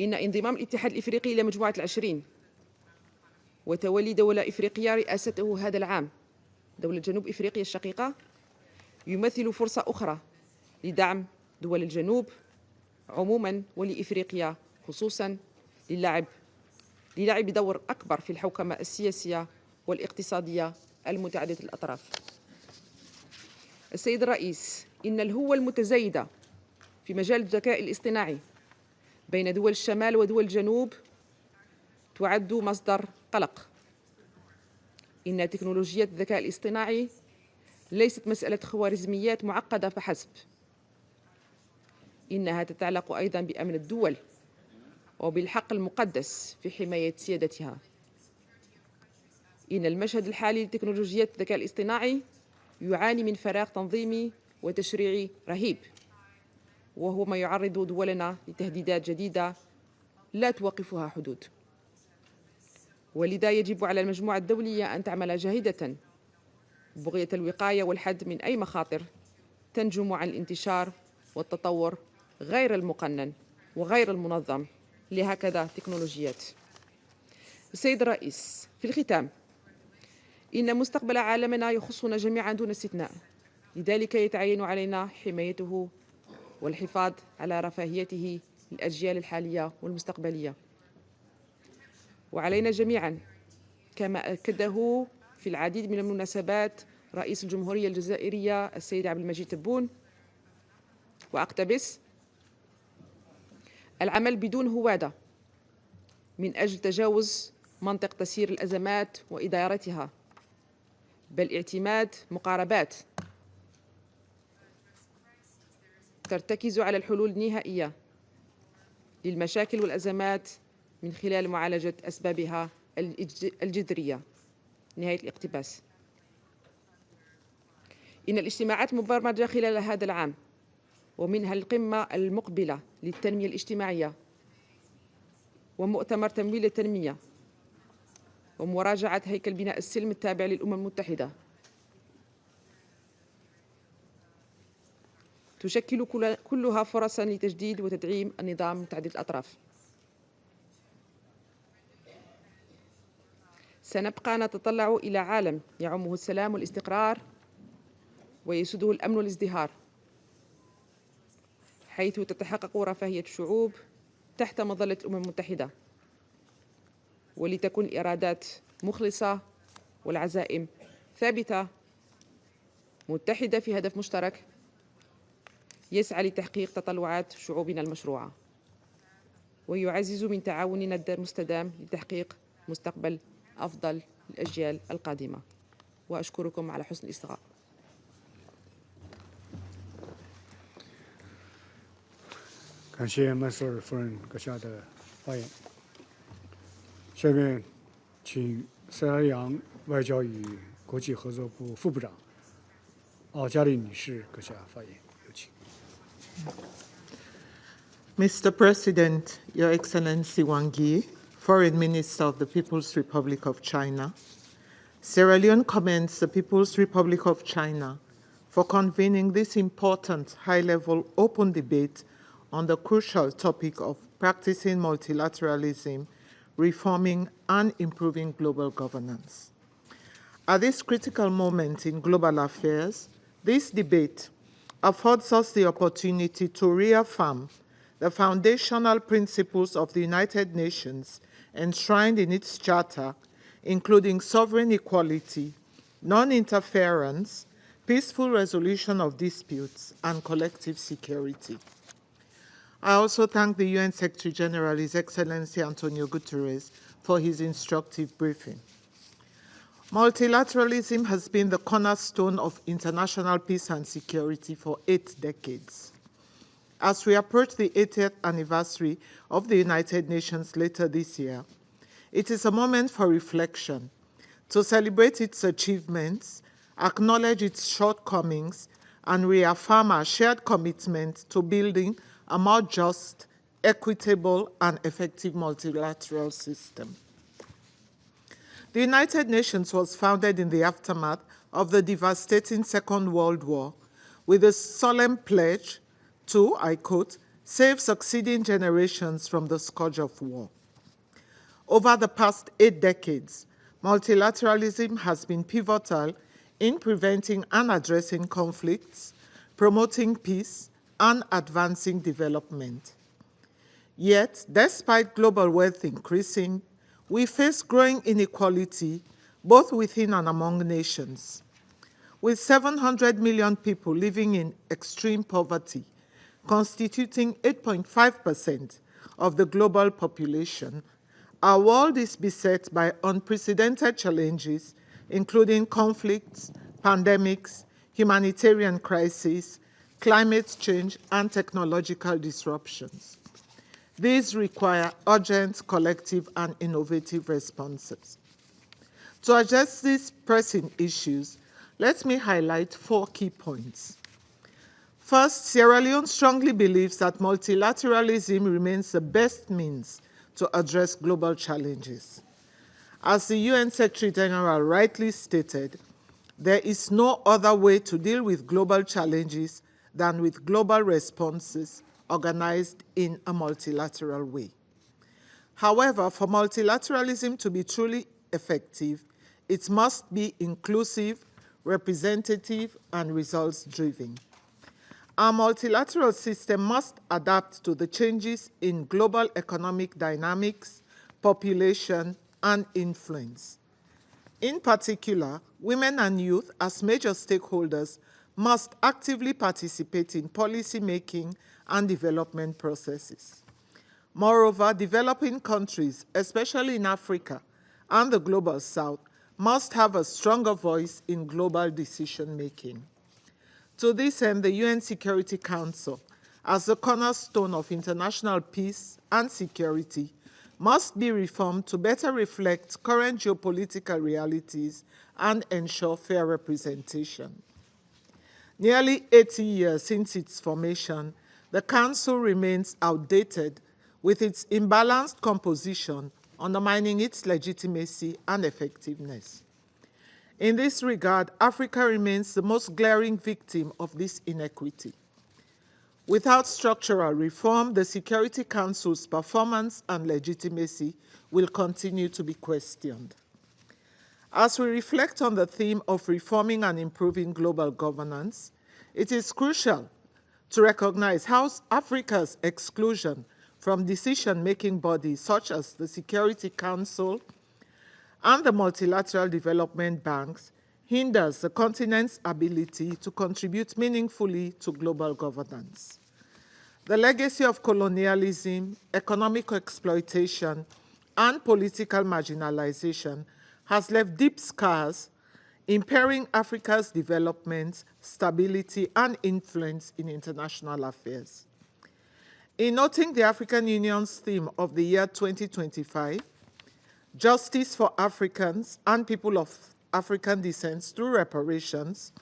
إن انضمام الاتحاد الإفريقي إلى مجموعة العشرين وتولي دولة إفريقية رئاسته هذا العام دولة جنوب إفريقيا الشقيقة يمثل فرصة أخرى لدعم دول الجنوب عموما ولإفريقيا خصوصا للعب دور أكبر في الحوكمة السياسية والاقتصادية المتعددة الأطراف. السيد الرئيس، إن الهوة المتزايدة في مجال الذكاء الاصطناعي بين دول الشمال ودول الجنوب تعد مصدر قلق. إن تكنولوجيا الذكاء الاصطناعي ليست مسألة خوارزميات معقدة فحسب، إنها تتعلق أيضاً بأمن الدول وبالحق المقدس في حماية سيادتها. إن المشهد الحالي لتكنولوجيا الذكاء الاصطناعي يعاني من فراغ تنظيمي وتشريعي رهيب، وهو ما يعرض دولنا لتهديدات جديدة لا توقفها حدود. ولذا يجب على المجموعة الدولية أن تعمل جاهدة بغية الوقاية والحد من أي مخاطر تنجم عن الانتشار والتطور غير المقنن وغير المنظم لهكذا تكنولوجيات. السيد الرئيس، في الختام، إن مستقبل عالمنا يخصنا جميعا دون استثناء، لذلك يتعين علينا حمايته والحفاظ على رفاهيته للأجيال الحالية والمستقبلية. وعلينا جميعا، كما أكده في العديد من المناسبات رئيس الجمهورية الجزائرية السيد عبد المجيد تبون، وأقتبس: العمل بدون هوادة من أجل تجاوز منطق تسيير الأزمات وإدارتها، بل اعتماد مقاربات ترتكز على الحلول النهائية للمشاكل والأزمات من خلال معالجة أسبابها الجذرية. نهاية الاقتباس. إن الاجتماعات المبرمجة خلال هذا العام ومنها القمة المقبلة للتنمية الاجتماعية ومؤتمر تمويل التنمية ومراجعة هيكل بناء السلم التابع للأمم المتحدة تشكل كلها فرصاً لتجديد وتدعيم النظام متعدد الأطراف. سنبقى نتطلع إلى عالم يعمه السلام والاستقرار ويسوده الأمن والازدهار، حيث تتحقق رفاهية الشعوب تحت مظلة الأمم المتحدة، ولتكون الإرادات مخلصة والعزائم ثابتة متحدة في هدف مشترك يسعى لتحقيق تطلعات شعوبنا المشروعة ويعزز من تعاوننا المستدام لتحقيق مستقبل أفضل للأجيال القادمة. وأشكركم على حسن الاستماع. 感谢曼苏尔夫人阁下的发言。下面请塞拉利昂外交与国际合作部副部长奥加利女士阁下发言，有请。Mr. President, Your Excellency Wang Yi, Foreign Minister of the People's Republic of China, Sierra Leone commends the People's Republic of China for convening this important high-level open debate on the crucial topic of practicing multilateralism, reforming and improving global governance. At this critical moment in global affairs, this debate affords us the opportunity to reaffirm the foundational principles of the United Nations enshrined in its charter, including sovereign equality, non-interference, peaceful resolution of disputes, and collective security. I also thank the UN Secretary General, His Excellency Antonio Guterres, for his instructive briefing. Multilateralism has been the cornerstone of international peace and security for 8 decades. As we approach the 80th anniversary of the United Nations later this year, it is a moment for reflection, to celebrate its achievements, acknowledge its shortcomings, and reaffirm our shared commitment to building a more just, equitable, and effective multilateral system. The United Nations was founded in the aftermath of the devastating Second World War with a solemn pledge to, I quote, save succeeding generations from the scourge of war. Over the past 8 decades, multilateralism has been pivotal in preventing and addressing conflicts, promoting peace, and advancing development. Yet, despite global wealth increasing, we face growing inequality both within and among nations. With 700 million people living in extreme poverty, constituting 8.5% of the global population, our world is beset by unprecedented challenges, including conflicts, pandemics, humanitarian crises, climate change, and technological disruptions. These require urgent, collective, and innovative responses. To address these pressing issues, let me highlight 4 key points. First, Sierra Leone strongly believes that multilateralism remains the best means to address global challenges. As the UN Secretary-General rightly stated, there is no other way to deal with global challenges than with global responses organized in a multilateral way. However, for multilateralism to be truly effective, it must be inclusive, representative, and results-driven. Our multilateral system must adapt to the changes in global economic dynamics, population, and influence. In particular, women and youth, as major stakeholders, must actively participate in policy making and development processes. Moreover, developing countries, especially in Africa and the Global South, must have a stronger voice in global decision-making. To this end, the UN Security Council, as the cornerstone of international peace and security, must be reformed to better reflect current geopolitical realities and ensure fair representation. Nearly 80 years since its formation, the Council remains outdated with its imbalanced composition, undermining its legitimacy and effectiveness. In this regard, Africa remains the most glaring victim of this inequity. Without structural reform, the Security Council's performance and legitimacy will continue to be questioned. As we reflect on the theme of reforming and improving global governance, it is crucial to recognize how Africa's exclusion from decision-making bodies such as the Security Council and the multilateral development banks hinders the continent's ability to contribute meaningfully to global governance. The legacy of colonialism, economic exploitation, and political marginalization has left deep scars, impairing Africa's development, stability, and influence in international affairs. In noting the African Union's theme of the year 2025, Justice for Africans and People of African Descent through Reparations,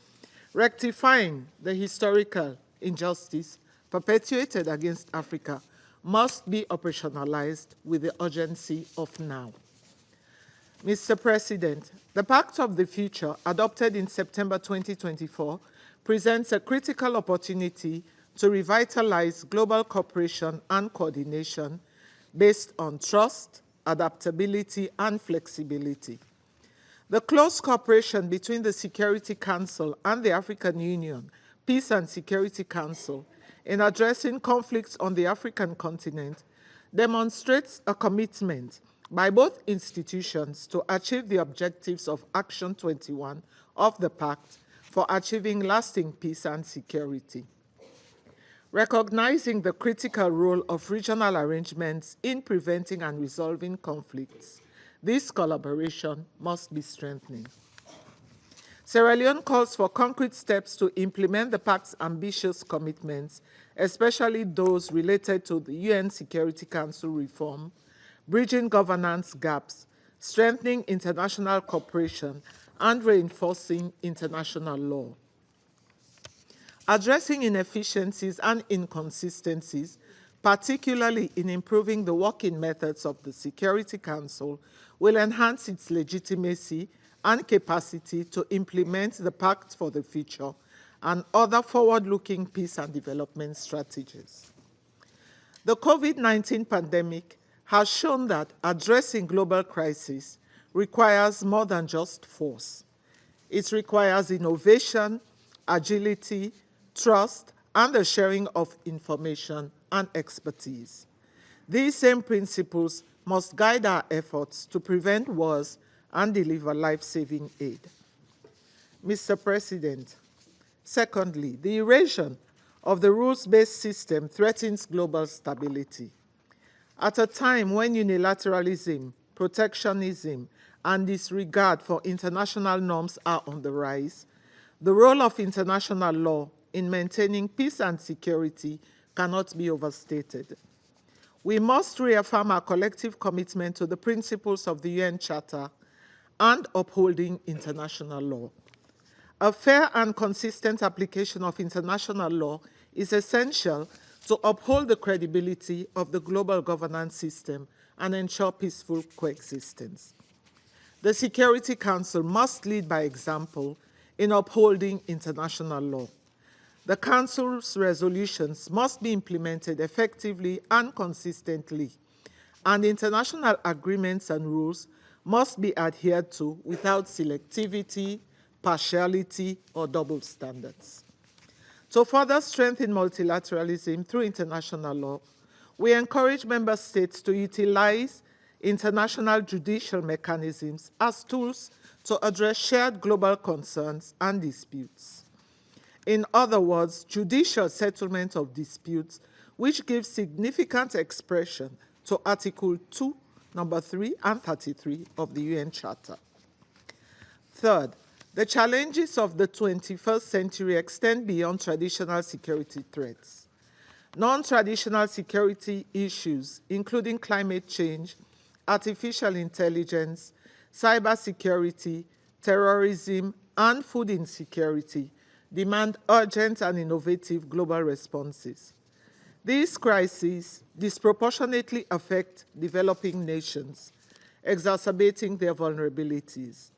rectifying the historical injustice perpetuated against Africa must be operationalized with the urgency of now. Mr. President, the Pact of the Future, adopted in September 2024, presents a critical opportunity to revitalize global cooperation and coordination based on trust, adaptability, and flexibility. The close cooperation between the Security Council and the African Union, Peace and Security Council, in addressing conflicts on the African continent demonstrates a commitment by both institutions to achieve the objectives of Action 21 of the Pact for achieving lasting peace and security. Recognizing the critical role of regional arrangements in preventing and resolving conflicts, this collaboration must be strengthened. Sierra Leone calls for concrete steps to implement the Pact's ambitious commitments, especially those related to the UN Security Council reform, bridging governance gaps, strengthening international cooperation, and reinforcing international law. Addressing inefficiencies and inconsistencies, particularly in improving the working methods of the Security Council, will enhance its legitimacy and capacity to implement the Pact for the Future and other forward-looking peace and development strategies. The COVID-19 pandemic has shown that addressing global crises requires more than just force. It requires innovation, agility, trust, and the sharing of information and expertise. These same principles must guide our efforts to prevent wars and deliver life-saving aid. Mr. President, secondly, the erosion of the rules-based system threatens global stability. At a time when unilateralism, protectionism, and disregard for international norms are on the rise, the role of international law in maintaining peace and security cannot be overstated. We must reaffirm our collective commitment to the principles of the UN Charter and upholding international law. A fair and consistent application of international law is essential to uphold the credibility of the global governance system and ensure peaceful coexistence. The Security Council must lead by example in upholding international law. The Council's resolutions must be implemented effectively and consistently, and international agreements and rules must be adhered to without selectivity, partiality, or double standards. To further strengthen multilateralism through international law, we encourage member states to utilize international judicial mechanisms as tools to address shared global concerns and disputes. In other words, judicial settlement of disputes, which gives significant expression to Article 2, number 3 and 33 of the UN Charter. Third, the challenges of the 21st century extend beyond traditional security threats. Non-traditional security issues, including climate change, artificial intelligence, cybersecurity, terrorism, and food insecurity, demand urgent and innovative global responses. These crises disproportionately affect developing nations, exacerbating their vulnerabilities.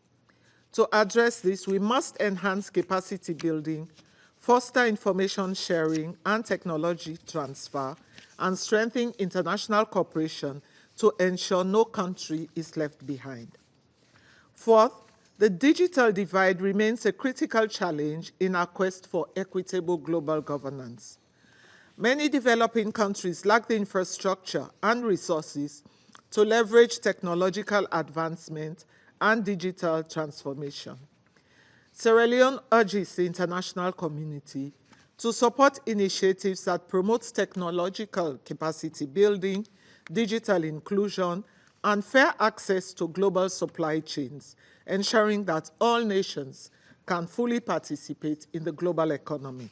To address this, we must enhance capacity building, foster information sharing and technology transfer, and strengthen international cooperation to ensure no country is left behind. Fourth, the digital divide remains a critical challenge in our quest for equitable global governance. Many developing countries lack the infrastructure and resources to leverage technological advancement and digital transformation. Sierra Leone urges the international community to support initiatives that promote technological capacity building, digital inclusion, and fair access to global supply chains, ensuring that all nations can fully participate in the global economy.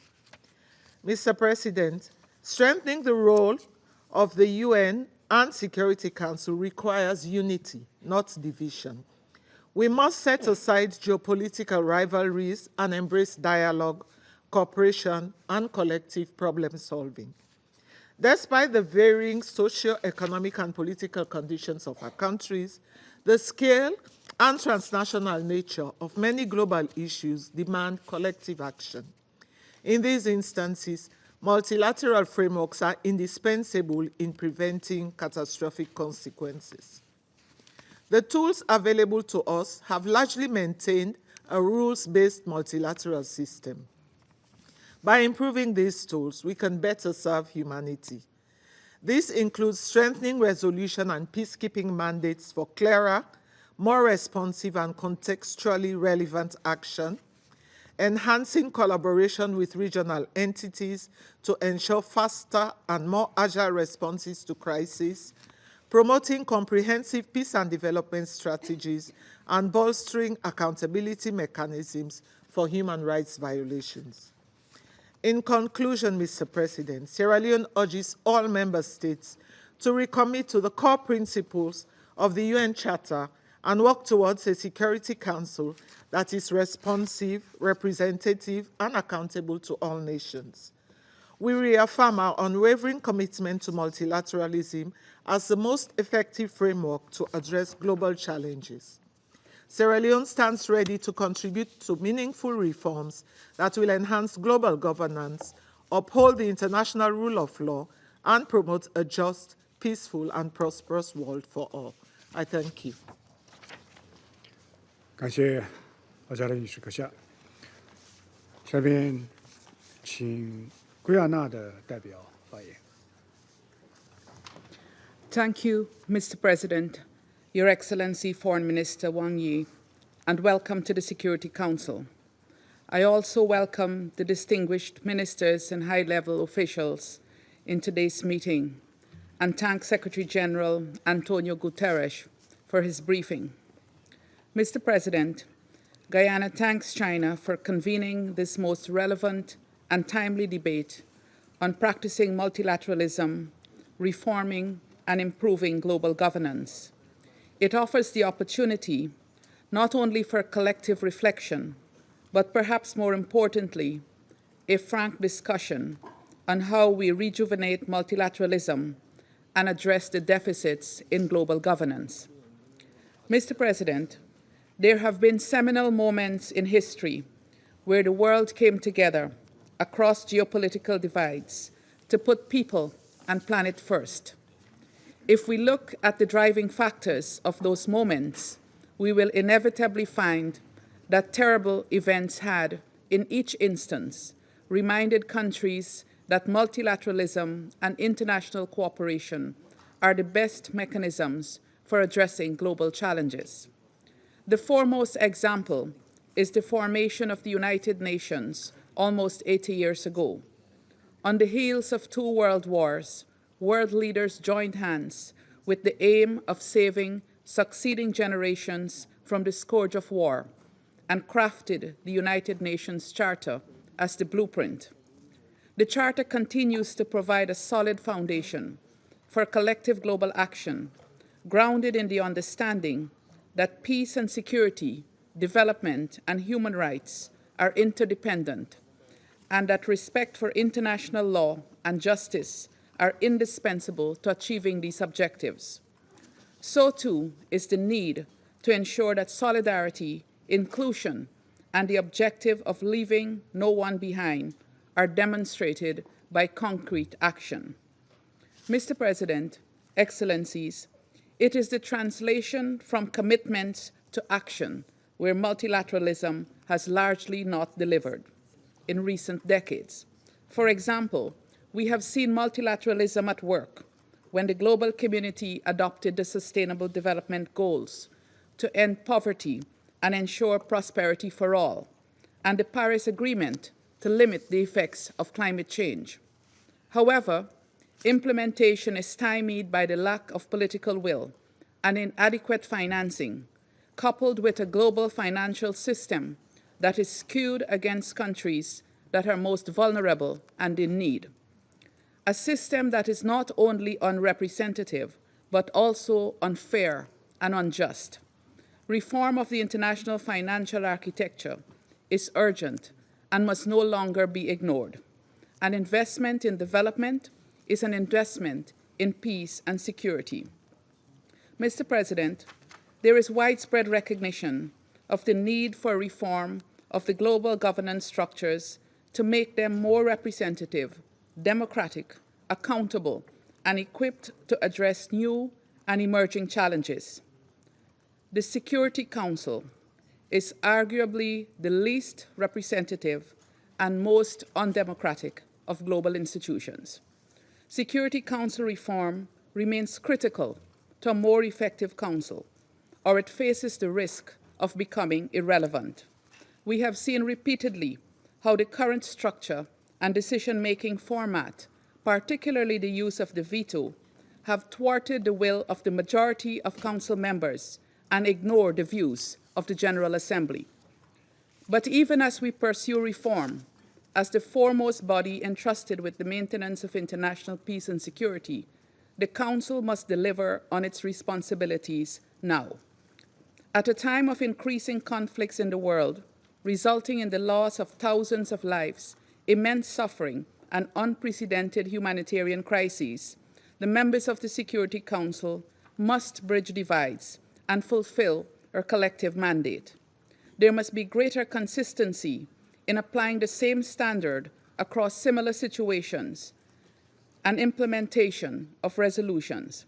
Mr. President, strengthening the role of the UN and Security Council requires unity, not division. We must set aside geopolitical rivalries and embrace dialogue, cooperation, and collective problem solving. Despite the varying socio-economic and political conditions of our countries, the scale and transnational nature of many global issues demand collective action. In these instances, multilateral frameworks are indispensable in preventing catastrophic consequences. The tools available to us have largely maintained a rules-based multilateral system. By improving these tools, we can better serve humanity. This includes strengthening resolution and peacekeeping mandates for clearer, more responsive and contextually relevant action, enhancing collaboration with regional entities to ensure faster and more agile responses to crises, promoting comprehensive peace and development strategies, and bolstering accountability mechanisms for human rights violations. In conclusion, Mr. President, Sierra Leone urges all member states to recommit to the core principles of the UN Charter and work towards a Security Council that is responsive, representative, and accountable to all nations. We reaffirm our unwavering commitment to multilateralism as the most effective framework to address global challenges. Sierra Leone stands ready to contribute to meaningful reforms that will enhance global governance, uphold the international rule of law, and promote a just, peaceful, and prosperous world for all. I thank you. 感谢阿扎勒女士阁下。下面请圭亚那的代表发言。Thank you, Mr. President, Your Excellency Foreign Minister Wang Yi, and welcome to the Security Council. I also welcome the distinguished ministers and high-level officials in today's meeting, and thank Secretary General Antonio Guterres for his briefing. Mr. President, Guyana thanks China for convening this most relevant and timely debate on practicing multilateralism, reforming and improving global governance. It offers the opportunity not only for collective reflection, but perhaps more importantly, a frank discussion on how we rejuvenate multilateralism and address the deficits in global governance. Mr. President, there have been seminal moments in history where the world came together across geopolitical divides to put people and planet first. If we look at the driving factors of those moments, we will inevitably find that terrible events had, in each instance, reminded countries that multilateralism and international cooperation are the best mechanisms for addressing global challenges. The foremost example is the formation of the United Nations almost 80 years ago. On the heels of 2 world wars, world leaders joined hands with the aim of saving succeeding generations from the scourge of war and crafted the United Nations Charter as the blueprint. The Charter continues to provide a solid foundation for collective global action, grounded in the understanding that peace and security, development and human rights are interdependent, and that respect for international law and justice are indispensable to achieving these objectives. So too is the need to ensure that solidarity, inclusion, and the objective of leaving no one behind are demonstrated by concrete action. Mr. President, Excellencies, it is the translation from commitments to action where multilateralism has largely not delivered in recent decades. For example, we have seen multilateralism at work when the global community adopted the Sustainable Development Goals to end poverty and ensure prosperity for all, and the Paris Agreement to limit the effects of climate change. However, implementation is stymied by the lack of political will and inadequate financing, coupled with a global financial system that is skewed against countries that are most vulnerable and in need. A system that is not only unrepresentative, but also unfair and unjust. Reform of the international financial architecture is urgent and must no longer be ignored. An investment in development is an investment in peace and security. Mr. President, there is widespread recognition of the need for reform of the global governance structures to make them more representative, democratic, accountable, and equipped to address new and emerging challenges. The Security Council is arguably the least representative and most undemocratic of global institutions. Security Council reform remains critical to a more effective council, or it faces the risk of becoming irrelevant. We have seen repeatedly how the current structure and decision-making format, particularly the use of the veto, have thwarted the will of the majority of council members and ignored the views of the General Assembly. But even as we pursue reform, as the foremost body entrusted with the maintenance of international peace and security, the Council must deliver on its responsibilities now. At a time of increasing conflicts in the world, resulting in the loss of thousands of lives, immense suffering, and unprecedented humanitarian crises, the members of the Security Council must bridge divides and fulfill our collective mandate. There must be greater consistency in applying the same standard across similar situations and implementation of resolutions.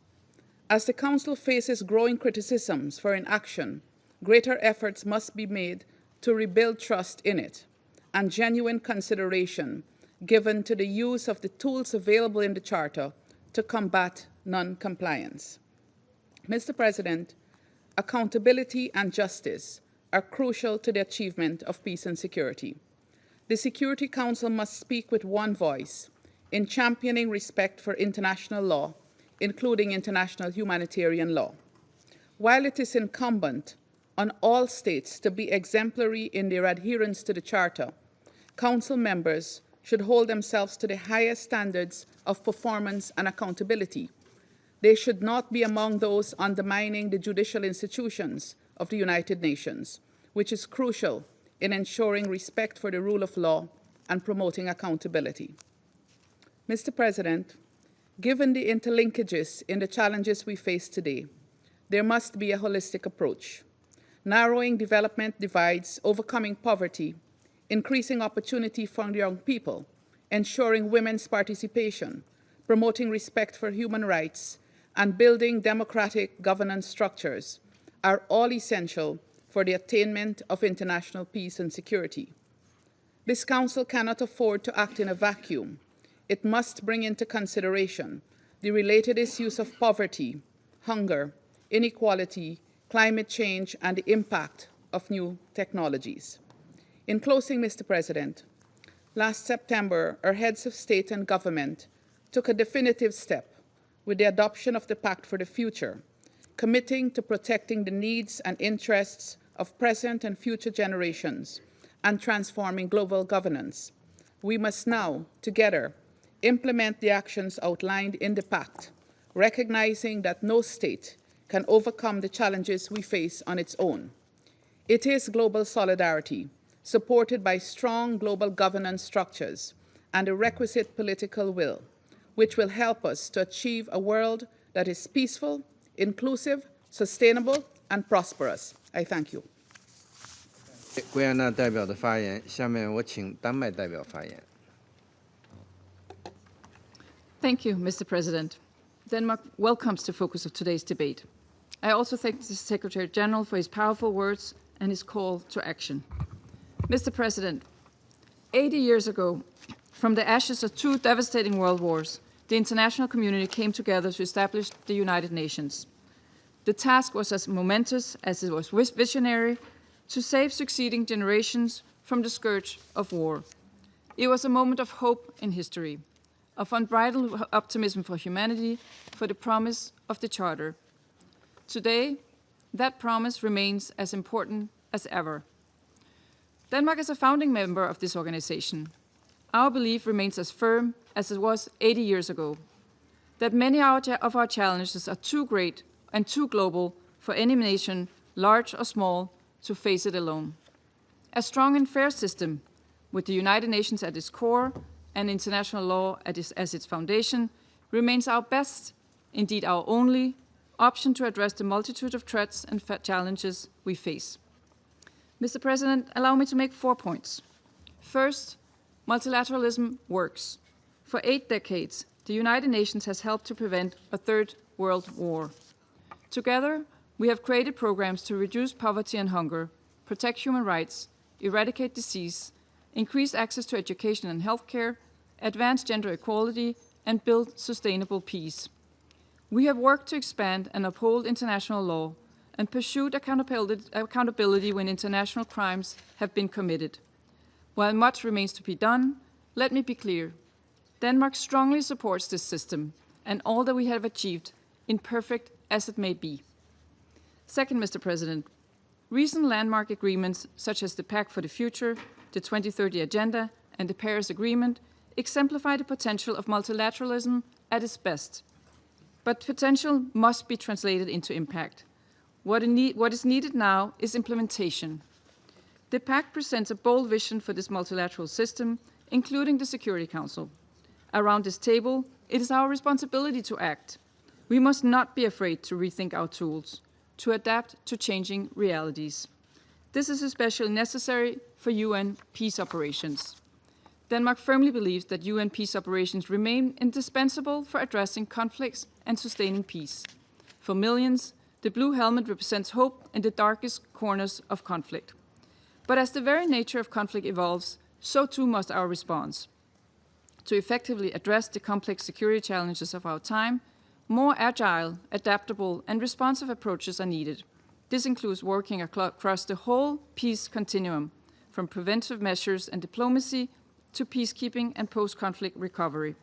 As the Council faces growing criticisms for inaction, greater efforts must be made to rebuild trust in it and genuine consideration given to the use of the tools available in the Charter to combat non-compliance. Mr. President, accountability and justice are crucial to the achievement of peace and security. The Security Council must speak with one voice in championing respect for international law, including international humanitarian law. While it is incumbent on all states to be exemplary in their adherence to the Charter, Council members should hold themselves to the highest standards of performance and accountability. They should not be among those undermining the judicial institutions of the United Nations, which is crucial in ensuring respect for the rule of law and promoting accountability. Mr. President, given the interlinkages in the challenges we face today, there must be a holistic approach. Narrowing development divides, overcoming poverty, increasing opportunity for young people, ensuring women's participation, promoting respect for human rights, and building democratic governance structures are all essential for the attainment of international peace and security. This Council cannot afford to act in a vacuum. It must bring into consideration the related issues of poverty, hunger, inequality, climate change, and the impact of new technologies. In closing, Mr. President, last September, our heads of state and government took a definitive step with the adoption of the Pact for the Future, committing to protecting the needs and interests of present and future generations and transforming global governance. We must now, together, implement the actions outlined in the Pact, recognizing that no state can overcome the challenges we face on its own. It is global solidarity, supported by strong global governance structures and a requisite political will, which will help us to achieve a world that is peaceful, inclusive, sustainable, and prosperous. I thank you. 圭亚那代表的发言，下面我请丹麦代表发言。 Thank you, Mr. President. Denmark welcomes the focus of today's debate. I also thank the Secretary General for his powerful words and his call to action. Mr. President, 80 years ago, from the ashes of two devastating world wars, the international community came together to establish the United Nations. The task was as momentous as it was visionary, to save succeeding generations from the scourge of war. It was a moment of hope in history, of unbridled optimism for humanity, for the promise of the Charter. Today, that promise remains as important as ever. Denmark is a founding member of this organization. Our belief remains as firm as it was 80 years ago, that many of our challenges are too great and too global for any nation, large or small, to face it alone. A strong and fair system, with the United Nations at its core and international law as its foundation, remains our best, indeed our only, option to address the multitude of threats and challenges we face. Mr. President, allow me to make 4 points. First, multilateralism works. For 8 decades, the United Nations has helped to prevent a third world war. Together, we have created programs to reduce poverty and hunger, protect human rights, eradicate disease, increase access to education and healthcare, advance gender equality, and build sustainable peace. We have worked to expand and uphold international law and pursued accountability when international crimes have been committed. While much remains to be done, let me be clear. Denmark strongly supports this system and all that we have achieved, imperfect as it may be. Second, Mr. President, recent landmark agreements such as the Pact for the Future, the 2030 Agenda, and the Paris Agreement exemplify the potential of multilateralism at its best. But potential must be translated into impact. What is needed now is implementation. The Pact presents a bold vision for this multilateral system, including the Security Council. Around this table, it is our responsibility to act. We must not be afraid to rethink our tools, to adapt to changing realities. This is especially necessary for UN peace operations. Denmark firmly believes that UN peace operations remain indispensable for addressing conflicts and sustaining peace. For millions, the blue helmet represents hope in the darkest corners of conflict. But as the very nature of conflict evolves, so too must our response. To effectively address the complex security challenges of our time, more agile, adaptable, and responsive approaches are needed. This includes working across the whole peace continuum, from preventive measures and diplomacy to peacekeeping and post-conflict recovery.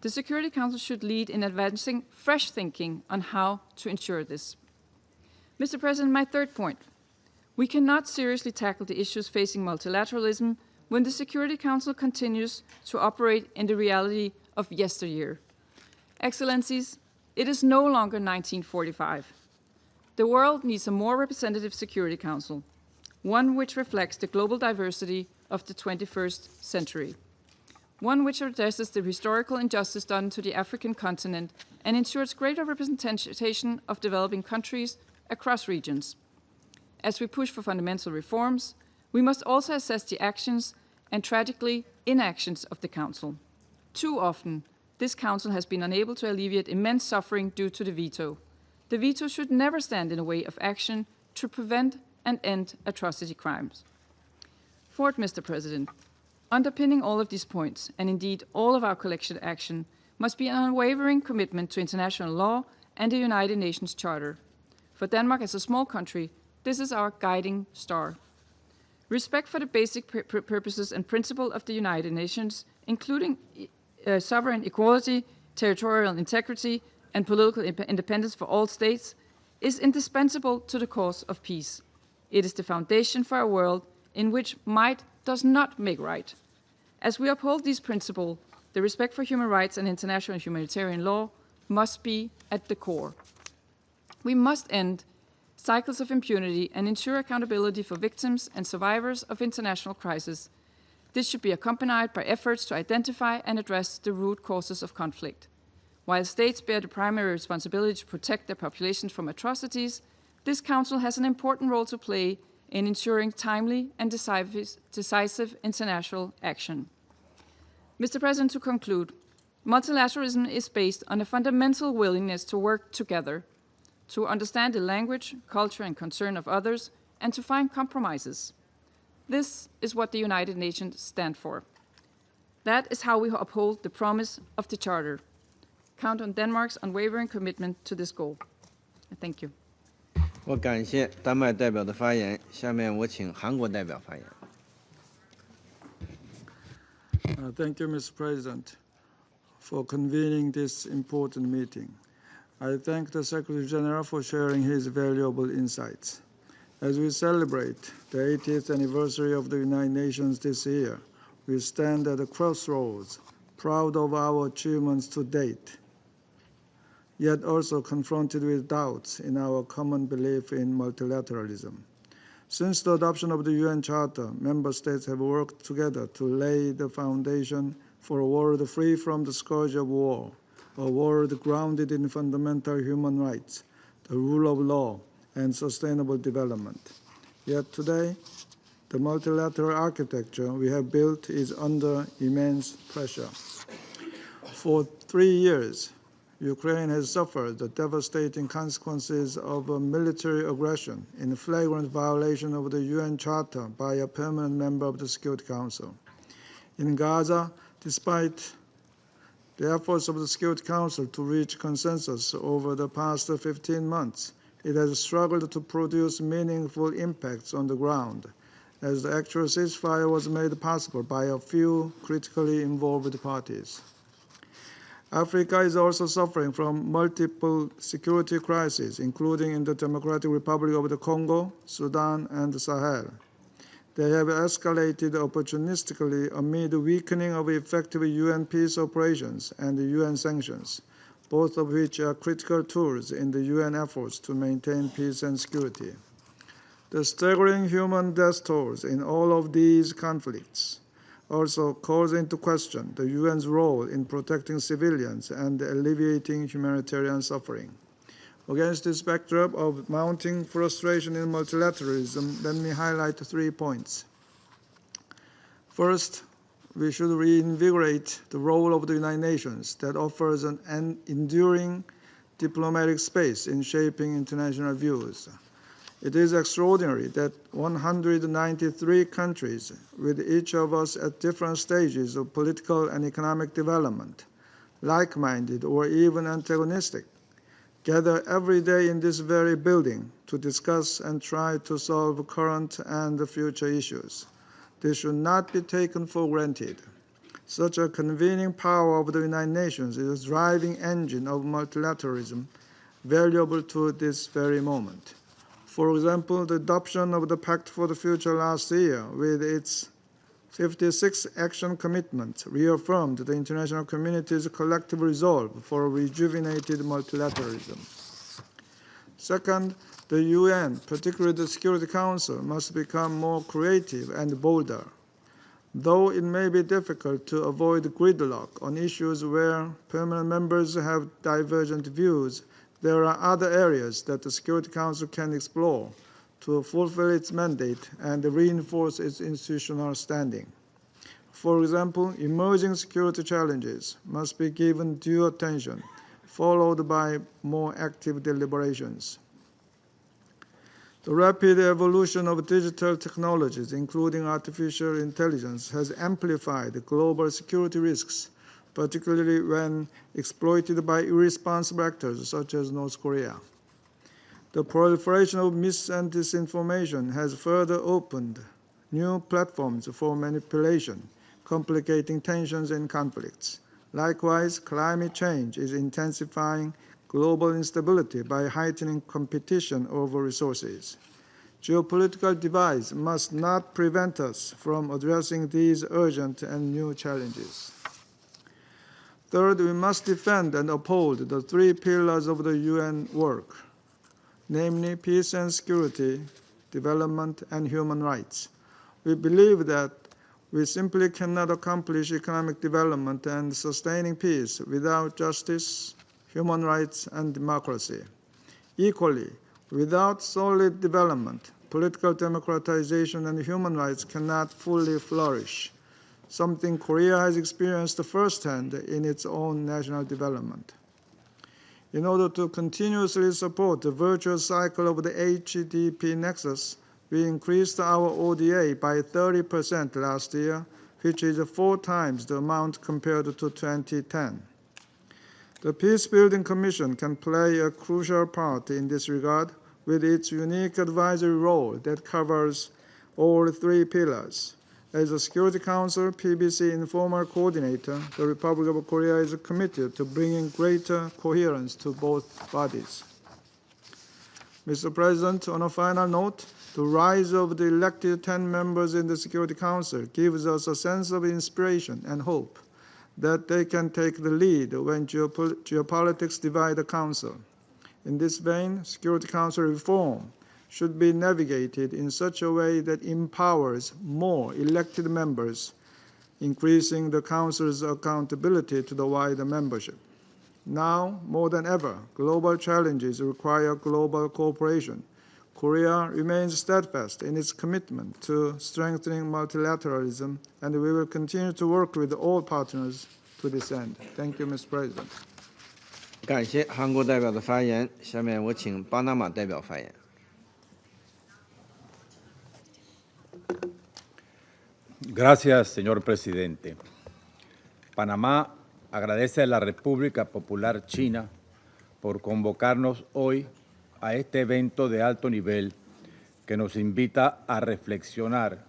The Security Council should lead in advancing fresh thinking on how to ensure this. Mr. President, my third point. We cannot seriously tackle the issues facing multilateralism when the Security Council continues to operate in the reality of yesteryear. Excellencies, it is no longer 1945. The world needs a more representative Security Council, one which reflects the global diversity of the 21st century, one which addresses the historical injustice done to the African continent and ensures greater representation of developing countries across regions. As we push for fundamental reforms, we must also assess the actions and, tragically, inactions of the Council. Too often, this Council has been unable to alleviate immense suffering due to the veto. The veto should never stand in the way of action to prevent and end atrocity crimes. Fourth, Mr. President, underpinning all of these points, and indeed all of our collective action, must be an unwavering commitment to international law and the United Nations Charter. For Denmark as a small country, this is our guiding star. Respect for the basic purposes and principles of the United Nations, including sovereign equality, territorial integrity, and political independence for all states, is indispensable to the cause of peace. It is the foundation for a world in which might does not make right. As we uphold these principles, the respect for human rights and international humanitarian law must be at the core. We must end cycles of impunity and ensure accountability for victims and survivors of international crisis. This should be accompanied by efforts to identify and address the root causes of conflict. While states bear the primary responsibility to protect their populations from atrocities, this Council has an important role to play in ensuring timely and decisive international action. Mr. President, to conclude, multilateralism is based on a fundamental willingness to work together, to understand the language, culture, and concern of others, and to find compromises. This is what the United Nations stand for. That is how we uphold the promise of the Charter. Count on Denmark's unwavering commitment to this goal. Thank you. 我感谢丹麦代表的发言，下面我请韩国代表发言。Thank you, Mr. President, for convening this important meeting. I thank the Secretary General for sharing his valuable insights. As we celebrate the 80th anniversary of the United Nations this year, we stand at a crossroads, proud of our achievements to date, yet also confronted with doubts in our common belief in multilateralism. Since the adoption of the UN Charter, member states have worked together to lay the foundation for a world free from the scourge of war, a world grounded in fundamental human rights, the rule of law, and sustainable development. Yet today, the multilateral architecture we have built is under immense pressure. For 3 years, Ukraine has suffered the devastating consequences of a military aggression in flagrant violation of the UN Charter by a permanent member of the Security Council. In Gaza, despite the efforts of the Security Council to reach consensus over the past 15 months, it has struggled to produce meaningful impacts on the ground, as the actual ceasefire was made possible by a few critically involved parties. Africa is also suffering from multiple security crises, including in the Democratic Republic of the Congo, Sudan, and the Sahel. They have escalated opportunistically amid the weakening of effective UN peace operations and UN sanctions, both of which are critical tools in the UN efforts to maintain peace and security. The staggering human death tolls in all of these conflicts also calls into question the UN's role in protecting civilians and alleviating humanitarian suffering. Against this backdrop of mounting frustration in multilateralism, let me highlight 3 points. First, we should reinvigorate the role of the United Nations that offers an enduring diplomatic space in shaping international views. It is extraordinary that 193 countries, with each of us at different stages of political and economic development, like-minded or even antagonistic, gather every day in this very building to discuss and try to solve current and future issues. This should not be taken for granted. Such a convening power of the United Nations is a driving engine of multilateralism, valuable to this very moment. For example, the adoption of the Pact for the Future last year, with its 56 action commitments, reaffirmed the international community's collective resolve for rejuvenated multilateralism. Second, the UN, particularly the Security Council, must become more creative and bolder. Though it may be difficult to avoid gridlock on issues where permanent members have divergent views, there are other areas that the Security Council can explore to fulfill its mandate and reinforce its institutional standing. For example, emerging security challenges must be given due attention, followed by more active deliberations. The rapid evolution of digital technologies, including artificial intelligence, has amplified global security risks, particularly when exploited by irresponsible actors such as North Korea. The proliferation of mis- and disinformation has further opened new platforms for manipulation, complicating tensions and conflicts. Likewise, climate change is intensifying global instability by heightening competition over resources. Geopolitical divides must not prevent us from addressing these urgent and new challenges. Third, we must defend and uphold the three pillars of the UN work, namely peace and security, development, and human rights. We believe that we simply cannot accomplish economic development and sustaining peace without justice, human rights, and democracy. Equally, without solid development, political democratization and human rights cannot fully flourish, something Korea has experienced firsthand in its own national development. In order to continuously support the virtuous cycle of the HDP nexus, we increased our ODA by 30% last year, which is 4 times the amount compared to 2010. The Peacebuilding Commission can play a crucial part in this regard with its unique advisory role that covers all 3 pillars. As a Security Council PBC informal coordinator, the Republic of Korea is committed to bringing greater coherence to both bodies. Mr. President, on a final note, the rise of the elected 10 members in the Security Council gives us a sense of inspiration and hope that they can take the lead when geopolitics divide the Council. In this vein, Security Council reform should be navigated in such a way that empowers more elected members, increasing the Council's accountability to the wider membership. Now, more than ever, global challenges require global cooperation. Korea remains steadfast in its commitment to strengthening multilateralism, and we will continue to work with all partners to this end. Thank you, Mr. President. 感谢韩国代表的发言。下面我请巴拿马代表发言。Gracias, señor presidente. Panamá agradece a la República Popular China por convocarnos hoy a este evento de alto nivel que nos invita a reflexionar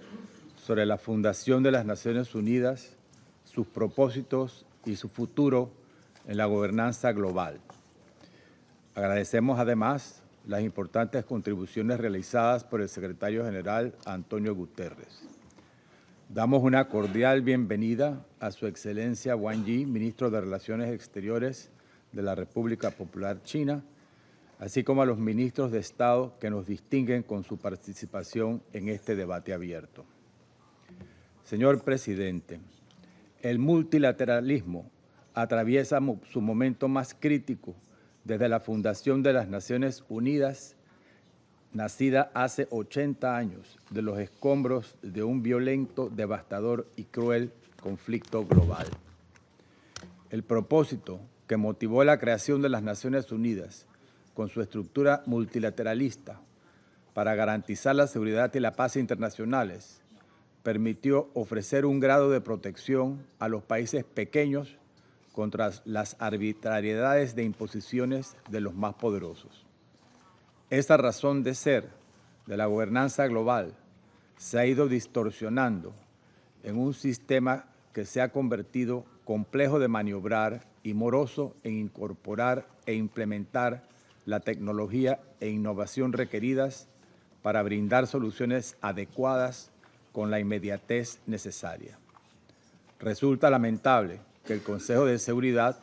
sobre la fundación de las Naciones Unidas, sus propósitos y su futuro en la gobernanza global. Agradecemos además las importantes contribuciones realizadas por el secretario general Antonio Guterres. Damos una cordial bienvenida a Su Excelencia Wang Yi, ministro de Relaciones Exteriores de la República Popular China, así como a los ministros de Estado que nos distinguen con su participación en este debate abierto. Señor presidente, el multilateralismo atraviesa su momento más crítico desde la fundación de las Naciones Unidas, nacida hace 80 años de los escombros de un violento, devastador y cruel conflicto global. El propósito que motivó la creación de las Naciones Unidas con su estructura multilateralista para garantizar la seguridad y la paz internacionales permitió ofrecer un grado de protección a los países pequeños contra las arbitrariedades de imposiciones de los más poderosos. Esa razón de ser de la gobernanza global se ha ido distorsionando en un sistema que se ha convertido complejo de maniobrar y moroso en incorporar e implementar la tecnología e innovación requeridas para brindar soluciones adecuadas con la inmediatez necesaria. Resulta lamentable que el Consejo de Seguridad,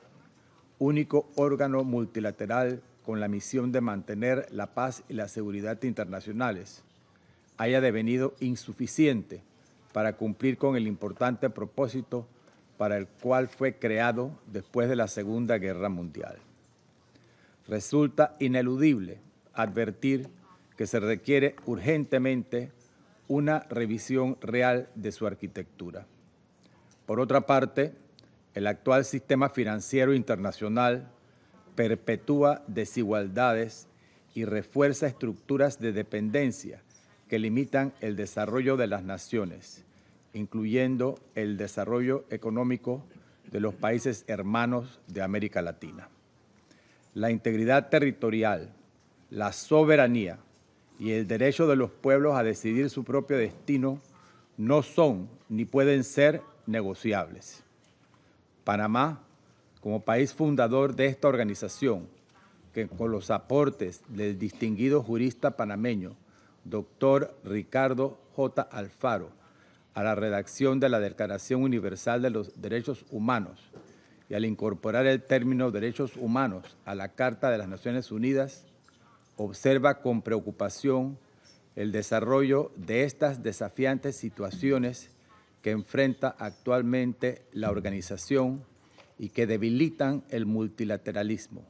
único órgano multilateral con la misión de mantener la paz y la seguridad internacionales, haya devenido insuficiente para cumplir con el importante propósito para el cual fue creado después de la Segunda Guerra Mundial. Resulta ineludible advertir que se requiere urgentemente una revisión real de su arquitectura. Por otra parte, el actual sistema financiero internacional perpetúa desigualdades y refuerza estructuras de dependencia que limitan el desarrollo de las naciones, incluyendo el desarrollo económico de los países hermanos de América Latina. La integridad territorial, la soberanía y el derecho de los pueblos a decidir su propio destino no son ni pueden ser negociables. Panamá, como país fundador de esta organización, que con los aportes del distinguido jurista panameño, doctor Ricardo J. Alfaro, a la redacción de la Declaración Universal de los Derechos Humanos y al incorporar el término derechos humanos a la Carta de las Naciones Unidas, observa con preocupación el desarrollo de estas desafiantes situaciones que enfrenta actualmente la organización y que debilitan el multilateralismo.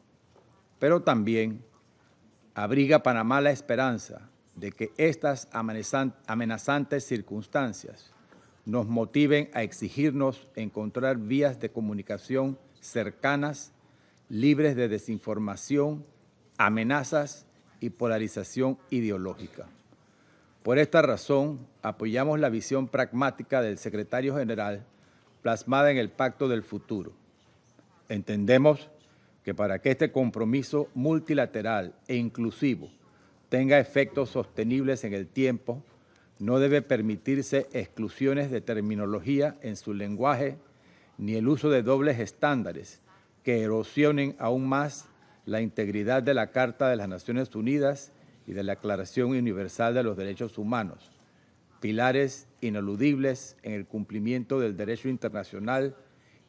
Pero también abriga Panamá la esperanza de que estas amenazantes circunstancias nos motiven a exigirnos encontrar vías de comunicación cercanas, libres de desinformación, amenazas y polarización ideológica. Por esta razón, apoyamos la visión pragmática del secretario general plasmada en el Pacto del Futuro. Entendemos que para que este compromiso multilateral e inclusivo tenga efectos sostenibles en el tiempo, no debe permitirse exclusiones de terminología en su lenguaje ni el uso de dobles estándares que erosionen aún más la integridad de la Carta de las Naciones Unidas y de la Declaración Universal de los Derechos Humanos, pilares ineludibles en el cumplimiento del derecho internacional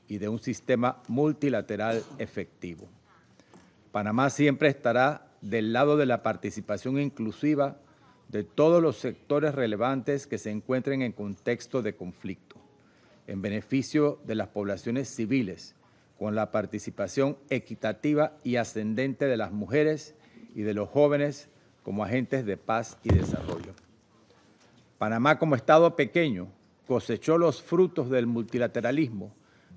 y de un sistema multilateral efectivo. Panamá siempre estará del lado de la participación inclusiva de todos los sectores relevantes que se encuentren en contexto de conflicto, en beneficio de las poblaciones civiles, con la participación equitativa y ascendente de las mujeres y de los jóvenes como agentes de paz y desarrollo. Panamá, como Estado pequeño, cosechó los frutos del multilateralismo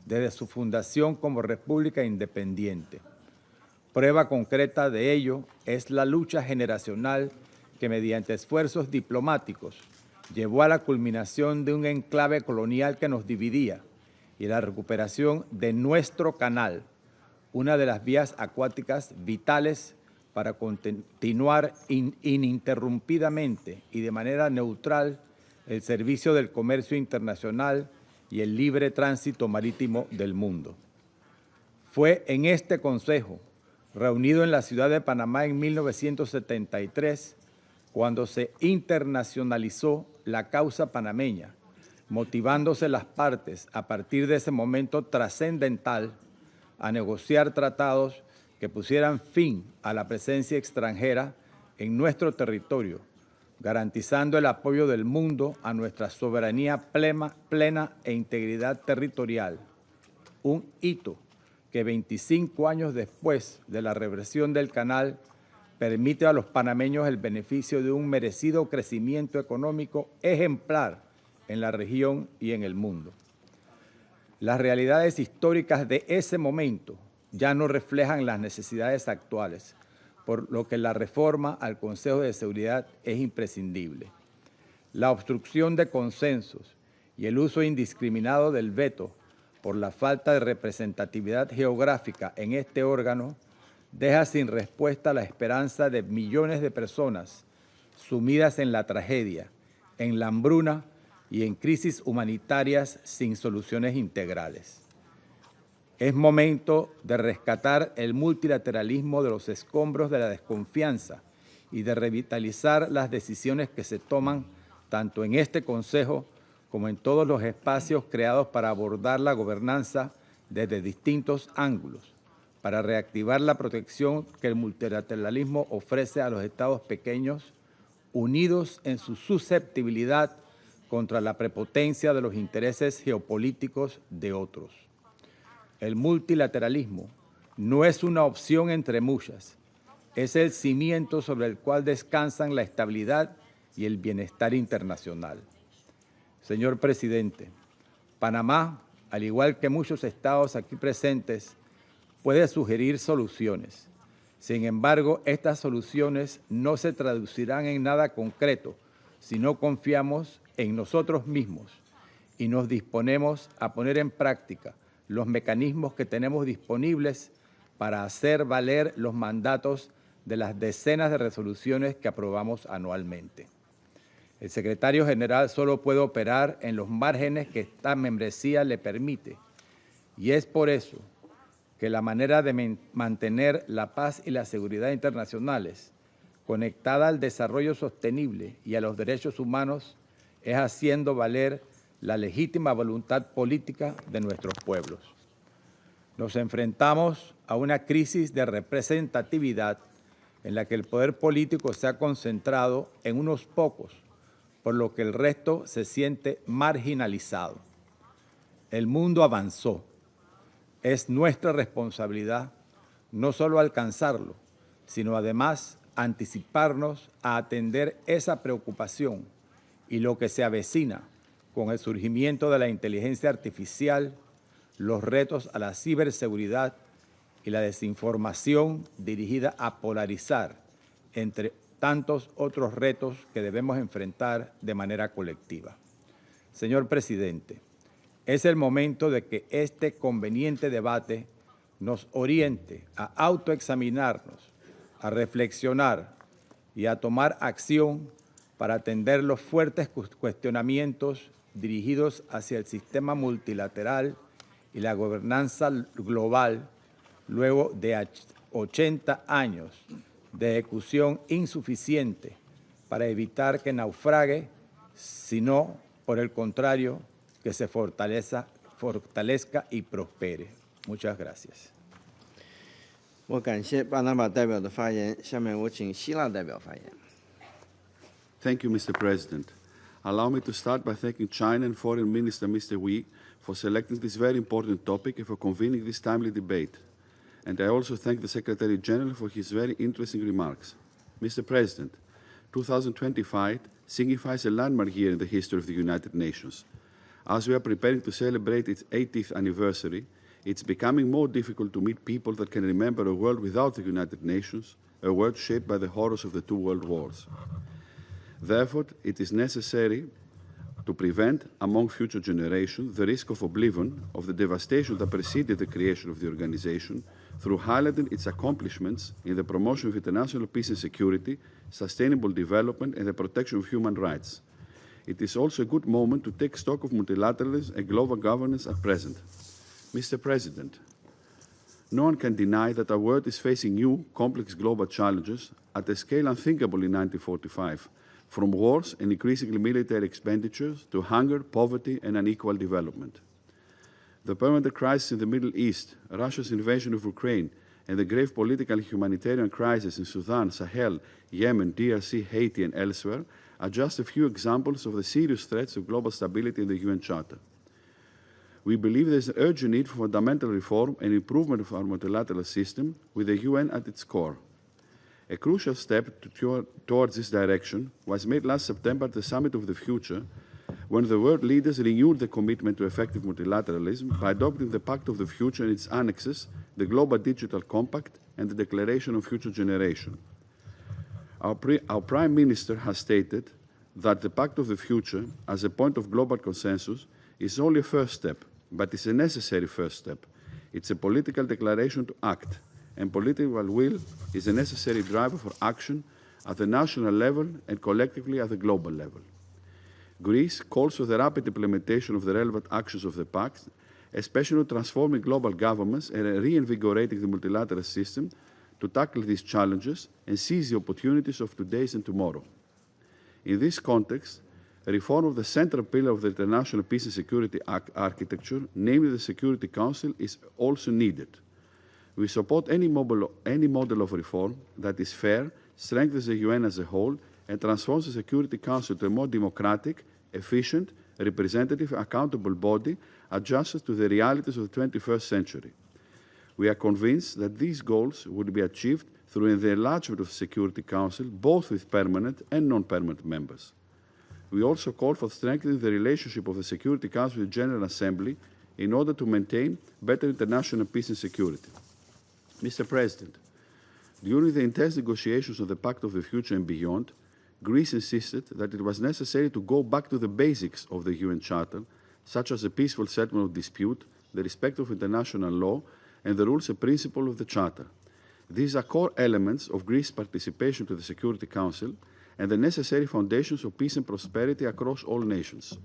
desde su fundación como república independiente. Prueba concreta de ello es la lucha generacional que mediante esfuerzos diplomáticos llevó a la culminación de un enclave colonial que nos dividía y la recuperación de nuestro canal, una de las vías acuáticas vitales para continuar ininterrumpidamente y de manera neutral el servicio del comercio internacional y el libre tránsito marítimo del mundo. Fue en este Consejo, reunido en la ciudad de Panamá en 1973, cuando se internacionalizó la causa panameña, motivándose las partes a partir de ese momento trascendental a negociar tratados que pusieran fin a la presencia extranjera en nuestro territorio, garantizando el apoyo del mundo a nuestra soberanía plena e integridad territorial, un hito que 25 años después de la reversión del canal permite a los panameños el beneficio de un merecido crecimiento económico ejemplar en la región y en el mundo. Las realidades históricas de ese momento ya no reflejan las necesidades actuales, por lo que la reforma al Consejo de Seguridad es imprescindible. La obstrucción de consensos y el uso indiscriminado del veto por la falta de representatividad geográfica en este órgano deja sin respuesta la esperanza de millones de personas sumidas en la tragedia, en la hambruna y en crisis humanitarias sin soluciones integrales. Es momento de rescatar el multilateralismo de los escombros de la desconfianza y de revitalizar las decisiones que se toman tanto en este Consejo como en todos los espacios creados para abordar la gobernanza desde distintos ángulos, para reactivar la protección que el multilateralismo ofrece a los estados pequeños, unidos en su susceptibilidad contra la prepotencia de los intereses geopolíticos de otros. El multilateralismo no es una opción entre muchas, es el cimiento sobre el cual descansan la estabilidad y el bienestar internacional. Señor Presidente, Panamá, al igual que muchos estados aquí presentes, puede sugerir soluciones. Sin embargo, estas soluciones no se traducirán en nada concreto si no confiamos en nosotros mismos y nos disponemos a poner en práctica los mecanismos que tenemos disponibles para hacer valer los mandatos de las decenas de resoluciones que aprobamos anualmente. El secretario general solo puede operar en los márgenes que esta membresía le permite, y es por eso que la manera de mantener la paz y la seguridad internacionales conectada al desarrollo sostenible y a los derechos humanos es haciendo valer la legítima voluntad política de nuestros pueblos. Nos enfrentamos a una crisis de representatividad en la que el poder político se ha concentrado en unos pocos, por lo que el resto se siente marginalizado. El mundo avanzó. Es nuestra responsabilidad no solo alcanzarlo, sino además anticiparnos a atender esa preocupación y lo que se avecina con el surgimiento de la inteligencia artificial, los retos a la ciberseguridad y la desinformación dirigida a polarizar, entre tantos otros retos que debemos enfrentar de manera colectiva. Señor Presidente, es el momento de que este conveniente debate nos oriente a autoexaminarnos, a reflexionar y a tomar acción para atender los fuertes cuestionamientos dirigidos hacia el sistema multilateral y la gobernanza global luego de 80 años de ejecución insuficiente para evitar que naufrague, sino, por el contrario, que se fortalezca y prospere. Muchas gracias. 我感谢巴拿马代表的发言，下面我请希腊代表发言。 Thank you, Mr. President. Allow me to start by thanking China and Foreign Minister Mr. Wang for selecting this very important topic and for convening this timely debate. And I also thank the Secretary General for his very interesting remarks. Mr. President, 2025 signifies a landmark year in the history of the United Nations. As we are preparing to celebrate its 80th anniversary, it's becoming more difficult to meet people that can remember a world without the United Nations, a world shaped by the horrors of the two world wars. Therefore, it is necessary to prevent, among future generations, the risk of oblivion of the devastation that preceded the creation of the organization through highlighting its accomplishments in the promotion of international peace and security, sustainable development, and the protection of human rights. It is also a good moment to take stock of multilateralism and global governance at present. Mr. President, no one can deny that our world is facing new, complex global challenges at a scale unthinkable in 1945, from wars and increasingly military expenditures to hunger, poverty, and unequal development. The permanent crisis in the Middle East, Russia's invasion of Ukraine, and the grave political and humanitarian crisis in Sudan, Sahel, Yemen, DRC, Haiti, and elsewhere are just a few examples of the serious threats of global stability in the UN Charter. We believe there is an urgent need for fundamental reform and improvement of our multilateral system with the UN at its core. A crucial step towards this direction was made last September at the Summit of the Future, when the world leaders renewed their commitment to effective multilateralism by adopting the Pact of the Future and its annexes, the Global Digital Compact, and the Declaration of Future Generation. Our Prime Minister has stated that the Pact of the Future, as a point of global consensus, is only a first step, but it's a necessary first step. It's a political declaration to act, and political will is a necessary driver for action at the national level and collectively at the global level. Greece calls for the rapid implementation of the relevant actions of the Pact, especially transforming global governments and reinvigorating the multilateral system to tackle these challenges and seize the opportunities of today's and tomorrow. In this context, reform of the central pillar of the international peace and security architecture, namely the Security Council, is also needed. We support any model of reform that is fair, strengthens the UN as a whole, and transforms the Security Council to a more democratic, efficient, representative, accountable body adjusted to the realities of the 21st century. We are convinced that these goals would be achieved through the enlargement of the Security Council, both with permanent and non-permanent members. We also call for strengthening the relationship of the Security Council with the General Assembly in order to maintain better international peace and security. Mr. President, during the intense negotiations of the Pact of the Future and beyond, Greece insisted that it was necessary to go back to the basics of the UN Charter, such as the peaceful settlement of dispute, the respect of international law, and the rules and principles of the Charter. These are core elements of Greece's participation to the Security Council and the necessary foundations of peace and prosperity across all nations.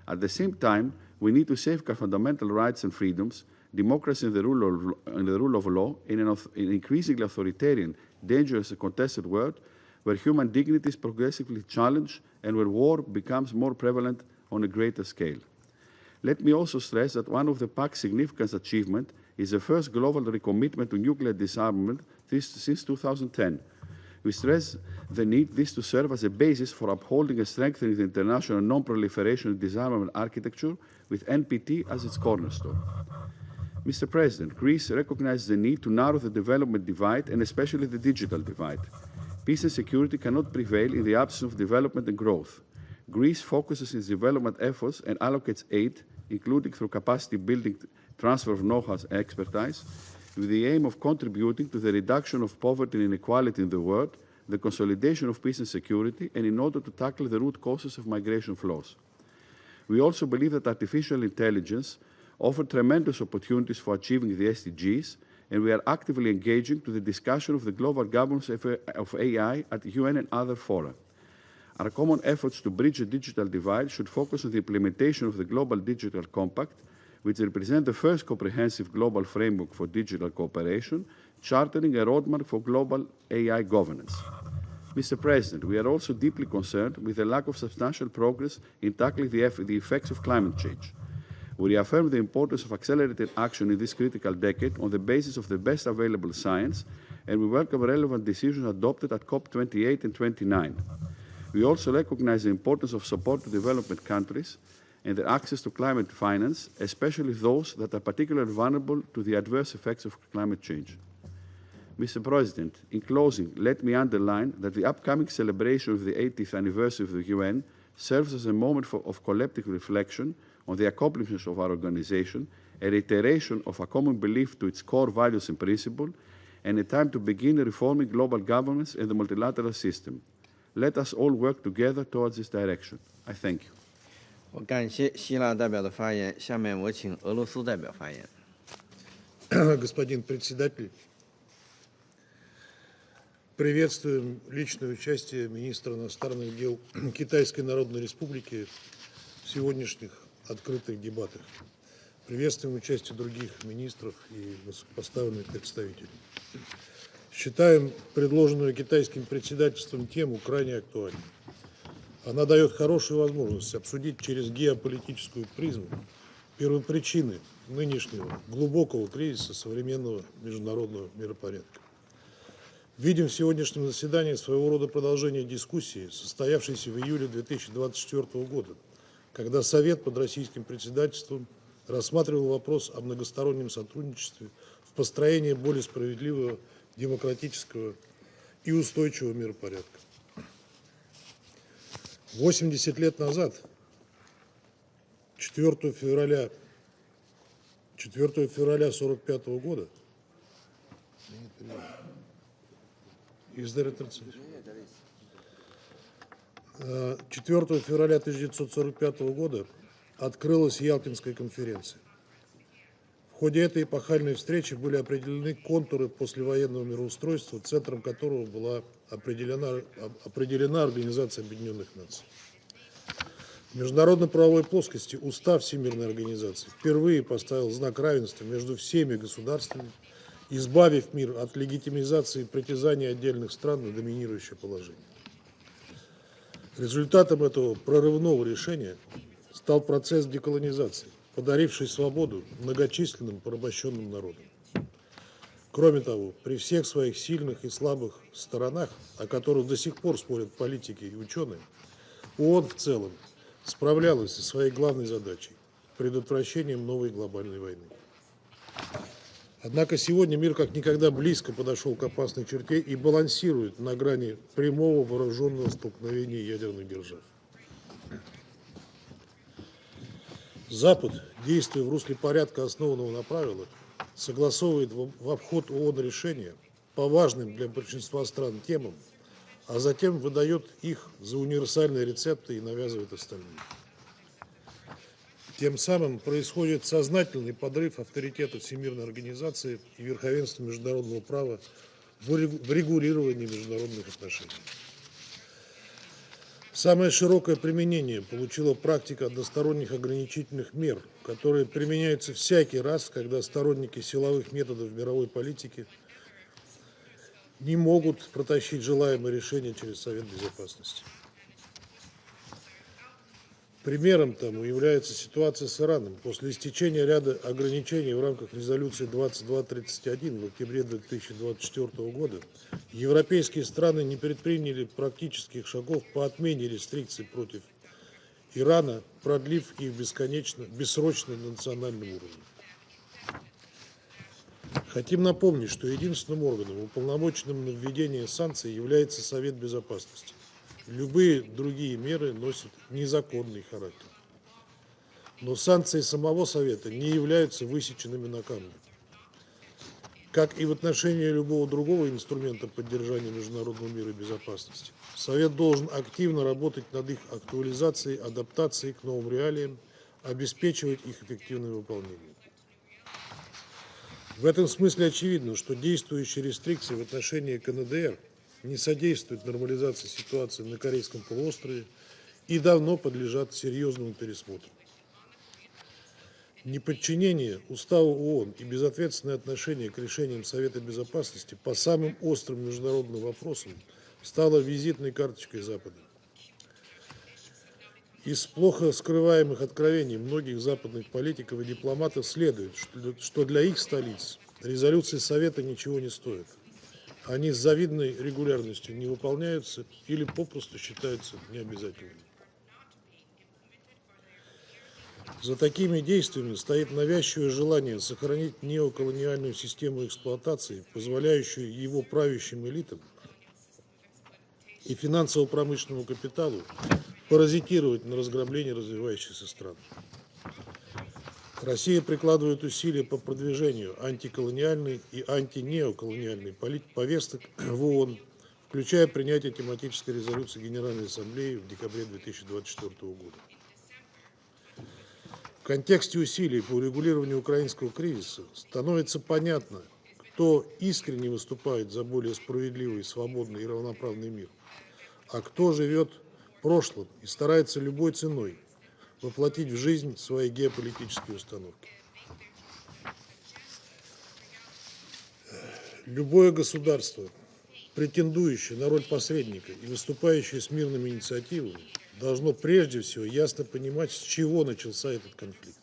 At the same time, we need to safeguard fundamental rights and freedoms, democracy and the rule of law in an increasingly authoritarian, dangerous and contested world where human dignity is progressively challenged and where war becomes more prevalent on a greater scale. Let me also stress that one of the Pact's significant achievements is the first global recommitment to nuclear disarmament since 2010. We stress the need this to serve as a basis for upholding and strengthening the international non-proliferation and disarmament architecture with NPT as its cornerstone. Mr. President, Greece recognizes the need to narrow the development divide and especially the digital divide. Peace and security cannot prevail in the absence of development and growth. Greece focuses its development efforts and allocates aid, including through capacity building, transfer of know-how and expertise, with the aim of contributing to the reduction of poverty and inequality in the world, the consolidation of peace and security, and in order to tackle the root causes of migration flows. We also believe that artificial intelligence offers tremendous opportunities for achieving the SDGs, and we are actively engaging to the discussion of the global governance of AI at the UN and other fora. Our common efforts to bridge the digital divide should focus on the implementation of the Global Digital Compact, which represents the first comprehensive global framework for digital cooperation, chartering a roadmap for global AI governance. Mr. President, we are also deeply concerned with the lack of substantial progress in tackling the effects of climate change. We reaffirm the importance of accelerated action in this critical decade on the basis of the best available science, and we welcome relevant decisions adopted at COP28 and 29. We also recognize the importance of support to development countries and their access to climate finance, especially those that are particularly vulnerable to the adverse effects of climate change. Mr. President, in closing, let me underline that the upcoming celebration of the 80th anniversary of the UN serves as a moment of collective reflection on the accomplishments of our organization, a reiteration of a common belief to its core values and principles, and a time to begin reforming global governance and the multilateral system. Let us all work together towards this direction. I thank you. 我感谢希腊代表的发言，下面我请俄罗斯代表发言。Господин председатель, приветствуем личное участие министра иностранных дел Китайской Народной Республики в сегодняшних открытых дебатах. Приветствуем участие других министров и высокопоставленных представителей. Считаем предложенную китайским председательством тему крайне актуальной. Она дает хорошую возможность обсудить через геополитическую призму первопричины нынешнего глубокого кризиса современного международного миропорядка. Видим в сегодняшнем заседании своего рода продолжение дискуссии, состоявшейся в июле 2024 года, когда Совет под российским председательством рассматривал вопрос о многостороннем сотрудничестве в построении более справедливого, демократического и устойчивого миропорядка. 80 лет назад 4 февраля 1945 года Is there a translation? 4 февраля 1945 года открылась Ялтинская конференция. В ходе этой эпохальной встречи были определены контуры послевоенного мироустройства, центром которого была определена Организация Объединенных Наций. В международно-правовой плоскости Устав Всемирной Организации впервые поставил знак равенства между всеми государствами, избавив мир от легитимизации притязаний отдельных стран на доминирующее положение. Результатом этого прорывного решения стал процесс деколонизации, подаривший свободу многочисленным порабощенным народам. Кроме того, при всех своих сильных и слабых сторонах, о которых до сих пор спорят политики и ученые, ООН в целом справлялась со своей главной задачей – предотвращением новой глобальной войны. Однако сегодня мир как никогда близко подошел к опасной черте и балансирует на грани прямого вооруженного столкновения ядерных держав. Запад, действуя в русле порядка, основанного на правилах, согласовывает в обход ООН решения по важным для большинства стран темам, а затем выдает их за универсальные рецепты и навязывает остальным. Тем самым происходит сознательный подрыв авторитета Всемирной организации и верховенства международного права в регулировании международных отношений. Самое широкое применение получила практика односторонних ограничительных мер, которые применяются всякий раз, когда сторонники силовых методов мировой политики не могут протащить желаемое решение через Совет Безопасности. Примером тому является ситуация с Ираном. После истечения ряда ограничений в рамках резолюции 2231 в октябре 2024 года европейские страны не предприняли практических шагов по отмене рестрикций против Ирана, продлив их бессрочно на национальном уровне. Хотим напомнить, что единственным органом, уполномоченным на введение санкций, является Совет Безопасности. Любые другие меры носят незаконный характер. Но санкции самого Совета не являются высеченными на камне. Как и в отношении любого другого инструмента поддержания международного мира и безопасности, Совет должен активно работать над их актуализацией, адаптацией к новым реалиям, обеспечивать их эффективное выполнение. В этом смысле очевидно, что действующие рестрикции в отношении КНДР не содействуют нормализации ситуации на Корейском полуострове и давно подлежат серьезному пересмотру. Неподчинение Уставу ООН и безответственное отношение к решениям Совета Безопасности по самым острым международным вопросам стало визитной карточкой Запада. Из плохо скрываемых откровений многих западных политиков и дипломатов следует, что для их столиц резолюции Совета ничего не стоят. Они с завидной регулярностью не выполняются или попросту считаются необязательными. За такими действиями стоит навязчивое желание сохранить неоколониальную систему эксплуатации, позволяющую его правящим элитам и финансово-промышленному капиталу паразитировать на разграблении развивающихся стран. Россия прикладывает усилия по продвижению антиколониальной и антинеоколониальной повесток в ООН, включая принятие тематической резолюции Генеральной Ассамблеи в декабре 2024 года. В контексте усилий по урегулированию украинского кризиса становится понятно, кто искренне выступает за более справедливый, свободный и равноправный мир, а кто живет прошлым и старается любой ценой воплотить в жизнь свои геополитические установки. Любое государство, претендующее на роль посредника и выступающее с мирными инициативами, должно прежде всего ясно понимать, с чего начался этот конфликт.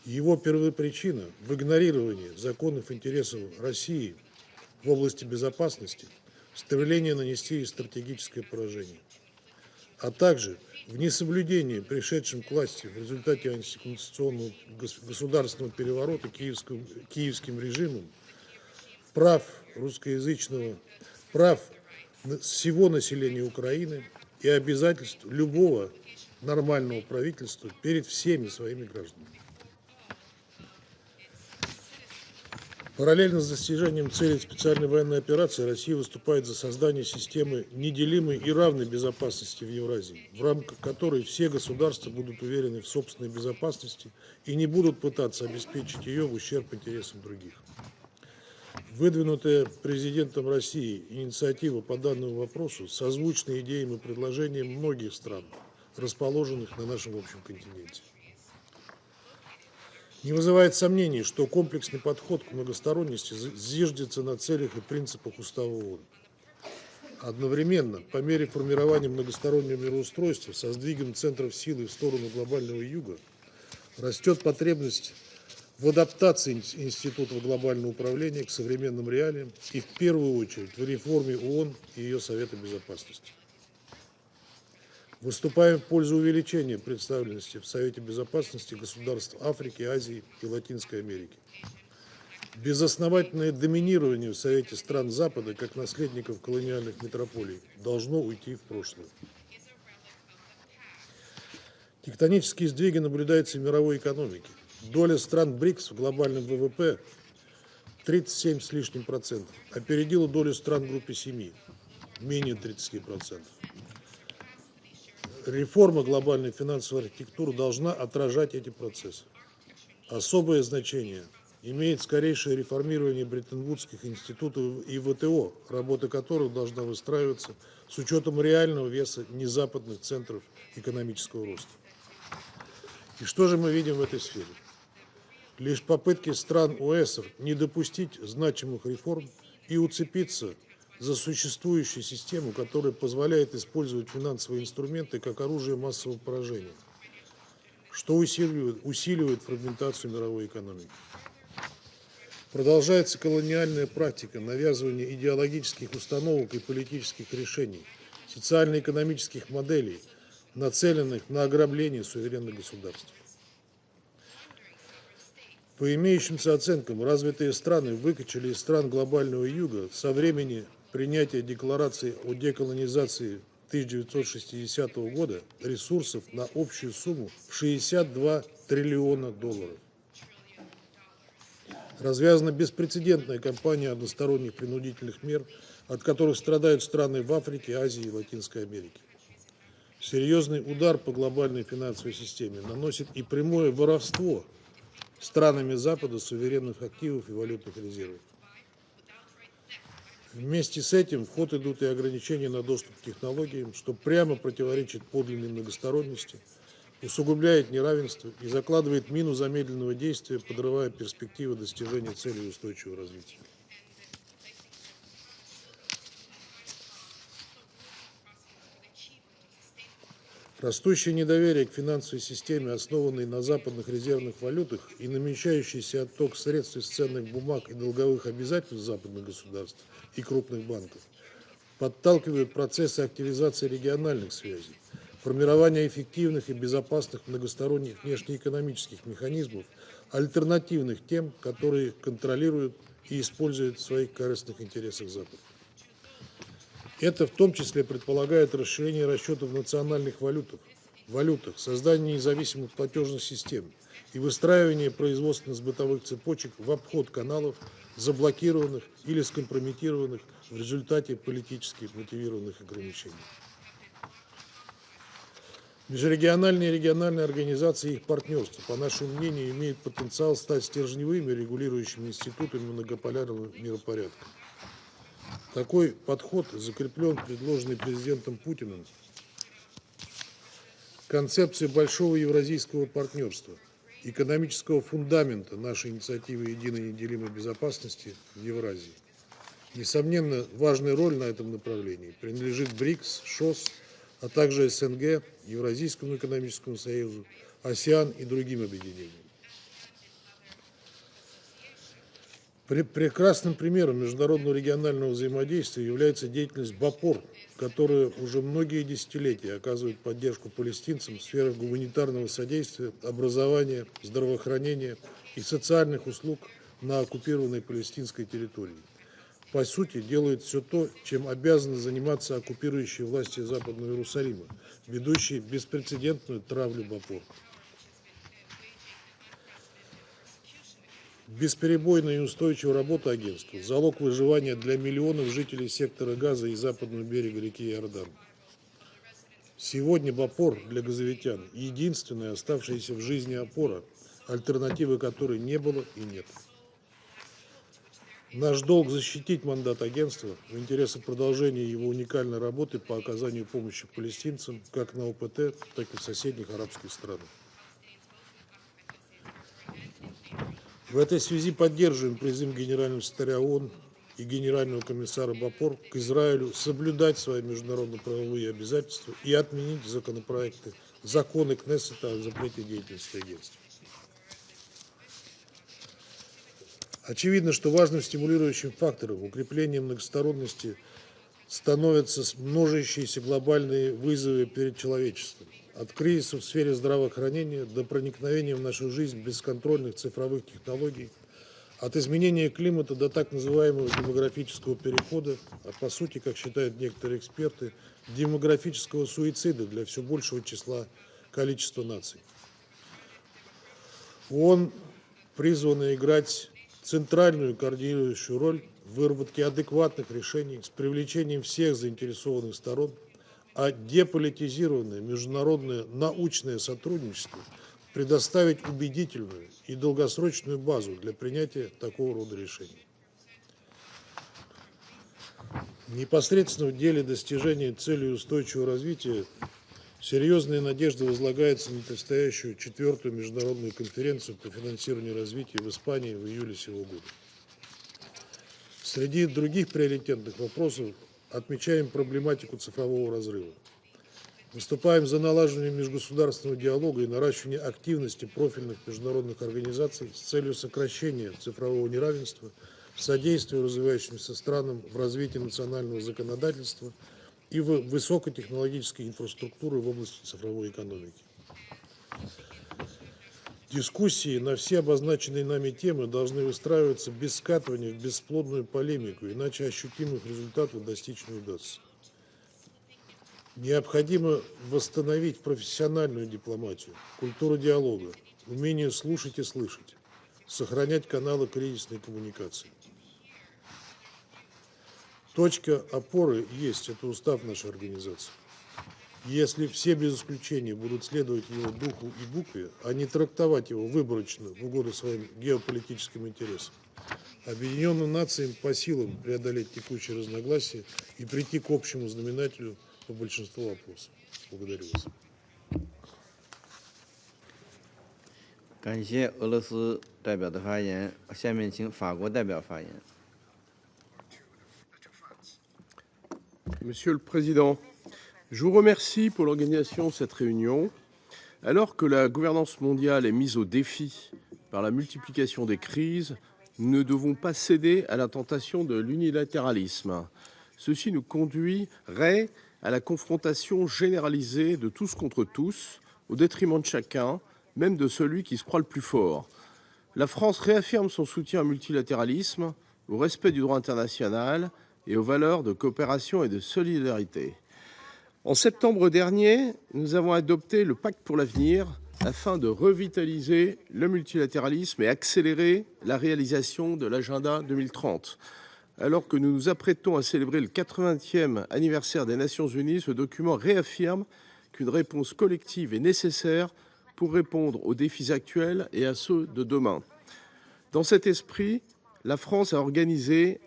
Его первопричина в игнорировании законных интересов России в области безопасности, стремление нанести ей стратегическое поражение, а также в несоблюдении пришедшим к власти в результате антиконституционного государственного переворота киевским режимом прав русскоязычного, прав всего населения Украины и обязательств любого нормального правительства перед всеми своими гражданами. Параллельно с достижением целей специальной военной операции Россия выступает за создание системы неделимой и равной безопасности в Евразии, в рамках которой все государства будут уверены в собственной безопасности и не будут пытаться обеспечить ее в ущерб интересам других. Выдвинутая президентом России инициатива по данному вопросу созвучна идеям и предложениям многих стран, расположенных на нашем общем континенте. Не вызывает сомнений, что комплексный подход к многосторонности зиждется на целях и принципах Устава ООН. Одновременно, по мере формирования многостороннего мироустройства со сдвигом центров силы в сторону глобального юга, растет потребность в адаптации институтов глобального управления к современным реалиям и в первую очередь в реформе ООН и ее Совета Безопасности. Выступаем в пользу увеличения представленности в Совете Безопасности государств Африки, Азии и Латинской Америки. Безосновательное доминирование в Совете стран Запада, как наследников колониальных метрополий, должно уйти в прошлое. Тектонические сдвиги наблюдаются в мировой экономике. Доля стран БРИКС в глобальном ВВП 37 с лишним процентов, опередила долю стран группы 7, менее 30%. Реформа глобальной финансовой архитектуры должна отражать эти процессы. Особое значение имеет скорейшее реформирование бреттон-вудских институтов и ВТО, работа которых должна выстраиваться с учетом реального веса незападных центров экономического роста. И что же мы видим в этой сфере? Лишь попытки стран ОЭСР не допустить значимых реформ и уцепиться за существующую систему, которая позволяет использовать финансовые инструменты как оружие массового поражения, что усиливает фрагментацию мировой экономики. Продолжается колониальная практика навязывания идеологических установок и политических решений, социально-экономических моделей, нацеленных на ограбление суверенных государств. По имеющимся оценкам, развитые страны выкачали из стран глобального юга со времени принятия декларации о деколонизации 1960 года ресурсов на общую сумму в 62 триллиона долларов. Развязана беспрецедентная кампания односторонних принудительных мер, от которых страдают страны в Африке, Азии и Латинской Америке. Серьезный удар по глобальной финансовой системе наносит и прямое воровство странами Запада суверенных активов и валютных резервов. Вместе с этим в ход идут и ограничения на доступ к технологиям, что прямо противоречит подлинной многосторонности, усугубляет неравенство и закладывает мину замедленного действия, подрывая перспективы достижения целей устойчивого развития. Растущее недоверие к финансовой системе, основанной на западных резервных валютах, и намечающийся отток средств из ценных бумаг и долговых обязательств западных государств и крупных банков подталкивают процессы активизации региональных связей, формирования эффективных и безопасных многосторонних внешнеэкономических механизмов, альтернативных тем, которые контролируют и используют в своих корыстных интересах Запад. Это в том числе предполагает расширение расчетов в национальных валютах, создание независимых платежных систем и выстраивание производственно-сбытовых цепочек в обход каналов, заблокированных или скомпрометированных в результате политически мотивированных ограничений. Межрегиональные и региональные организации и их партнерства, по нашему мнению, имеют потенциал стать стержневыми регулирующими институтами многополярного миропорядка. Такой подход закреплен в предложенной президентом Путиным концепции большого евразийского партнерства, экономического фундамента нашей инициативы единой неделимой безопасности в Евразии. Несомненно, важная роль на этом направлении принадлежит БРИКС, ШОС, а также СНГ, Евразийскому экономическому союзу, АСЕАН и другим объединениям. Прекрасным примером международного регионального взаимодействия является деятельность БАПОР, которая уже многие десятилетия оказывает поддержку палестинцам в сферах гуманитарного содействия, образования, здравоохранения и социальных услуг на оккупированной палестинской территории. по сути, делает все то, чем обязаны заниматься оккупирующие власти Западного Иерусалима, ведущие беспрецедентную травлю Бапор. Бесперебойная и устойчивая работа агентства – залог выживания для миллионов жителей сектора Газа и западного берега реки Иордан. Сегодня Бапор для газовитян – единственная оставшаяся в жизни опора, альтернативы которой не было и нет. Наш долг – защитить мандат агентства в интересах продолжения его уникальной работы по оказанию помощи палестинцам как на ОПТ, так и в соседних арабских странах. В этой связи поддерживаем призыв Генерального секретаря ООН и Генерального комиссара Бапор к Израилю соблюдать свои международно-правовые обязательства и отменить законы Кнессета о запрете деятельности агентства. Очевидно, что важным стимулирующим фактором укрепления многосторонности становятся множащиеся глобальные вызовы перед человечеством. От кризиса в сфере здравоохранения до проникновения в нашу жизнь бесконтрольных цифровых технологий, от изменения климата до так называемого демографического перехода, а по сути, как считают некоторые эксперты, демографического суицида для все большего количества наций. ООН призвана играть центральную координирующую роль в выработке адекватных решений с привлечением всех заинтересованных сторон, а деполитизированное международное научное сотрудничество предоставить убедительную и долгосрочную базу для принятия такого рода решений. Непосредственно в деле достижения целей устойчивого развития серьезные надежды возлагаются на предстоящую 4-ю международную конференцию по финансированию развития в Испании в июле сего года. Среди других приоритетных вопросов отмечаем проблематику цифрового разрыва. Выступаем за налаживание межгосударственного диалога и наращивание активности профильных международных организаций с целью сокращения цифрового неравенства, содействия развивающимся странам в развитии национального законодательства и в высокотехнологической инфраструктуры в области цифровой экономики. Дискуссии на все обозначенные нами темы должны выстраиваться без скатывания в бесплодную полемику, иначе ощутимых результатов достичь не удастся. Необходимо восстановить профессиональную дипломатию, культуру диалога, умение слушать и слышать, сохранять каналы кризисной коммуникации. Точка опоры есть, это устав нашей организации. Если все без исключения будут следовать его духу и букве, а не трактовать его выборочно в угоду своим геополитическим интересам, объединенным нациям по силам преодолеть текущие разногласия и прийти к общему знаменателю по большинству вопросов. Благодарю вас. 感谢俄罗斯代表的发言，下面请法国代表发言。 Monsieur le Président, je vous remercie pour l'organisation de cette réunion. Alors que la gouvernance mondiale est mise au défi par la multiplication des crises, nous ne devons pas céder à la tentation de l'unilatéralisme. Ceci nous conduirait à la confrontation généralisée de tous contre tous, au détriment de chacun, même de celui qui se croit le plus fort. La France réaffirme son soutien au multilatéralisme, au respect du droit international et aux valeurs de coopération et de solidarité. En septembre dernier, nous avons adopté le Pacte pour l'avenir afin de revitaliser le multilatéralisme et accélérer la réalisation de l'agenda 2030. Alors que nous nous apprêtons à célébrer le 80e anniversaire des Nations Unies, ce document réaffirme qu'une réponse collective est nécessaire pour répondre aux défis actuels et à ceux de demain. Dans cet esprit, la France a organisé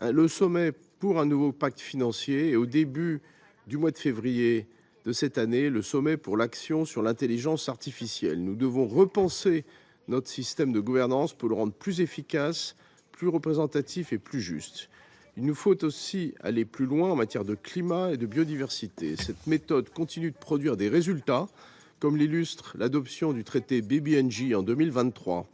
le sommet pour un nouveau pacte financier et au début du mois de février de cette année, le sommet pour l'action sur l'intelligence artificielle. Nous devons repenser notre système de gouvernance pour le rendre plus efficace, plus représentatif et plus juste. Il nous faut aussi aller plus loin en matière de climat et de biodiversité. Cette méthode continue de produire des résultats, comme l'illustre l'adoption du traité Piagie en 2023.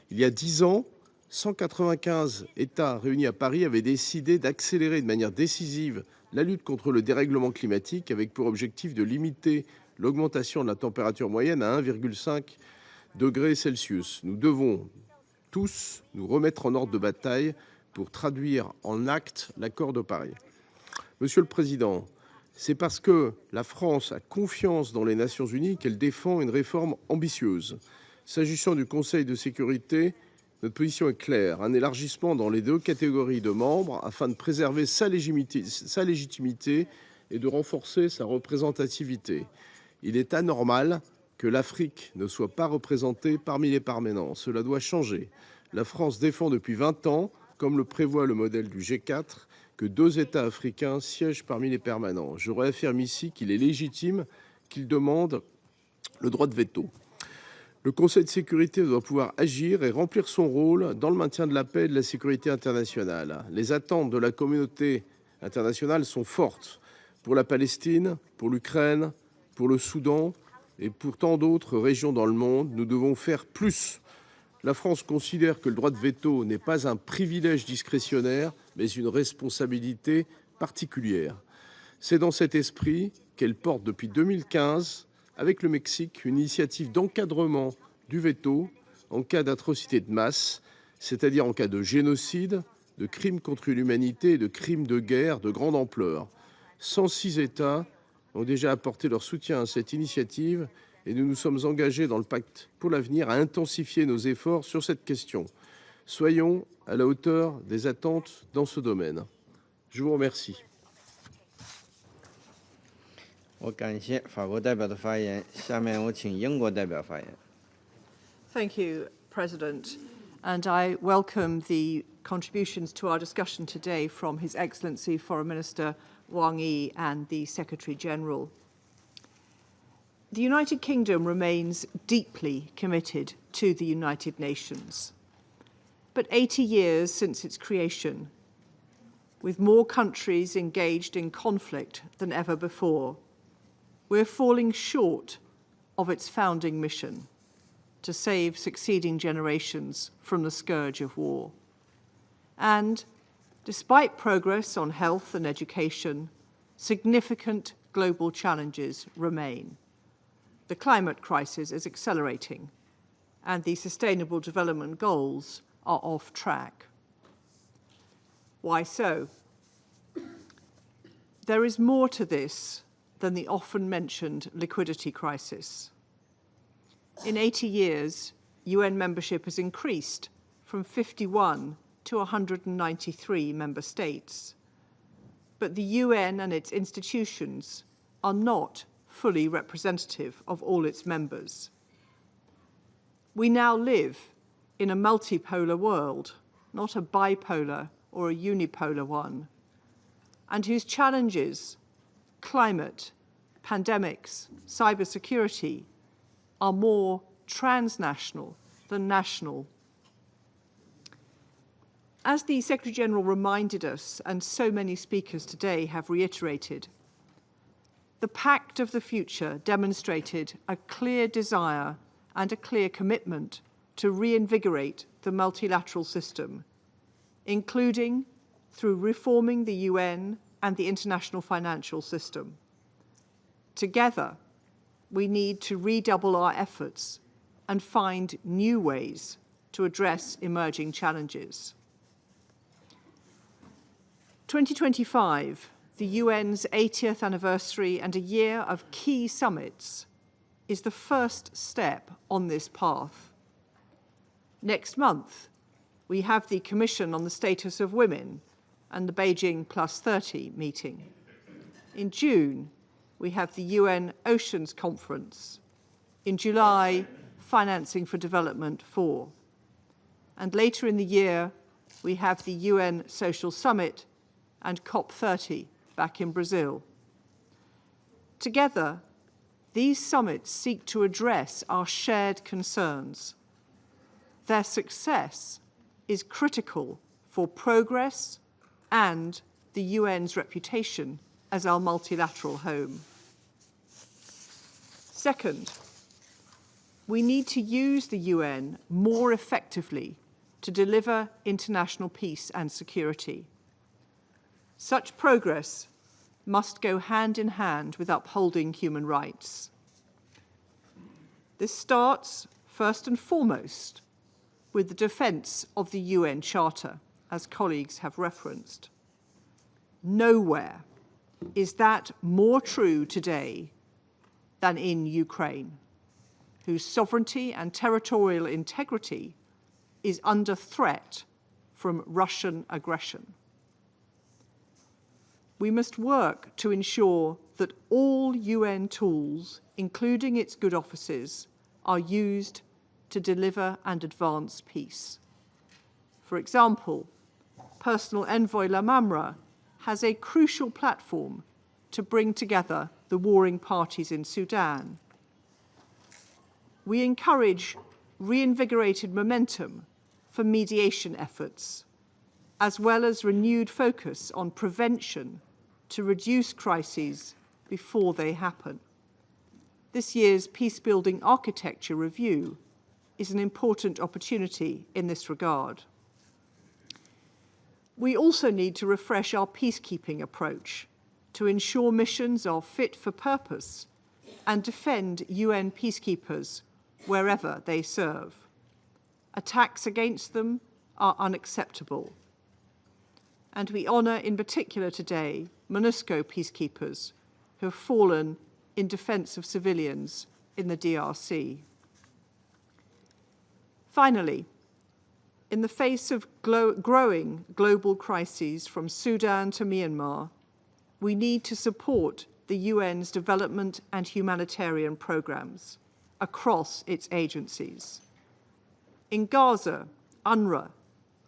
Il y a 10 ans, 195 États réunis à Paris avaient décidé d'accélérer de manière décisive la lutte contre le dérèglement climatique avec pour objectif de limiter l'augmentation de la température moyenne à 1,5 degré Celsius. Nous devons tous nous remettre en ordre de bataille pour traduire en actes l'accord de Paris. Monsieur le Président, c'est parce que la France a confiance dans les Nations Unies qu'elle défend une réforme ambitieuse. S'agissant du Conseil de sécurité, notre position est claire, un élargissement dans les deux catégories de membres afin de préserver sa légitimité et de renforcer sa représentativité. Il est anormal que l'Afrique ne soit pas représentée parmi les permanents. Cela doit changer. La France défend depuis 20 ans, comme le prévoit le modèle du G4, que 2 États africains siègent parmi les permanents. Je réaffirme ici qu'il est légitime qu'ils demandent le droit de veto. Le Conseil de sécurité doit pouvoir agir et remplir son rôle dans le maintien de la paix et de la sécurité internationale. Les attentes de la communauté internationale sont fortes pour la Palestine, pour l'Ukraine, pour le Soudan et pour tant d'autres régions dans le monde. Nous devons faire plus. La France considère que le droit de veto n'est pas un privilège discrétionnaire, mais une responsabilité particulière. C'est dans cet esprit qu'elle porte depuis 2015 avec le Mexique une initiative d'encadrement du veto en cas d'atrocité de masse, c'est-à-dire en cas de génocide, de crimes contre l'humanité et de crimes de guerre de grande ampleur. 106 États ont déjà apporté leur soutien à cette initiative et nous nous sommes engagés dans le pacte pour l'avenir à intensifier nos efforts sur cette question. Soyons à la hauteur des attentes dans ce domaine. Je vous remercie. 我感谢法国代表的发言，下面我请英国代表发言。Thank you, President, and I welcome the contributions to our discussion today from His Excellency Foreign Minister Wang Yi and the Secretary General. The United Kingdom remains deeply committed to the United Nations. But 80 years since its creation, with more countries engaged in conflict than ever before, we're falling short of its founding mission to save succeeding generations from the scourge of war. And despite progress on health and education, significant global challenges remain. The climate crisis is accelerating, and the Sustainable Development Goals are off track. Why so? There is more to this than the often mentioned liquidity crisis. In 80 years, UN membership has increased from 51 to 193 member states. But the UN and its institutions are not fully representative of all its members. We now live in a multipolar world, not a bipolar or a unipolar one, and whose challenges, climate, pandemics, cybersecurity, are more transnational than national. As the Secretary-General reminded us, and so many speakers today have reiterated, the Pact of the Future demonstrated a clear desire and a clear commitment to reinvigorate the multilateral system, including through reforming the UN and the international financial system. Together, we need to redouble our efforts and find new ways to address emerging challenges. 2025, the UN's 80th anniversary and a year of key summits, is the first step on this path. Next month, we have the Commission on the Status of Women and the Beijing +30 meeting. In June, we have the UN Oceans Conference. In July, Financing for Development 4. And later in the year, we have the UN Social Summit and COP30 back in Brazil. Together, these summits seek to address our shared concerns. Their success is critical for progress and the UN's reputation as our multilateral home. Second, we need to use the UN more effectively to deliver international peace and security. Such progress must go hand in hand with upholding human rights. This starts, first and foremost, with the defence of the UN Charter as colleagues have referenced. Nowhere is that more true today than in Ukraine, whose sovereignty and territorial integrity is under threat from Russian aggression. We must work to ensure that all UN tools, including its good offices, are used to deliver and advance peace. For example, Personal Envoy Lamamra has a crucial platform to bring together the warring parties in Sudan. We encourage reinvigorated momentum for mediation efforts, as well as renewed focus on prevention to reduce crises before they happen. This year's Peacebuilding Architecture Review is an important opportunity in this regard. We also need to refresh our peacekeeping approach to ensure missions are fit for purpose and defend UN peacekeepers wherever they serve. Attacks against them are unacceptable. And we honour in particular today MONUSCO peacekeepers who have fallen in defence of civilians in the DRC. Finally, in the face of growing global crises from Sudan to Myanmar, we need to support the UN's development and humanitarian programs across its agencies. In Gaza, UNRWA,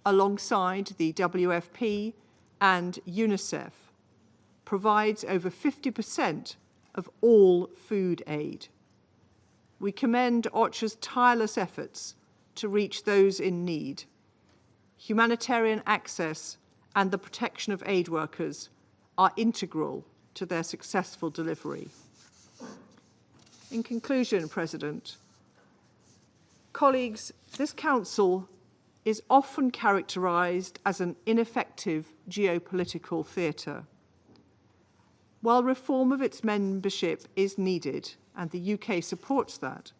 alongside the WFP and UNICEF, provides over 50% of all food aid. We commend OCHA's tireless efforts to reach those in need. Humanitarian access and the protection of aid workers are integral to their successful delivery. In conclusion, President, colleagues, this Council is often characterised as an ineffective geopolitical theatre. While reform of its membership is needed, and the UK supports that,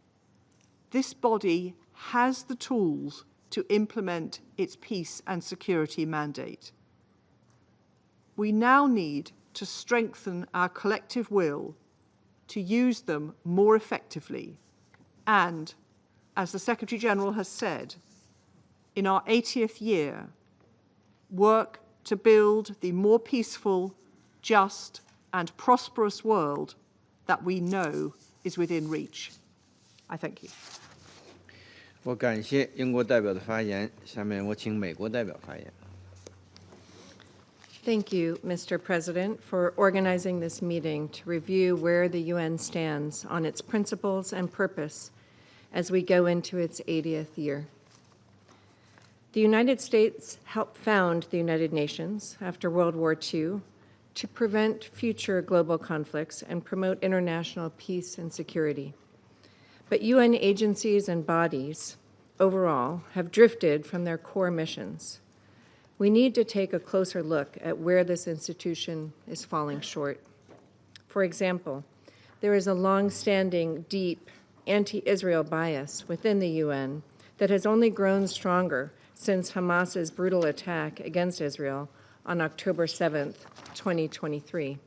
this body has the tools to implement its peace and security mandate. We now need to strengthen our collective will to use them more effectively and, as the Secretary-General has said, in our 80th year, work to build the more peaceful, just, and prosperous world that we know is within reach. I thank you. 我感谢英国代表的发言，下面我请美国代表发言。 Thank you, Mr. President, for organizing this meeting to review where the UN stands on its principles and purpose as we go into its 80th year. The United States helped found the United Nations after World War II to prevent future global conflicts and promote international peace and security. But UN agencies and bodies overall have drifted from their core missions. We need to take a closer look at where this institution is falling short. For example, there is a long-standing, deep anti-Israel bias within the UN that has only grown stronger since Hamas's brutal attack against Israel on October 7th, 2023.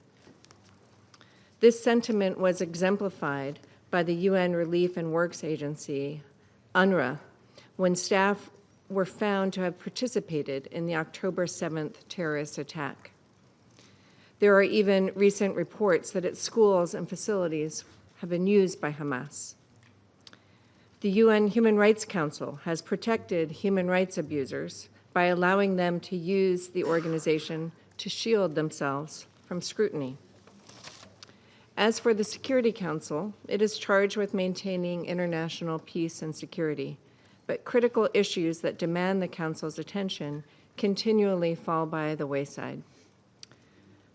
This sentiment was exemplified by the UN Relief and Works Agency, UNRWA, when staff were found to have participated in the October 7th terrorist attack. There are even recent reports that its schools and facilities have been used by Hamas. The UN Human Rights Council has protected human rights abusers by allowing them to use the organization to shield themselves from scrutiny. As for the Security Council, it is charged with maintaining international peace and security, but critical issues that demand the Council's attention continually fall by the wayside.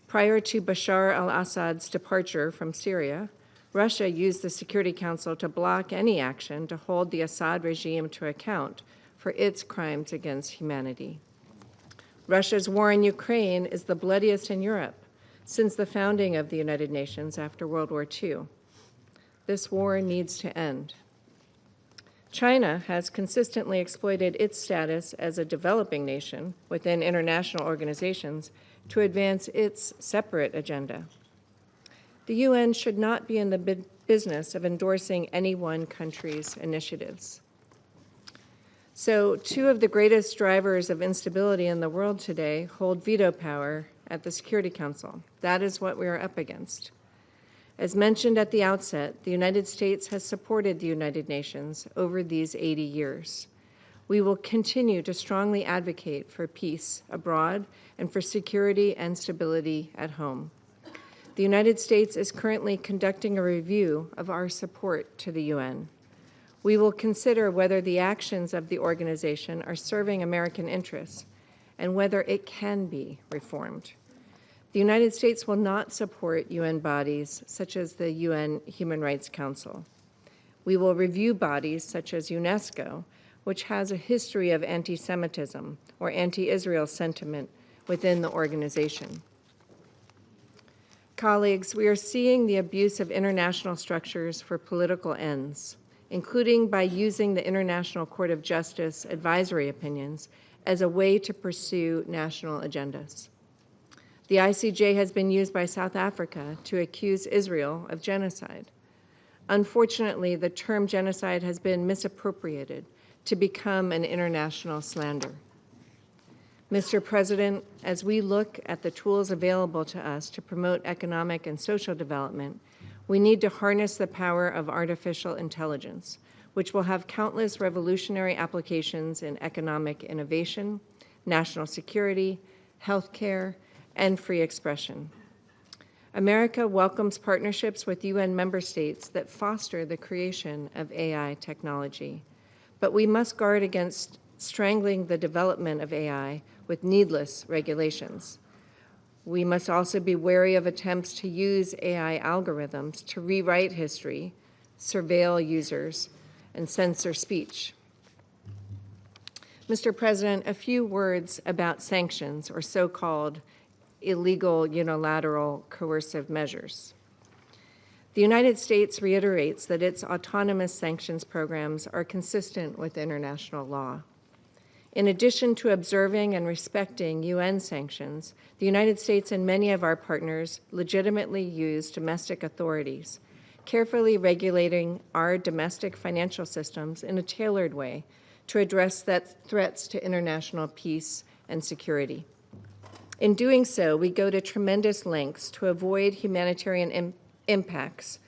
Prior to Bashar al-Assad's departure from Syria, Russia used the Security Council to block any action to hold the Assad regime to account for its crimes against humanity. Russia's war in Ukraine is the bloodiest in Europe since the founding of the United Nations after World War II. This war needs to end. China has consistently exploited its status as a developing nation within international organizations to advance its separate agenda. The UN should not be in the business of endorsing any one country's initiatives. So, two of the greatest drivers of instability in the world today hold veto power at the Security Council. That is what we are up against. As mentioned at the outset, the United States has supported the United Nations over these 80 years. We will continue to strongly advocate for peace abroad and for security and stability at home. The United States is currently conducting a review of our support to the UN. We will consider whether the actions of the organization are serving American interests and whether it can be reformed. The United States will not support UN bodies such as the UN Human Rights Council. We will review bodies such as UNESCO, which has a history of anti-Semitism or anti-Israel sentiment within the organization. Colleagues, we are seeing the abuse of international structures for political ends, including by using the International Court of Justice advisory opinions as a way to pursue national agendas. The ICJ has been used by South Africa to accuse Israel of genocide. Unfortunately, the term genocide has been misappropriated to become an international slander. Mr. President, as we look at the tools available to us to promote economic and social development, we need to harness the power of artificial intelligence, which will have countless revolutionary applications in economic innovation, national security, healthcare, and free expression. America welcomes partnerships with UN member states that foster the creation of AI technology, but we must guard against strangling the development of AI with needless regulations. We must also be wary of attempts to use AI algorithms to rewrite history, surveil users, and censor speech. Mr. President, a few words about sanctions, or so-called illegal unilateral coercive measures. The United States reiterates that its autonomous sanctions programs are consistent with international law. In addition to observing and respecting UN sanctions, the United States and many of our partners legitimately use domestic authorities, carefully regulating our domestic financial systems in a tailored way to address threats to international peace and security. In doing so, we go to tremendous lengths to avoid humanitarian impacts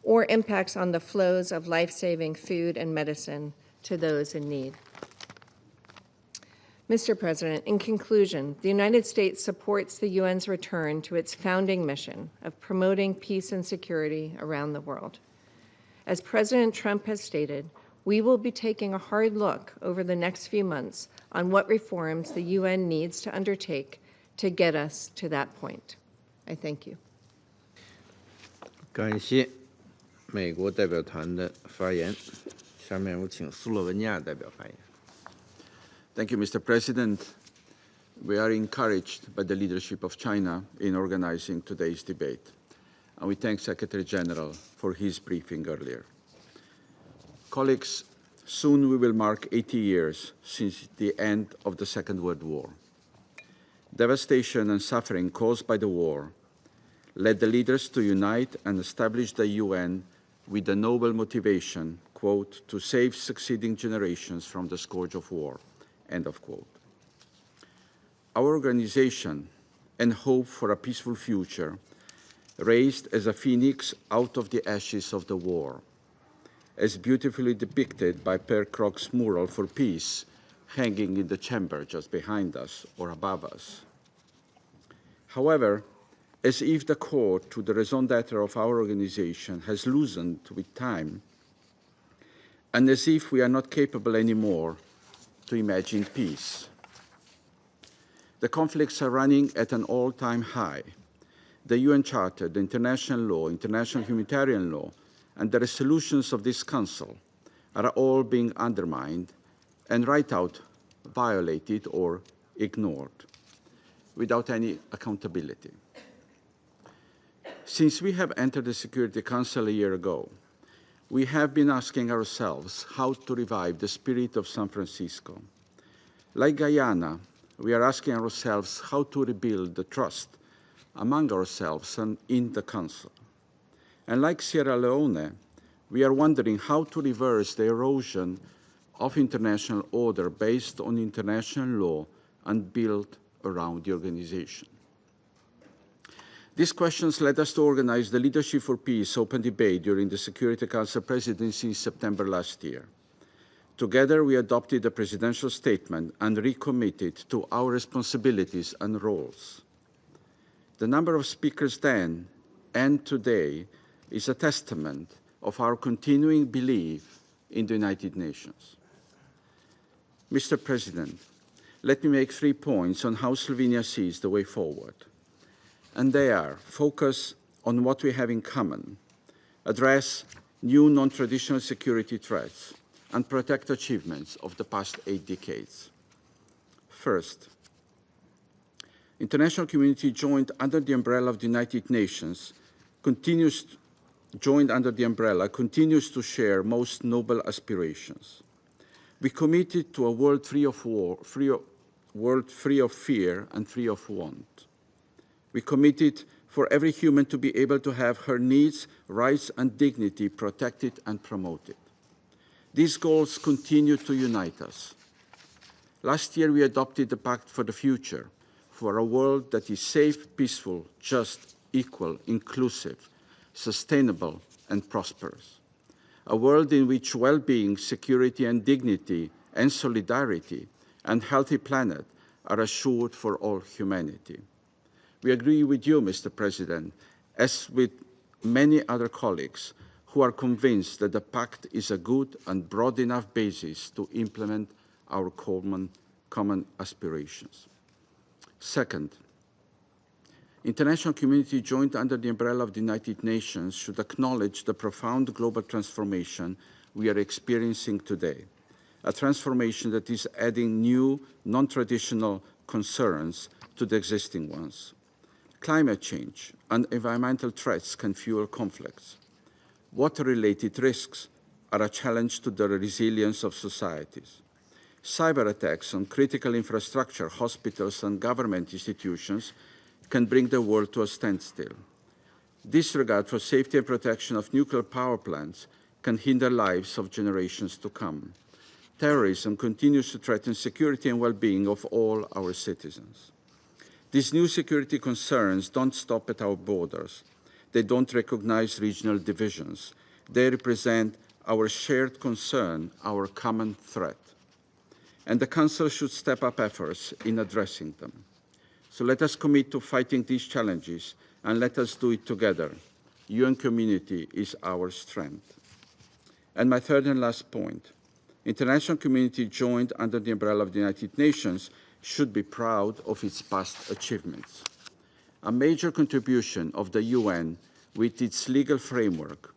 or impacts on the flows of life-saving food and medicine to those in need. Mr. President, in conclusion, the United States supports the UN's return to its founding mission of promoting peace and security around the world. As President Trump has stated, we will be taking a hard look over the next few months on what reforms the UN needs to undertake to get us to that point. I thank you. 感谢美国代表团的发言。下面有请斯洛文尼亚代表发言。Thank you, Mr. President. We are encouraged by the leadership of China in organizing today's debate, and we thank Secretary General for his briefing earlier. Colleagues, soon we will mark 80 years since the end of the Second World War. Devastation and suffering caused by the war led the leaders to unite and establish the UN with the noble motivation, quote, to save succeeding generations from the scourge of war, end of quote. Our organization and hope for a peaceful future raised as a phoenix out of the ashes of the war, as beautifully depicted by Per Krog's mural for peace hanging in the chamber just behind us or above us. However, as if the core to the raison d'etre of our organization has loosened with time, and as if we are not capable anymore to imagine peace. The conflicts are running at an all-time high. The UN Charter, the international law, international humanitarian law, and the resolutions of this Council are all being undermined and right out violated or ignored without any accountability. Since we have entered the Security Council a year ago, we have been asking ourselves how to revive the spirit of San Francisco. Like Guyana, we are asking ourselves how to rebuild the trust among ourselves and in the Council. And like Sierra Leone, we are wondering how to reverse the erosion of international order based on international law and built around the organization. These questions led us to organize the Leadership for Peace open debate during the Security Council presidency in September last year. Together, we adopted a presidential statement and recommitted to our responsibilities and roles. The number of speakers then and today is a testament of our continuing belief in the United Nations. Mr. President, let me make 3 points on how Slovenia sees the way forward. And they are: focus on what we have in common, address new non-traditional security threats, and protect achievements of the past 8 decades. First, international community joined under the umbrella of the United Nations continues to share most noble aspirations. We committed to a world free of war, world free of fear and free of want. We committed for every human to be able to have her needs, rights, and dignity protected and promoted. These goals continue to unite us. Last year, we adopted the Pact for the Future, for a world that is safe, peaceful, just, equal, inclusive, sustainable, and prosperous. A world in which well-being, security, and dignity, and solidarity, and healthy planet are assured for all humanity. We agree with you, Mr. President, as with many other colleagues who are convinced that the Pact is a good and broad enough basis to implement our common aspirations. Second, international community joined under the umbrella of the United Nations should acknowledge the profound global transformation we are experiencing today, a transformation that is adding new, non-traditional concerns to the existing ones. Climate change and environmental threats can fuel conflicts. Water-related risks are a challenge to the resilience of societies. Cyber attacks on critical infrastructure, hospitals, and government institutions can bring the world to a standstill. Disregard for safety and protection of nuclear power plants can hinder lives of generations to come. Terrorism continues to threaten security and well-being of all our citizens. These new security concerns don't stop at our borders. They don't recognize regional divisions. They represent our shared concern, our common threat. And the Council should step up efforts in addressing them. So let us commit to fighting these challenges, and let us do it together. UN community is our strength. And my third and last point, international community joined under the umbrella of the United Nations should be proud of its past achievements. A major contribution of the UN with its legal framework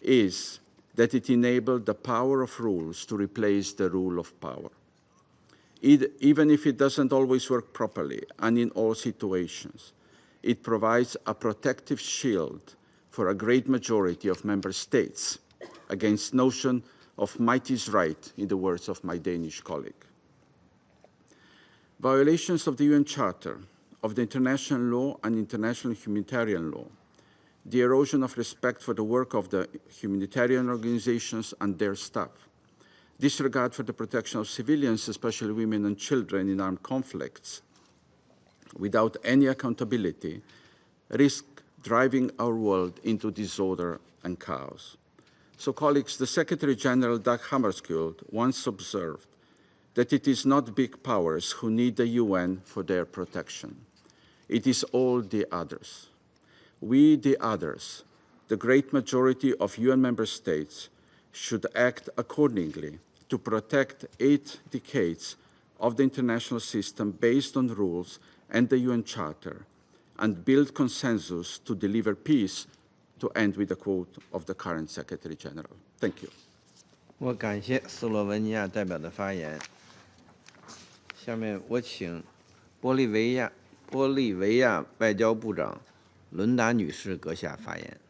is that it enabled the power of rules to replace the rule of power. Even if it doesn't always work properly and in all situations, it provides a protective shield for a great majority of member states against notion of might is right, in the words of my Danish colleague. Violations of the UN Charter, of the international law and international humanitarian law, the erosion of respect for the work of the humanitarian organizations and their staff, disregard for the protection of civilians, especially women and children in armed conflicts, without any accountability, risk driving our world into disorder and chaos. So, colleagues, the Secretary General Dag Hammarskjöld once observed that it is not big powers who need the UN for their protection. It is all the others. We, the others, the great majority of UN member states, should act accordingly to protect 8 decades of the international system based on rules and the UN Charter, and build consensus to deliver peace, to end with a quote of the current Secretary General. Thank you. 我感谢斯洛文尼亚代表的发言。下面我请玻利维亚外交部长伦达女士阁下发言。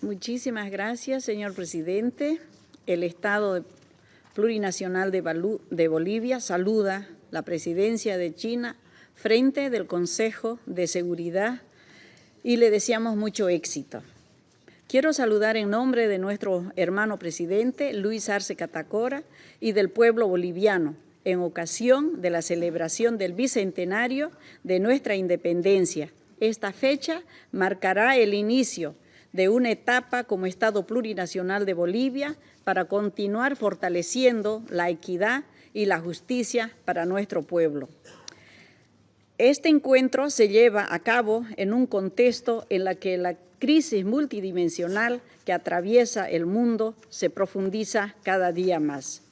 Muchísimas gracias, señor presidente. El Estado Plurinacional de Bolivia saluda la presidencia de China frente del Consejo de Seguridad y le deseamos mucho éxito. Quiero saludar en nombre de nuestro hermano presidente Luis Arce Catacora y del pueblo boliviano en ocasión de la celebración del bicentenario de nuestra independencia. Esta fecha marcará el inicio de una etapa como Estado plurinacional de Bolivia para continuar fortaleciendo la equidad y la justicia para nuestro pueblo. Este encuentro se lleva a cabo en un contexto en el que la crisis multidimensional que atraviesa el mundo se profundiza cada día más.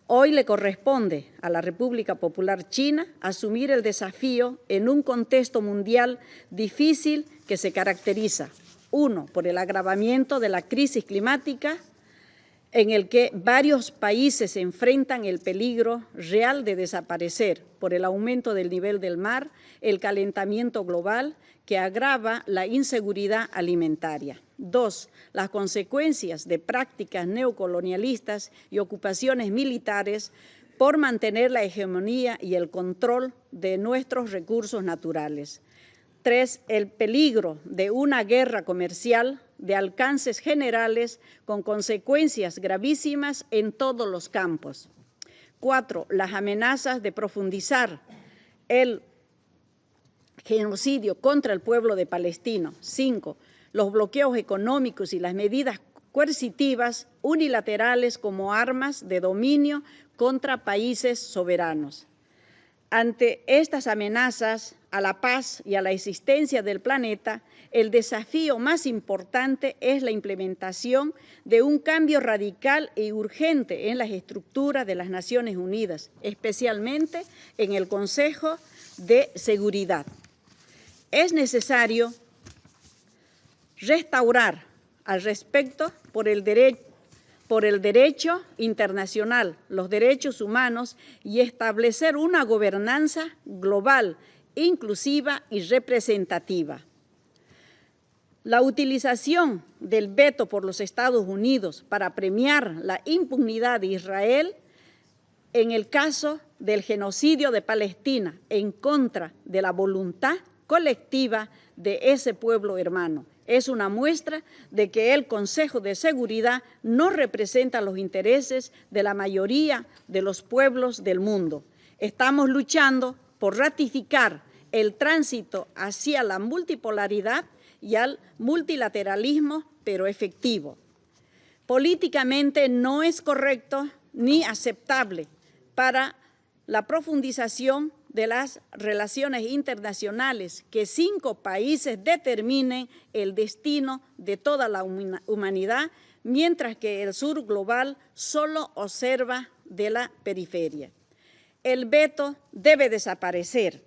Hoy le corresponde a la República Popular China asumir el desafío en un contexto mundial difícil que se caracteriza, uno, por el agravamiento de la crisis climática, en el que varios países enfrentan el peligro real de desaparecer por el aumento del nivel del mar, el calentamiento global que agrava la inseguridad alimentaria. Dos, las consecuencias de prácticas neocolonialistas y ocupaciones militares por mantener la hegemonía y el control de nuestros recursos naturales. Tres, el peligro de una guerra comercial de alcances generales con consecuencias gravísimas en todos los campos. Cuatro, las amenazas de profundizar el genocidio contra el pueblo de Palestina. Cinco, los bloqueos económicos y las medidas coercitivas unilaterales como armas de dominio contra países soberanos. Ante estas amenazas a la paz y a la existencia del planeta, el desafío más importante es la implementación de un cambio radical y urgente en las estructuras de las Naciones Unidas, especialmente en el Consejo de Seguridad. Es necesario restaurar al respecto por el derecho internacional, los derechos humanos y establecer una gobernanza global, inclusiva y representativa. La utilización del veto por los Estados Unidos para premiar la impunidad de Israel en el caso del genocidio de Palestina en contra de la voluntad colectiva de ese pueblo hermano. Es una muestra de que el Consejo de Seguridad no representa los intereses de la mayoría de los pueblos del mundo. Estamos luchando por ratificar el tránsito hacia la multipolaridad y al multilateralismo, pero efectivo. Políticamente no es correcto ni aceptable para la profundización de las relaciones internacionales que 5 países determinen el destino de toda la humanidad, mientras que el sur global solo observa de la periferia. El veto debe desaparecer.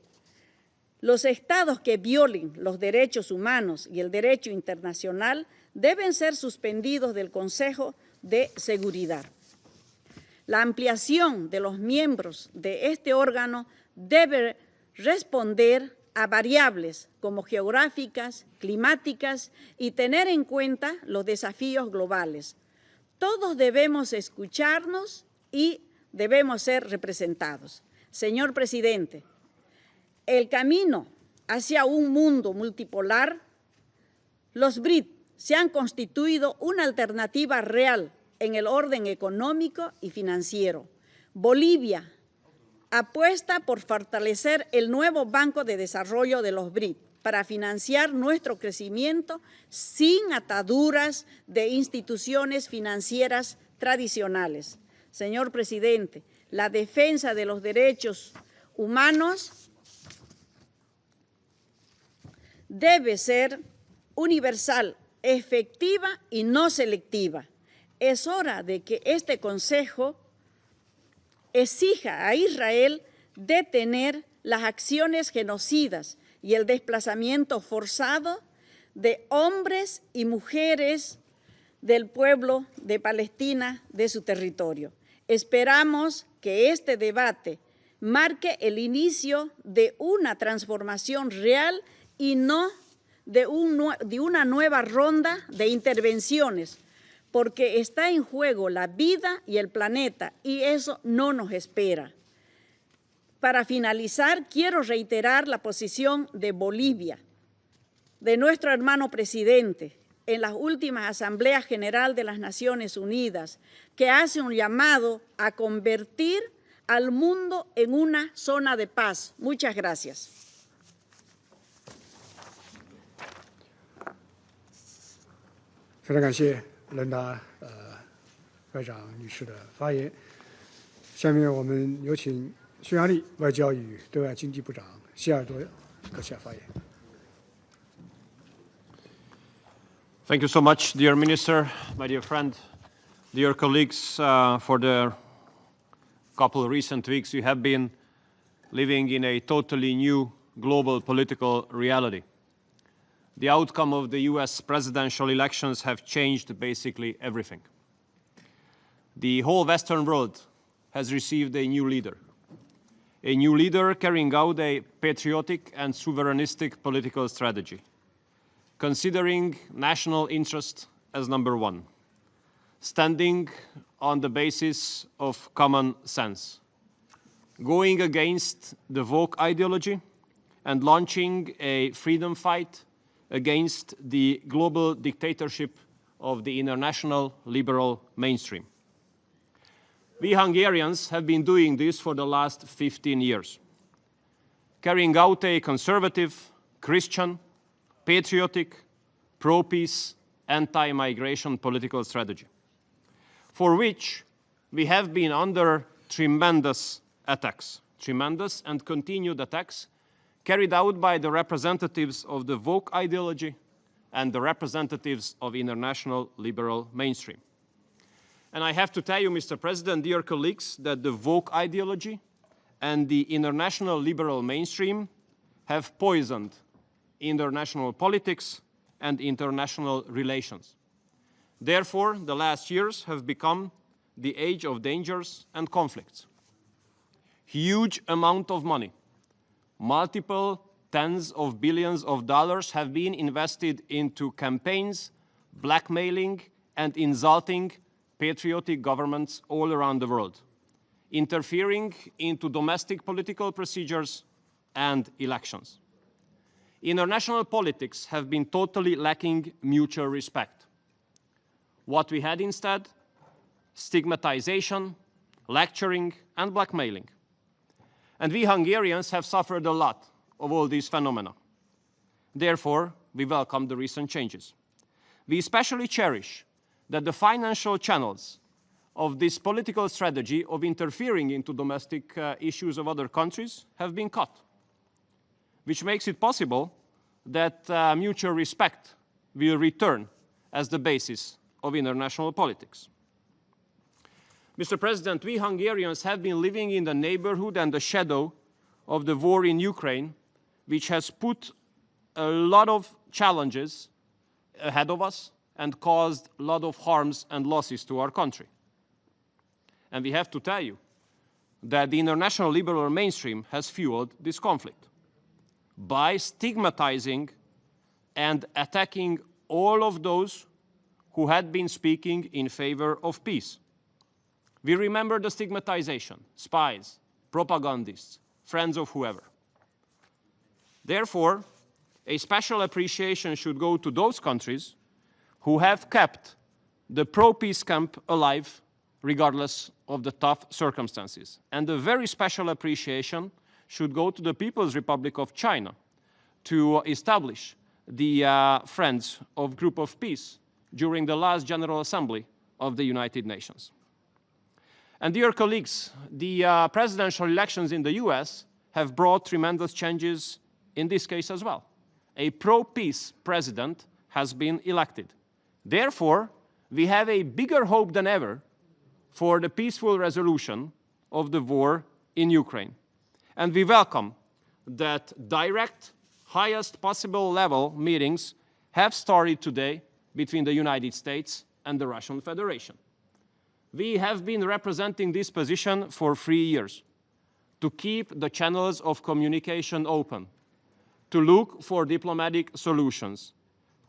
Los estados que violen los derechos humanos y el derecho internacional deben ser suspendidos del Consejo de Seguridad. La ampliación de los miembros de este órgano debe responder a variables como geográficas, climáticas y tener en cuenta los desafíos globales. Todos debemos escucharnos y debemos ser representados. Señor presidente, el camino hacia un mundo multipolar, los BRIC se han constituido una alternativa real en el orden económico y financiero. Bolivia apuesta por fortalecer el nuevo Banco de Desarrollo de los BRIC para financiar nuestro crecimiento sin ataduras de instituciones financieras tradicionales. Señor presidente, la defensa de los derechos humanos debe ser universal, efectiva y no selectiva. Es hora de que este Consejo exija a Israel detener las acciones genocidas y el desplazamiento forzado de hombres y mujeres del pueblo de Palestina de su territorio. Esperamos que este debate marque el inicio de una transformación real y no de una nueva ronda de intervenciones, porque está en juego la vida y el planeta, y eso no nos espera. Para finalizar, quiero reiterar la posición de Bolivia, de nuestro hermano presidente, en las últimas Asambleas General de las Naciones Unidas, que hace un llamado a convertir al mundo en una zona de paz. Muchas gracias. 非常感谢伦达外长女士的发言。下面我们有请匈牙利外交与对外经济部长希尔多阁下发言。 Thank you so much, dear Minister, my dear friend, dear colleagues. For the couple of recent weeks, we have been living in a totally new global political reality. The outcome of the US presidential elections have changed basically everything. The whole Western world has received a new leader carrying out a patriotic and sovereignistic political strategy, considering national interest as number one, standing on the basis of common sense, going against the woke ideology and launching a freedom fight against the global dictatorship of the international liberal mainstream. We Hungarians have been doing this for the last 15 years, carrying out a conservative, Christian, patriotic, pro-peace, anti-migration political strategy, for which we have been under tremendous attacks, tremendous and continued attacks carried out by the representatives of the woke ideology and the representatives of international liberal mainstream. And I have to tell you, Mr. President, dear colleagues, that the woke ideology and the international liberal mainstream have poisoned international politics and international relations. Therefore, the last years have become the age of dangers and conflicts. Huge amount of money, multiple tens of billions of dollars have been invested into campaigns, blackmailing and insulting patriotic governments all around the world, interfering into domestic political procedures and elections. International politics have been totally lacking mutual respect. What we had instead? Stigmatization, lecturing, and blackmailing. And we Hungarians have suffered a lot of all these phenomena. Therefore, we welcome the recent changes. We especially cherish that the financial channels of this political strategy of interfering into domestic issues of other countries have been cut, which makes it possible that mutual respect will return as the basis of international politics. Mr. President, we Hungarians have been living in the neighborhood and the shadow of the war in Ukraine, which has put a lot of challenges ahead of us and caused a lot of harms and losses to our country. And we have to tell you that the international liberal mainstream has fueled this conflict by stigmatizing and attacking all of those who had been speaking in favor of peace. We remember the stigmatization, spies, propagandists, friends of whoever. Therefore, a special appreciation should go to those countries who have kept the pro-peace camp alive regardless of the tough circumstances. And a very special appreciation should go to the People's Republic of China to establish the Friends of Group of Peace during the last General Assembly of the United Nations. And dear colleagues, the presidential elections in the US have brought tremendous changes in this case as well. A pro-peace president has been elected. Therefore, we have a bigger hope than ever for the peaceful resolution of the war in Ukraine. And we welcome that direct, highest possible level meetings have started today between the United States and the Russian Federation. We have been representing this position for 3 years, to keep the channels of communication open, to look for diplomatic solutions,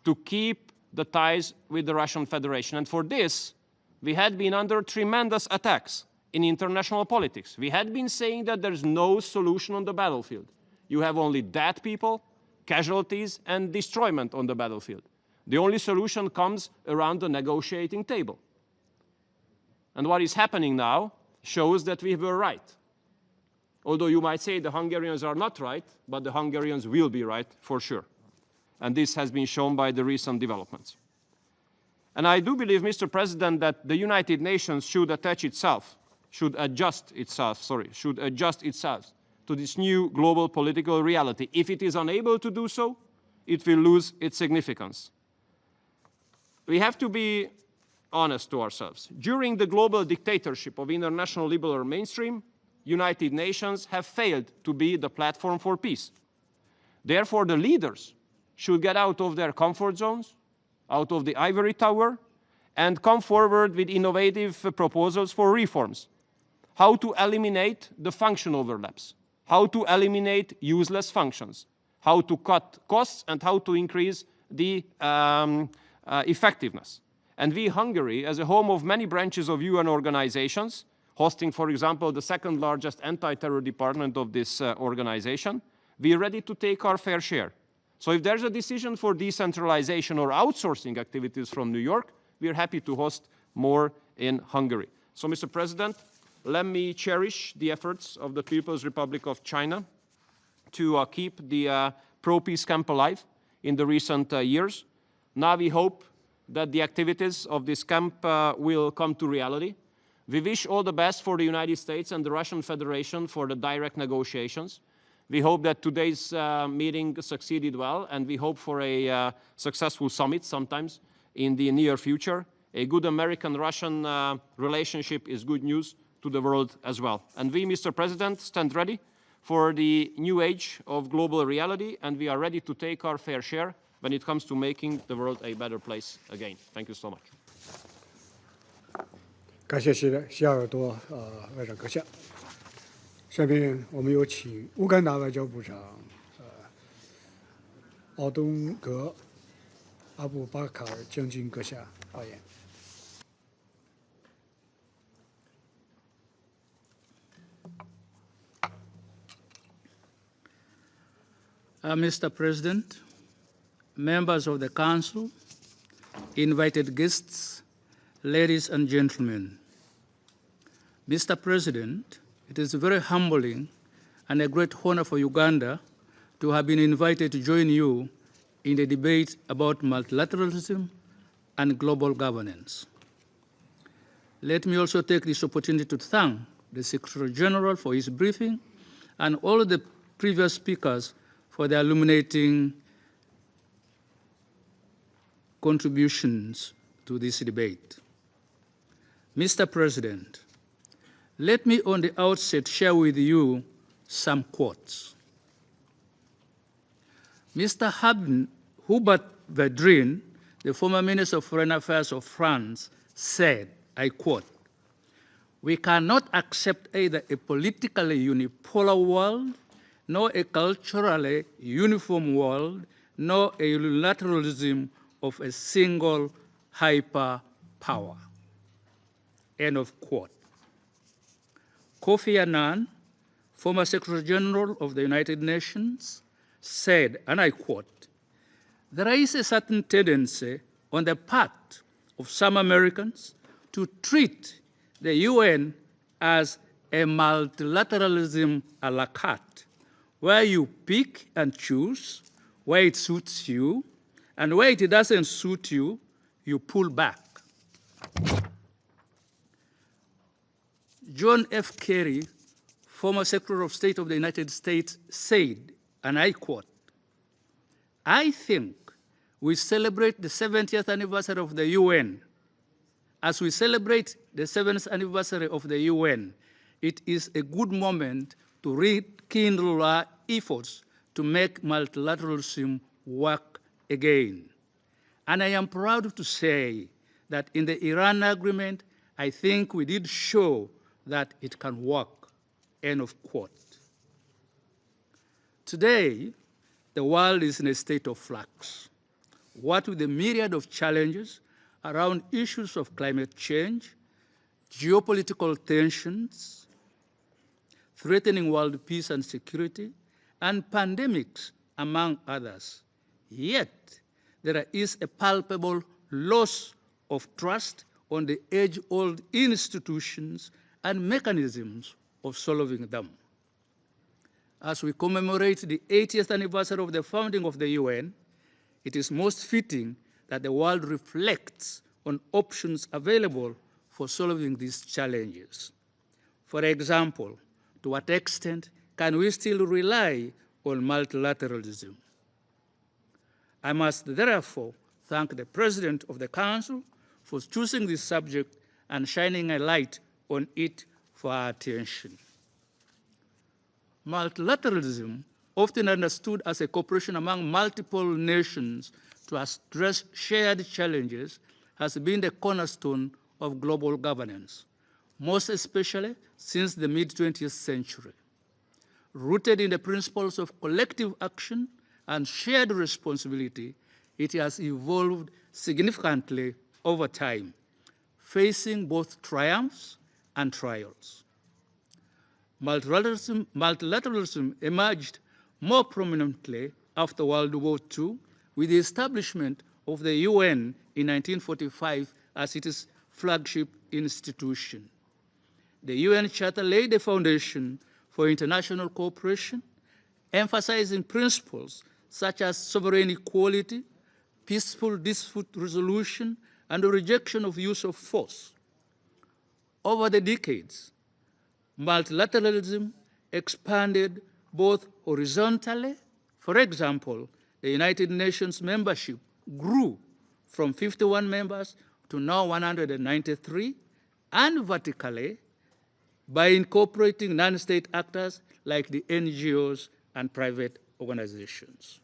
to keep the ties with the Russian Federation. And for this, we had been under tremendous attacks in international politics. We had been saying that there's no solution on the battlefield. You have only dead people, casualties, and destroyment on the battlefield. The only solution comes around the negotiating table. And what is happening now shows that we were right. Although you might say the Hungarians are not right, but the Hungarians will be right for sure. And this has been shown by the recent developments. And I do believe, Mr. President, that the United Nations should adjust itself to this new global political reality. If it is unable to do so, it will lose its significance. We have to be honest to ourselves. During the global dictatorship of international liberal mainstream, United Nations have failed to be the platform for peace. Therefore, the leaders should get out of their comfort zones, out of the ivory tower, and come forward with innovative proposals for reforms. How to eliminate the function overlaps, how to eliminate useless functions, how to cut costs, and how to increase the effectiveness. And we, Hungary, as a home of many branches of UN organizations, hosting, for example, the second largest anti-terror department of this organization, we are ready to take our fair share. So if there's a decision for decentralization or outsourcing activities from New York, we are happy to host more in Hungary. So, Mr. President, let me cherish the efforts of the People's Republic of China to keep the pro-peace camp alive in the recent years. Now we hope that the activities of this camp will come to reality. We wish all the best for the United States and the Russian Federation for the direct negotiations. We hope that today's meeting succeeded well, and we hope for a successful summit sometimes in the near future. A good American-Russian relationship is good news to the world as well. And we, Mr. President, stand ready for the new age of global reality, and we are ready to take our fair share when it comes to making the world a better place again. Thank you so much. 感谢西尔多外长阁下。下面我们有请乌干达外交部长奥东格阿布巴卡尔将军阁下发言。Mr. President, members of the Council, invited guests, ladies and gentlemen. Mr. President, it is very humbling and a great honor for Uganda to have been invited to join you in the debate about multilateralism and global governance. Let me also take this opportunity to thank the Secretary General for his briefing and all the previous speakers for their illuminating contributions to this debate. Mr. President, let me on the outset share with you some quotes. Mr. Hubert Védrine, the former Minister of Foreign Affairs of France, said, I quote, "We cannot accept either a politically unipolar world, nor a culturally uniform world, nor a unilateralism of a single hyperpower." End of quote. Kofi Annan, former Secretary General of the United Nations, said, and I quote, "There is a certain tendency on the part of some Americans to treat the UN as a multilateralism a la carte, where you pick and choose where it suits you, and where it doesn't suit you, you pull back." John F. Kerry, former Secretary of State of the United States, said, and I quote, "I think we celebrate the 70th anniversary of the UN. As we celebrate the 7th anniversary of the UN, it is a good moment to rekindle our efforts to make multilateralism work again. And I am proud to say that in the Iran agreement, I think we did show that it can work." End of quote. Today, the world is in a state of flux. What with the myriad of challenges around issues of climate change, geopolitical tensions, threatening world peace and security, and pandemics, among others. Yet, there is a palpable loss of trust on the age-old institutions and mechanisms of solving them. As we commemorate the 80th anniversary of the founding of the UN, it is most fitting that the world reflects on options available for solving these challenges. For example, to what extent can we still rely on multilateralism? I must therefore thank the President of the Council for choosing this subject and shining a light on it for our attention. Multilateralism, often understood as a cooperation among multiple nations to address shared challenges, has been the cornerstone of global governance, most especially since the mid-20th century. Rooted in the principles of collective action and shared responsibility, it has evolved significantly over time, facing both triumphs and trials. Multilateralism emerged more prominently after World War II with the establishment of the UN in 1945 as its flagship institution. The UN Charter laid the foundation for international cooperation, emphasizing principles such as sovereign equality, peaceful dispute resolution, and the rejection of use of force. Over the decades, multilateralism expanded both horizontally. For example, the United Nations membership grew from 51 members to now 193, and vertically by incorporating non-state actors like the NGOs and private organizations.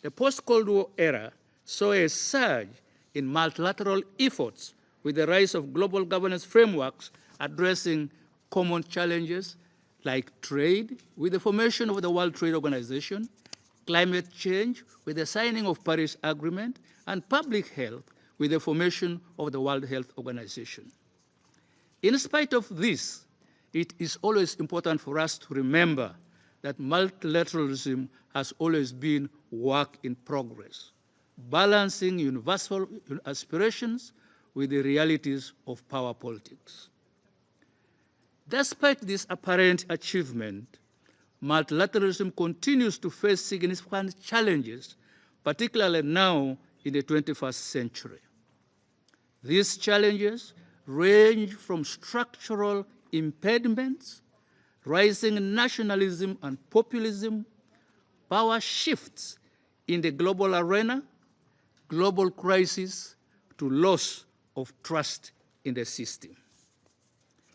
The post-Cold War era saw a surge in multilateral efforts with the rise of global governance frameworks addressing common challenges like trade with the formation of the World Trade Organization, climate change with the signing of Paris Agreement, and public health with the formation of the World Health Organization. In spite of this, it is always important for us to remember that multilateralism has always been work in progress, balancing universal aspirations with the realities of power politics. Despite this apparent achievement, multilateralism continues to face significant challenges, particularly now in the 21st century. These challenges range from structural impediments, rising nationalism and populism, power shifts in the global arena, global crisis, to loss of trust in the system.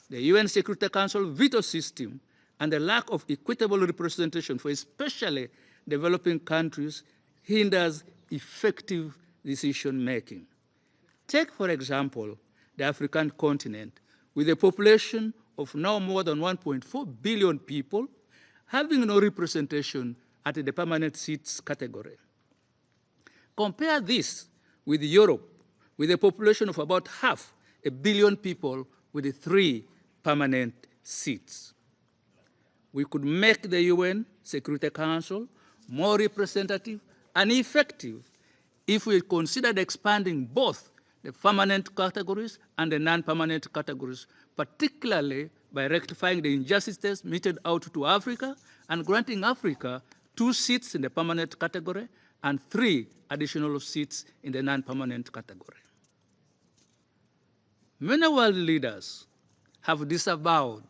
The UN Security Council veto system and the lack of equitable representation for especially developing countries hinders effective decision-making. Take, for example, the African continent, with a population of now more than 1.4 billion people, having no representation at the permanent seats category. Compare this with Europe, with a population of about 500 million people with 3 permanent seats. We could make the UN Security Council more representative and effective if we considered expanding both the permanent categories and the non-permanent categories, particularly by rectifying the injustices meted out to Africa and granting Africa 2 seats in the permanent category and 3 additional seats in the non-permanent category. Many world leaders have disavowed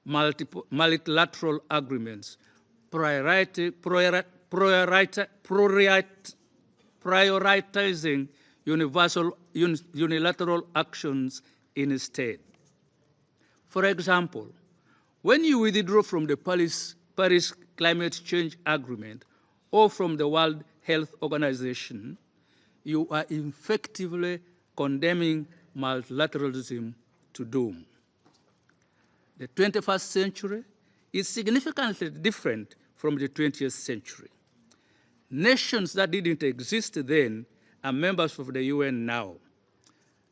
multilateral agreements, prioritizing unilateral actions instead. For example, when you withdraw from the Paris Climate Change Agreement or from the World Health Organization, you are effectively condemning multilateralism to doom. The 21st century is significantly different from the 20th century. Nations that didn't exist then are members of the UN now.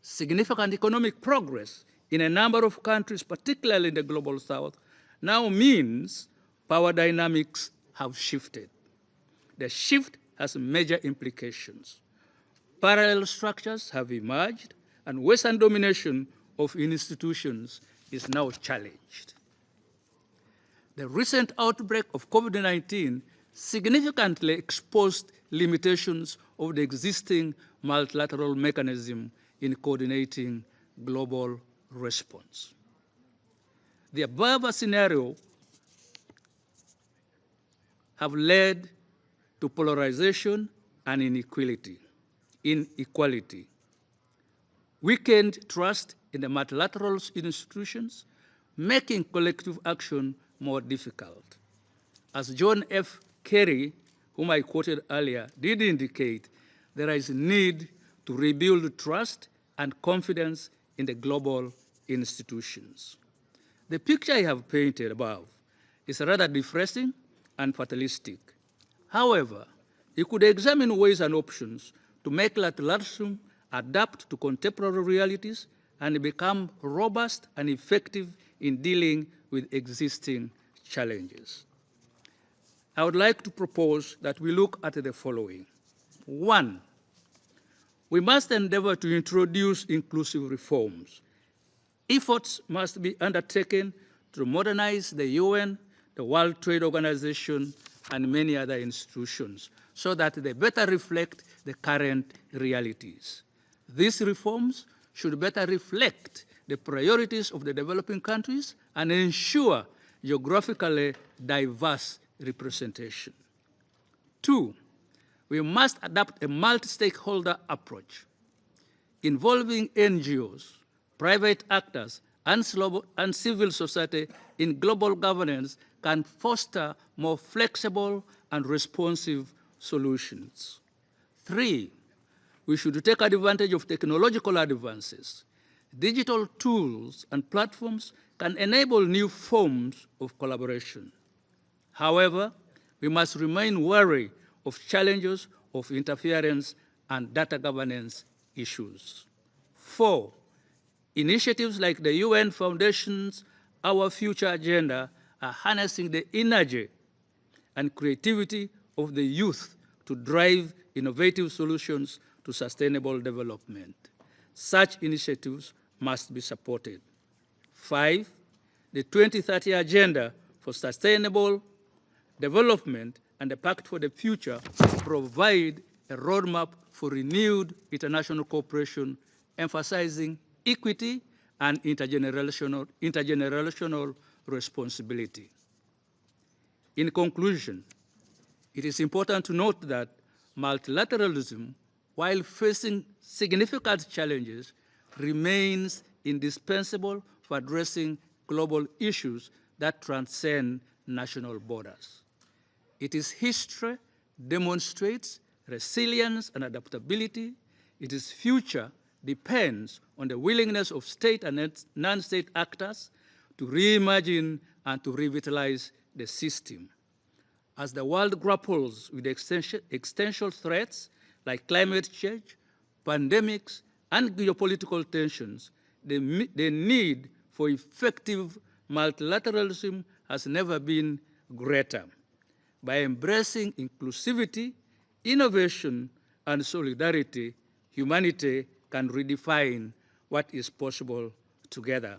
Significant economic progress in a number of countries, particularly in the global south, now means power dynamics have shifted. The shift has major implications. Parallel structures have emerged, and Western domination of institutions is now challenged. The recent outbreak of COVID-19 significantly exposed limitations of the existing multilateral mechanism in coordinating global response. The above scenario have led to polarization and inequality, weakened trust in the multilateral institutions, making collective action more difficult. As John F. Kerry, whom I quoted earlier, did indicate, there is a need to rebuild trust and confidence in the global institutions. The picture I have painted above is rather depressing and fatalistic. However, you could examine ways and options to make multilateralism adapt to contemporary realities and become robust and effective in dealing with existing challenges. I would like to propose that we look at the following. One, we must endeavor to introduce inclusive reforms. Efforts must be undertaken to modernize the UN, the World Trade Organization, and many other institutions so that they better reflect the current realities. These reforms should better reflect the priorities of the developing countries and ensure geographically diverse representation. Two, we must adopt a multi-stakeholder approach involving NGOs, private actors, and civil society in global governance can foster more flexible and responsive solutions. Three, we should take advantage of technological advances. Digital tools and platforms can enable new forms of collaboration. However, we must remain wary of challenges of interference and data governance issues. Four, initiatives like the UN Foundation's Our Future Agenda are harnessing the energy and creativity of the youth to drive innovative solutions to sustainable development. Such initiatives must be supported. Five, the 2030 Agenda for Sustainable Development and the Pact for the Future provide a roadmap for renewed international cooperation, emphasizing equity and intergenerational responsibility. In conclusion, it is important to note that multilateralism, while facing significant challenges, remains indispensable for addressing global issues that transcend national borders. Its history demonstrates resilience and adaptability. Its future depends on the willingness of state and non-state actors to reimagine and to revitalize the system. As the world grapples with existential threats like climate change, pandemics, and geopolitical tensions, the need for effective multilateralism has never been greater. By embracing inclusivity, innovation, and solidarity, humanity can redefine what is possible together.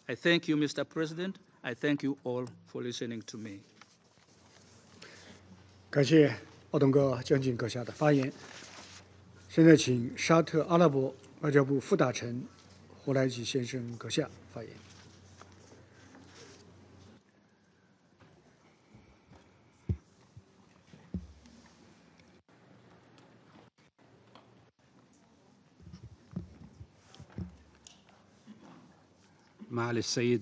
I thank you, Mr. President. I thank you all for listening to me. 感谢奥东哥将军阁下的发言。现在请沙特阿拉伯外交部副大臣胡来吉先生阁下发言。معالي السيد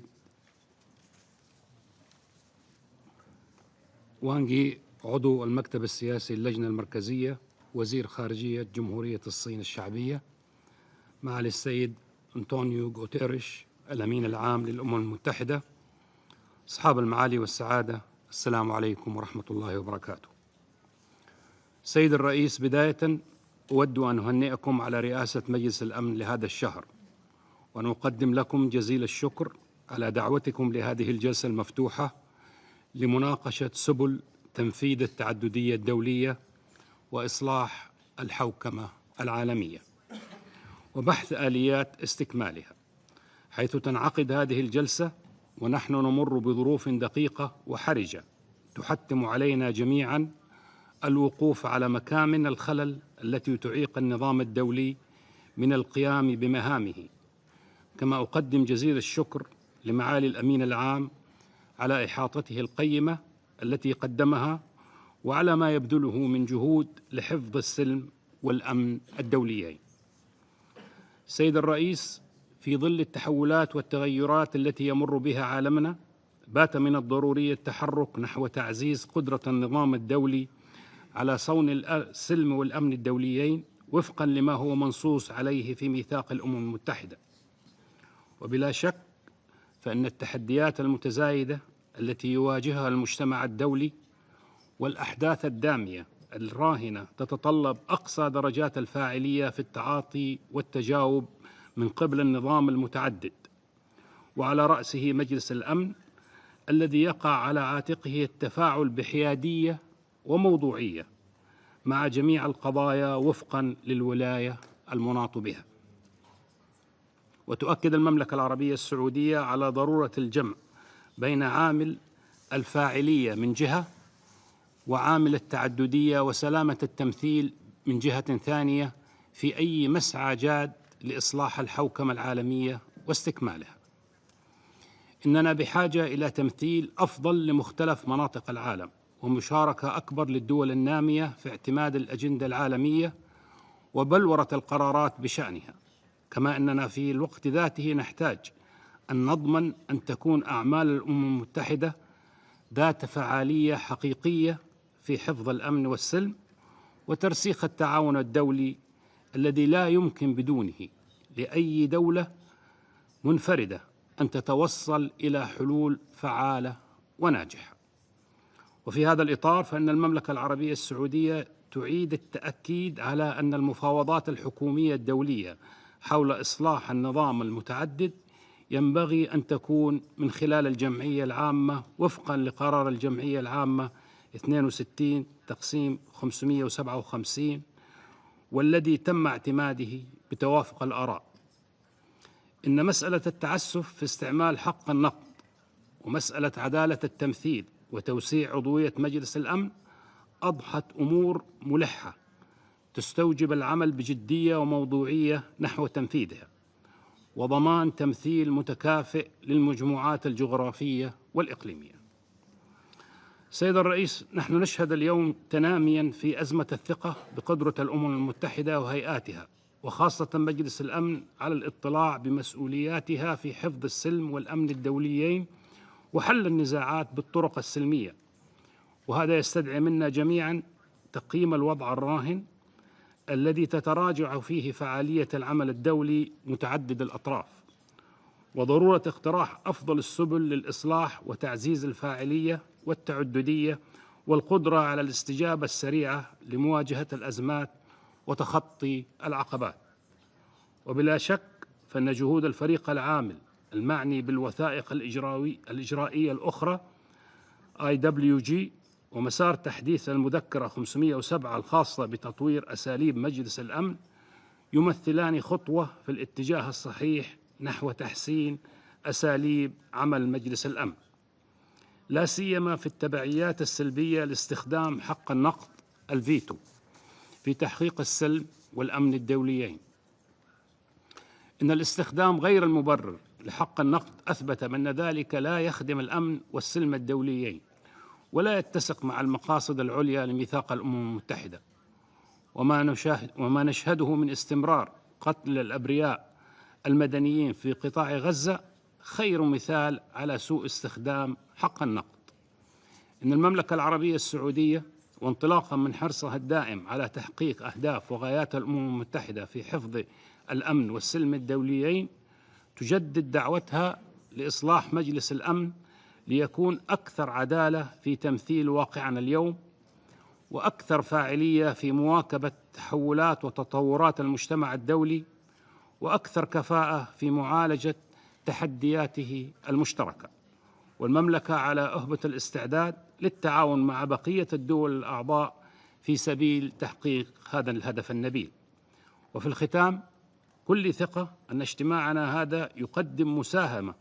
وانغي عضو المكتب السياسي اللجنة المركزية وزير خارجية جمهورية الصين الشعبية، معالي السيد أنطونيو غوتيريش الأمين العام للأمم المتحدة، أصحاب المعالي والسعادة، السلام عليكم ورحمة الله وبركاته. سيد الرئيس، بداية أود أن أهنئكم على رئاسة مجلس الأمن لهذا الشهر، وأن أقدم لكم جزيل الشكر على دعوتكم لهذه الجلسة المفتوحة لمناقشة سبل تنفيذ التعددية الدولية وإصلاح الحوكمة العالمية وبحث آليات استكمالها، حيث تنعقد هذه الجلسة ونحن نمر بظروف دقيقة وحرجة تحتم علينا جميعاً الوقوف على مكامن الخلل التي تعيق النظام الدولي من القيام بمهامه. كما أقدم جزيل الشكر لمعالي الأمين العام على إحاطته القيمة التي قدمها وعلى ما يبذله من جهود لحفظ السلم والأمن الدوليين. سيد الرئيس، في ظل التحولات والتغيرات التي يمر بها عالمنا، بات من الضروري التحرك نحو تعزيز قدرة النظام الدولي على صون السلم والأمن الدوليين وفقاً لما هو منصوص عليه في ميثاق الأمم المتحدة. وبلا شك فإن التحديات المتزايدة التي يواجهها المجتمع الدولي والأحداث الدامية الراهنة تتطلب أقصى درجات الفاعلية في التعاطي والتجاوب من قبل النظام المتعدد، وعلى رأسه مجلس الأمن الذي يقع على عاتقه التفاعل بحيادية وموضوعية مع جميع القضايا وفقاً للولاية المناط بها. وتؤكد المملكة العربية السعودية على ضرورة الجمع بين عامل الفاعلية من جهة وعامل التعددية وسلامة التمثيل من جهة ثانية في أي مسعى جاد لإصلاح الحوكمة العالمية واستكمالها. إننا بحاجة إلى تمثيل أفضل لمختلف مناطق العالم ومشاركة أكبر للدول النامية في اعتماد الأجندة العالمية وبلورة القرارات بشأنها، كما أننا في الوقت ذاته نحتاج أن نضمن أن تكون أعمال الأمم المتحدة ذات فعالية حقيقية في حفظ الأمن والسلم وترسيخ التعاون الدولي الذي لا يمكن بدونه لأي دولة منفردة أن تتوصل إلى حلول فعالة وناجحة. وفي هذا الإطار فإن المملكة العربية السعودية تعيد التأكيد على أن المفاوضات الحكومية الدولية حول إصلاح النظام المتعدد ينبغي أن تكون من خلال الجمعية العامة وفقاً لقرار الجمعية العامة 62/557 والذي تم اعتماده بتوافق الآراء. إن مسألة التعسف في استعمال حق النقد ومسألة عدالة التمثيل وتوسيع عضوية مجلس الأمن أضحت أمور ملحة تستوجب العمل بجدية وموضوعية نحو تنفيذها وضمان تمثيل متكافئ للمجموعات الجغرافية والإقليمية. سيد الرئيس، نحن نشهد اليوم تنامياً في أزمة الثقة بقدرة الأمم المتحدة وهيئاتها وخاصة مجلس الأمن على الاطلاع بمسؤولياتها في حفظ السلم والأمن الدوليين وحل النزاعات بالطرق السلمية، وهذا يستدعي منا جميعاً تقييم الوضع الراهن الذي تتراجع فيه فعالية العمل الدولي متعدد الأطراف، وضرورة اقتراح أفضل السبل للإصلاح وتعزيز الفاعلية والتعددية والقدرة على الاستجابة السريعة لمواجهة الأزمات وتخطي العقبات. وبلا شك فإن جهود الفريق العامل المعني بالوثائق الإجرائية الأخرى IWG ومسار تحديث المذكرة 507 الخاصة بتطوير أساليب مجلس الأمن يمثلان خطوة في الاتجاه الصحيح نحو تحسين أساليب عمل مجلس الأمن، لا سيما في التبعيات السلبية لاستخدام حق النقد الفيتو في تحقيق السلم والأمن الدوليين. إن الاستخدام غير المبرر لحق النقد أثبت أن ذلك لا يخدم الأمن والسلم الدوليين ولا يتسق مع المقاصد العليا لميثاق الأمم المتحدة، وما نشهده من استمرار قتل الأبرياء المدنيين في قطاع غزة خير مثال على سوء استخدام حق النقد. إن المملكة العربية السعودية وانطلاقا من حرصها الدائم على تحقيق أهداف وغايات الأمم المتحدة في حفظ الأمن والسلم الدوليين تجدد دعوتها لإصلاح مجلس الأمن ليكون أكثر عدالة في تمثيل واقعنا اليوم وأكثر فاعلية في مواكبة تحولات وتطورات المجتمع الدولي، وأكثر كفاءة في معالجة تحدياته المشتركة. والمملكة على أهبة الاستعداد للتعاون مع بقية الدول الأعضاء في سبيل تحقيق هذا الهدف النبيل. وفي الختام، كل ثقة أن اجتماعنا هذا يقدم مساهمة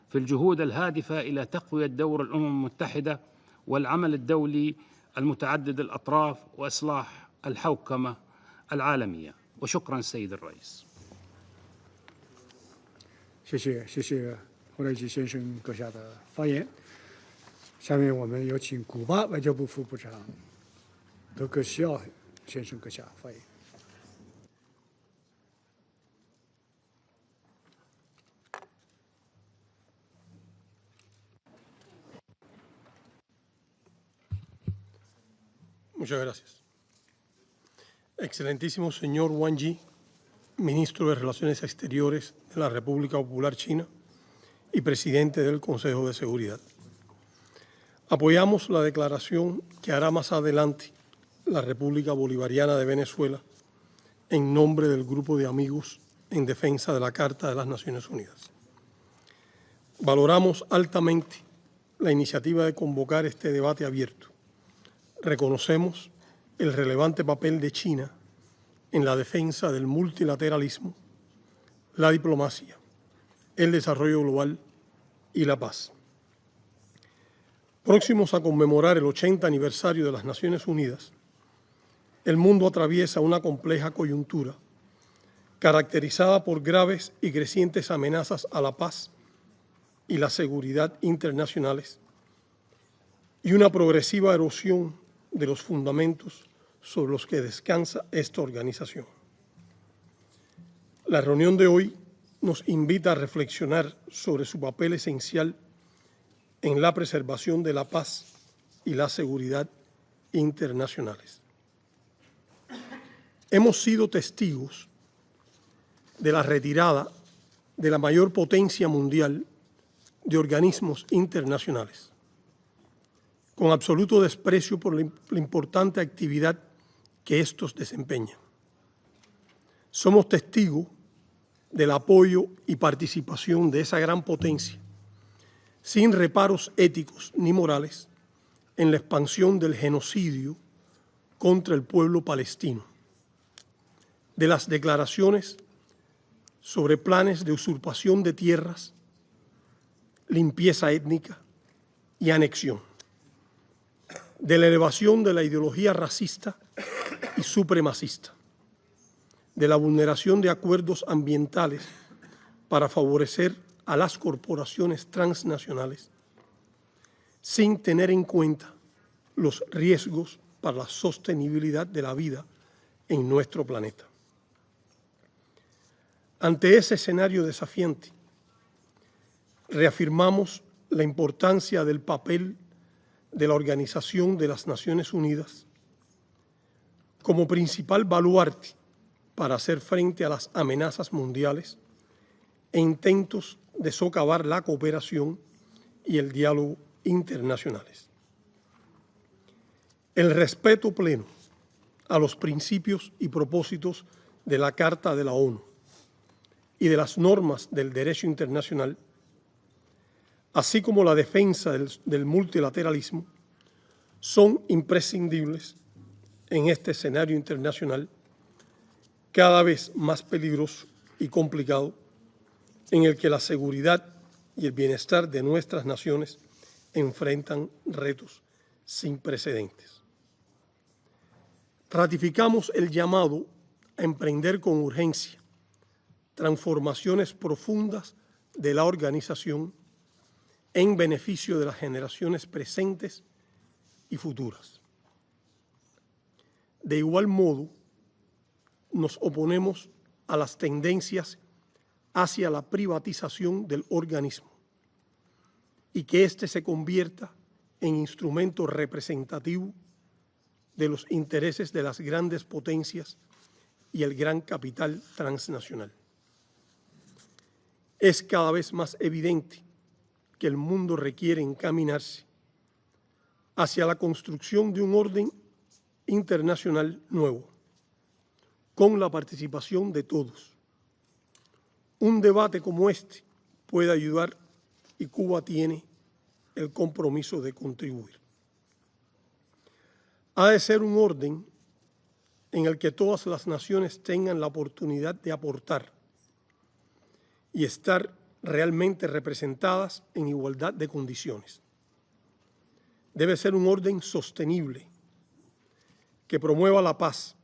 في الجهود الهادفة إلى تقوية دور الأمم المتحدة والعمل الدولي المتعدد الأطراف وإصلاح الحوكمة العالمية. وشكرا سيد الرئيس. 谢谢胡来吉先生阁下的发言。下面我们有请古巴外交部副部长德克西奥先生阁下发言。Muchas gracias. Excelentísimo señor Wang Yi, ministro de Relaciones Exteriores de la República Popular China y presidente del Consejo de Seguridad. Apoyamos la declaración que hará más adelante la República Bolivariana de Venezuela en nombre del Grupo de Amigos en Defensa de la Carta de las Naciones Unidas. Valoramos altamente la iniciativa de convocar este debate abierto. Reconocemos el relevante papel de China en la defensa del multilateralismo, la diplomacia, el desarrollo global y la paz. Próximos a conmemorar el 80 aniversario de las Naciones Unidas, el mundo atraviesa una compleja coyuntura caracterizada por graves y crecientes amenazas a la paz y la seguridad internacionales y una progresiva erosión de los fundamentos sobre los que descansa esta organización. La reunión de hoy nos invita a reflexionar sobre su papel esencial en la preservación de la paz y la seguridad internacionales. Hemos sido testigos de la retirada de la mayor potencia mundial de organismos internacionales, con absoluto desprecio por la importante actividad que estos desempeñan. Somos testigos del apoyo y participación de esa gran potencia, sin reparos éticos ni morales, en la expansión del genocidio contra el pueblo palestino, de las declaraciones sobre planes de usurpación de tierras, limpieza étnica y anexión, de la elevación de la ideología racista y supremacista, de la vulneración de acuerdos ambientales para favorecer a las corporaciones transnacionales, sin tener en cuenta los riesgos para la sostenibilidad de la vida en nuestro planeta. Ante ese escenario desafiante, reafirmamos la importancia del papel de la Organización de las Naciones Unidas como principal baluarte para hacer frente a las amenazas mundiales e intentos de socavar la cooperación y el diálogo internacionales. El respeto pleno a los principios y propósitos de la Carta de la ONU y de las normas del derecho internacional, así como la defensa del multilateralismo, son imprescindibles en este escenario internacional cada vez más peligroso y complicado, en el que la seguridad y el bienestar de nuestras naciones enfrentan retos sin precedentes. Ratificamos el llamado a emprender con urgencia transformaciones profundas de la organización en beneficio de las generaciones presentes y futuras. De igual modo, nos oponemos a las tendencias hacia la privatización del organismo y que éste se convierta en instrumento representativo de los intereses de las grandes potencias y el gran capital transnacional. Es cada vez más evidente que el mundo requiere encaminarse hacia la construcción de un orden internacional nuevo, con la participación de todos. Un debate como este puede ayudar y Cuba tiene el compromiso de contribuir. Ha de ser un orden en el que todas las naciones tengan la oportunidad de aportar y estar realmente representadas en igualdad de condiciones. Debe ser un orden sostenible que promueva la paz,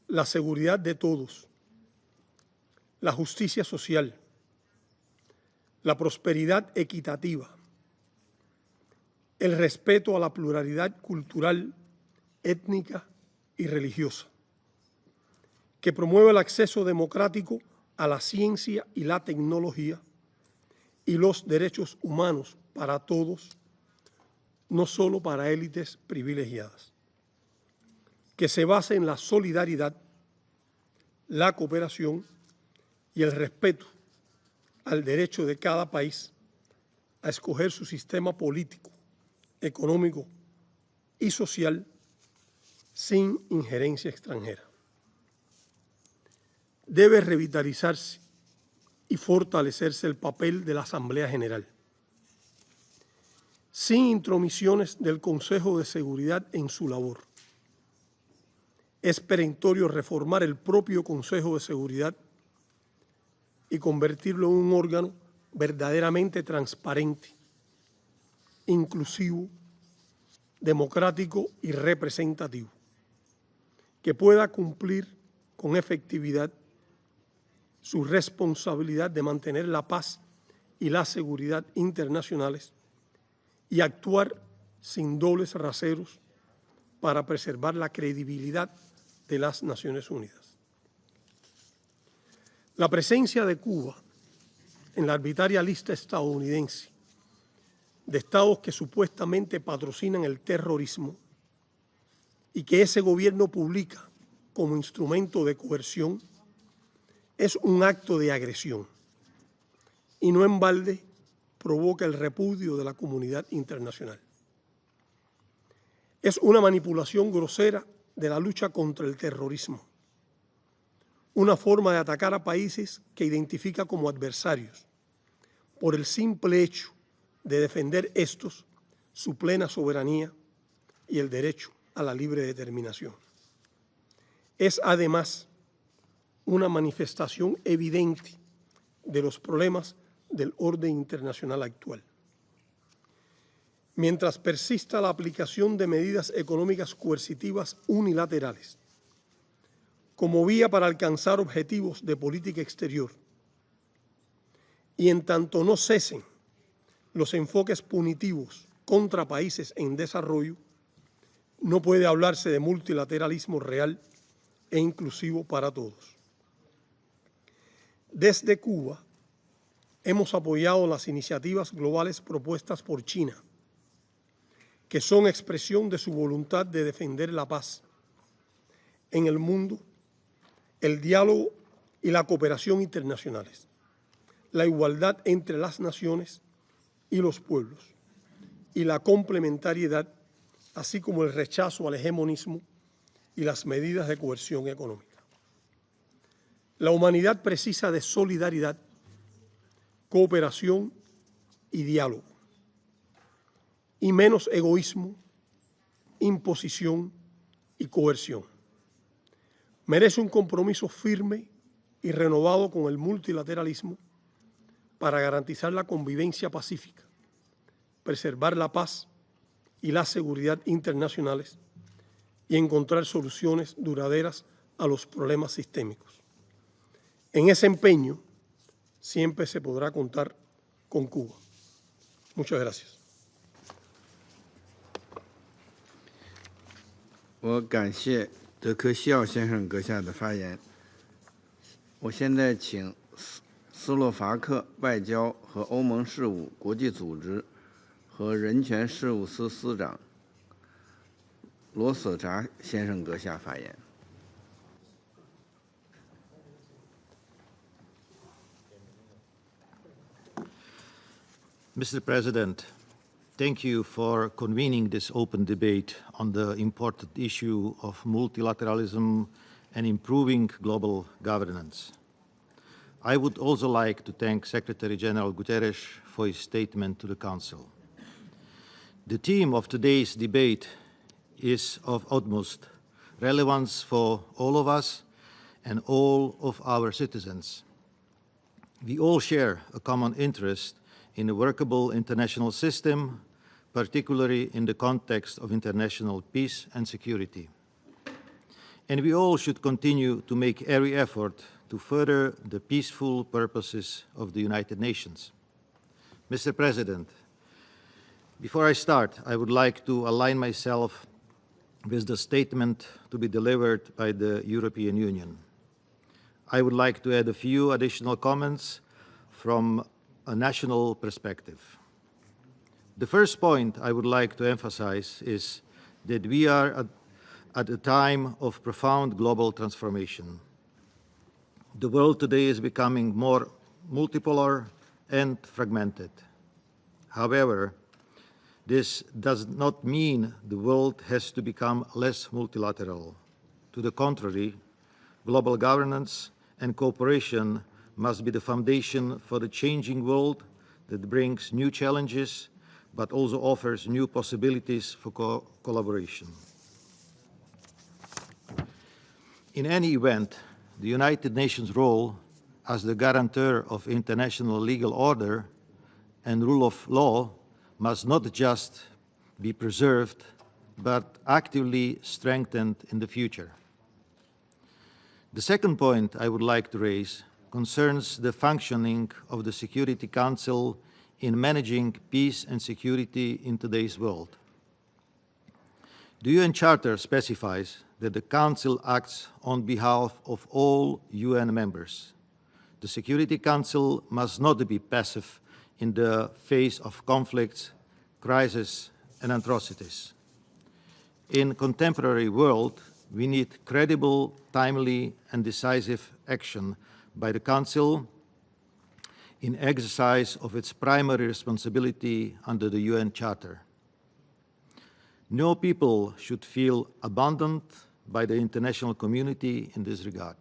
la seguridad de todos, la justicia social, la prosperidad equitativa, el respeto a la pluralidad cultural, étnica y religiosa, que promueva el acceso democrático a la ciencia y la tecnología y los derechos humanos para todos, no solo para élites privilegiadas, que se base en la solidaridad, la cooperación y el respeto al derecho de cada país a escoger su sistema político, económico y social sin injerencia extranjera. Debe revitalizarse y fortalecerse el papel de la Asamblea General, sin intromisiones del Consejo de Seguridad en su labor. Es perentorio reformar el propio Consejo de Seguridad y convertirlo en un órgano verdaderamente transparente, inclusivo, democrático y representativo, que pueda cumplir con efectividad su responsabilidad de mantener la paz y la seguridad internacionales y actuar sin dobles raseros para preservar la credibilidad de las Naciones Unidas. La presencia de Cuba en la arbitraria lista estadounidense de estados que supuestamente patrocinan el terrorismo y que ese gobierno publica como instrumento de coerción es un acto de agresión y no en balde provoca el repudio de la comunidad internacional. Es una manipulación grosera de la lucha contra el terrorismo, una forma de atacar a países que identifica como adversarios por el simple hecho de defender estos su plena soberanía y el derecho a la libre determinación. Es además una manifestación evidente de los problemas del orden internacional actual. Mientras persista la aplicación de medidas económicas coercitivas unilaterales como vía para alcanzar objetivos de política exterior, y en tanto no cesen los enfoques punitivos contra países en desarrollo, no puede hablarse de multilateralismo real e inclusivo para todos. Desde Cuba hemos apoyado las iniciativas globales propuestas por China, que son expresión de su voluntad de defender la paz en el mundo, el diálogo y la cooperación internacionales, la igualdad entre las naciones y los pueblos, y la complementariedad, así como el rechazo al hegemonismo y las medidas de coerción económica. La humanidad precisa de solidaridad, cooperación y diálogo, y menos egoísmo, imposición y coerción. Merece un compromiso firme y renovado con el multilateralismo para garantizar la convivencia pacífica, preservar la paz y la seguridad internacionales y encontrar soluciones duraderas a los problemas sistémicos. En ese empeño siempre se podrá contar con Cuba. Muchas gracias. 我感谢德科西奥先生阁下的发言。我现在请斯洛伐克外交和欧盟事务国际组织和人权事务司司长罗索扎先生阁下发言。Mr. President, Thank you for convening this open debate on the important issue of multilateralism and improving global governance. I would also like to thank Secretary General Guterres for his statement to the Council. The theme of today's debate is of utmost relevance for all of us and all of our citizens. We all share a common interest in a workable international system, particularly in the context of international peace and security. And we all should continue to make every effort to further the peaceful purposes of the United Nations. Mr. President, before I start, I would like to align myself with the statement to be delivered by the European Union. I would like to add a few additional comments from a national perspective. The first point I would like to emphasize is that we are at a time of profound global transformation. The world today is becoming more multipolar and fragmented. However, this does not mean the world has to become less multilateral. To the contrary, global governance and cooperation must be the foundation for the changing world that brings new challenges but also offers new possibilities for collaboration. In any event, the United Nations' role as the guarantor of international legal order and rule of law must not just be preserved, but actively strengthened in the future. The second point I would like to raise concerns the functioning of the Security Council in managing peace and security in today's world. The UN Charter specifies that the Council acts on behalf of all UN members. The Security Council must not be passive in the face of conflicts, crises, and atrocities. In a contemporary world, we need credible, timely, and decisive action by the Council in exercise of its primary responsibility under the UN Charter. No people should feel abandoned by the international community in this regard.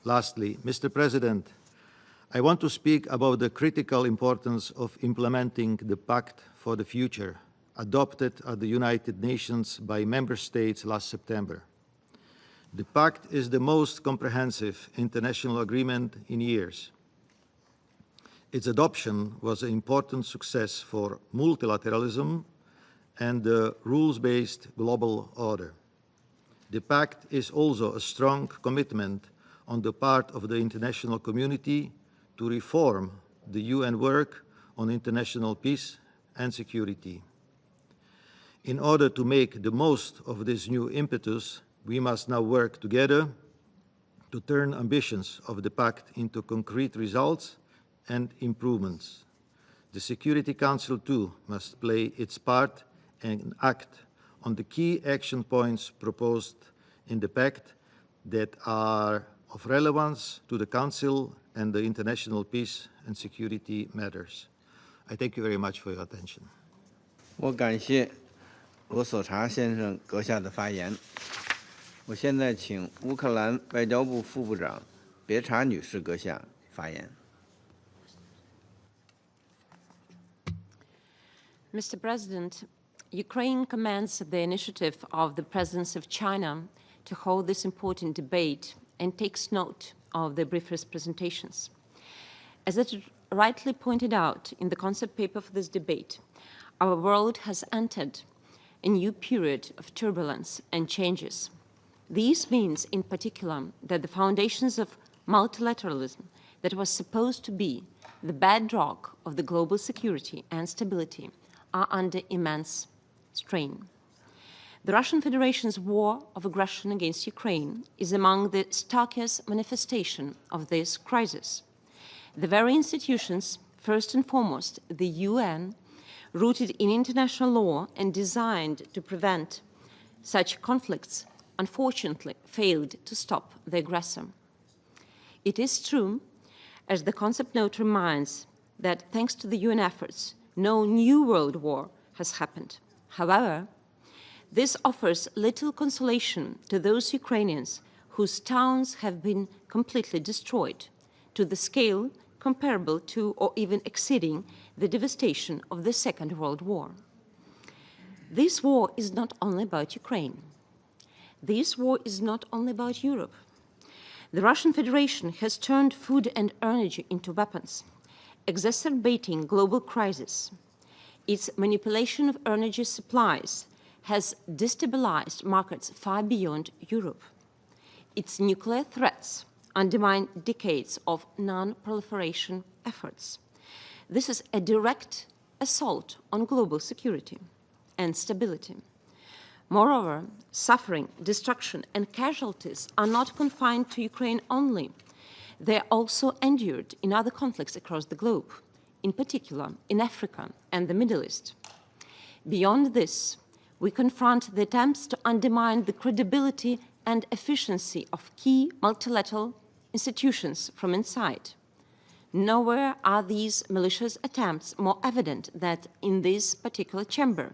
Lastly, Mr. President, I want to speak about the critical importance of implementing the Pact for the Future, adopted at the United Nations by member states last September. The Pact is the most comprehensive international agreement in years. Its adoption was an important success for multilateralism and the rules-based global order. The Pact is also a strong commitment on the part of the international community to reform the UN work on international peace and security. In order to make the most of this new impetus, we must now work together to turn ambitions of the Pact into concrete results and improvements. The Security Council, too, must play its part and act on the key action points proposed in the Pact that are of relevance to the Council and the international peace and security matters. I thank you very much for your attention. 我感谢罗索查先生阁下的发言。我现在请乌克兰外交部副部长别查女士阁下发言。Mr. President, Ukraine commends the initiative of the Presidency of China to hold this important debate and takes note of the briefest presentations. As it rightly pointed out in the concept paper for this debate, our world has entered a new period of turbulence and changes. This means, in particular, that the foundations of multilateralism that was supposed to be the bedrock of the global security and stability are under immense strain. The Russian Federation's war of aggression against Ukraine is among the starkest manifestations of this crisis. The very institutions, first and foremost the UN, rooted in international law and designed to prevent such conflicts, unfortunately failed to stop the aggressor. It is true, as the concept note reminds, that thanks to the UN efforts, no new world war has happened. However, this offers little consolation to those Ukrainians whose towns have been completely destroyed, to the scale comparable to or even exceeding the devastation of the Second World War. This war is not only about Ukraine. This war is not only about Europe. The Russian Federation has turned food and energy into weapons, exacerbating global crisis. Its manipulation of energy supplies has destabilized markets far beyond Europe. Its nuclear threats undermine decades of non-proliferation efforts. This is a direct assault on global security and stability. Moreover, suffering, destruction, and casualties are not confined to Ukraine only. They are also endured in other conflicts across the globe, in particular in Africa and the Middle East. Beyond this, we confront the attempts to undermine the credibility and efficiency of key multilateral institutions from inside. Nowhere are these malicious attempts more evident than in this particular chamber,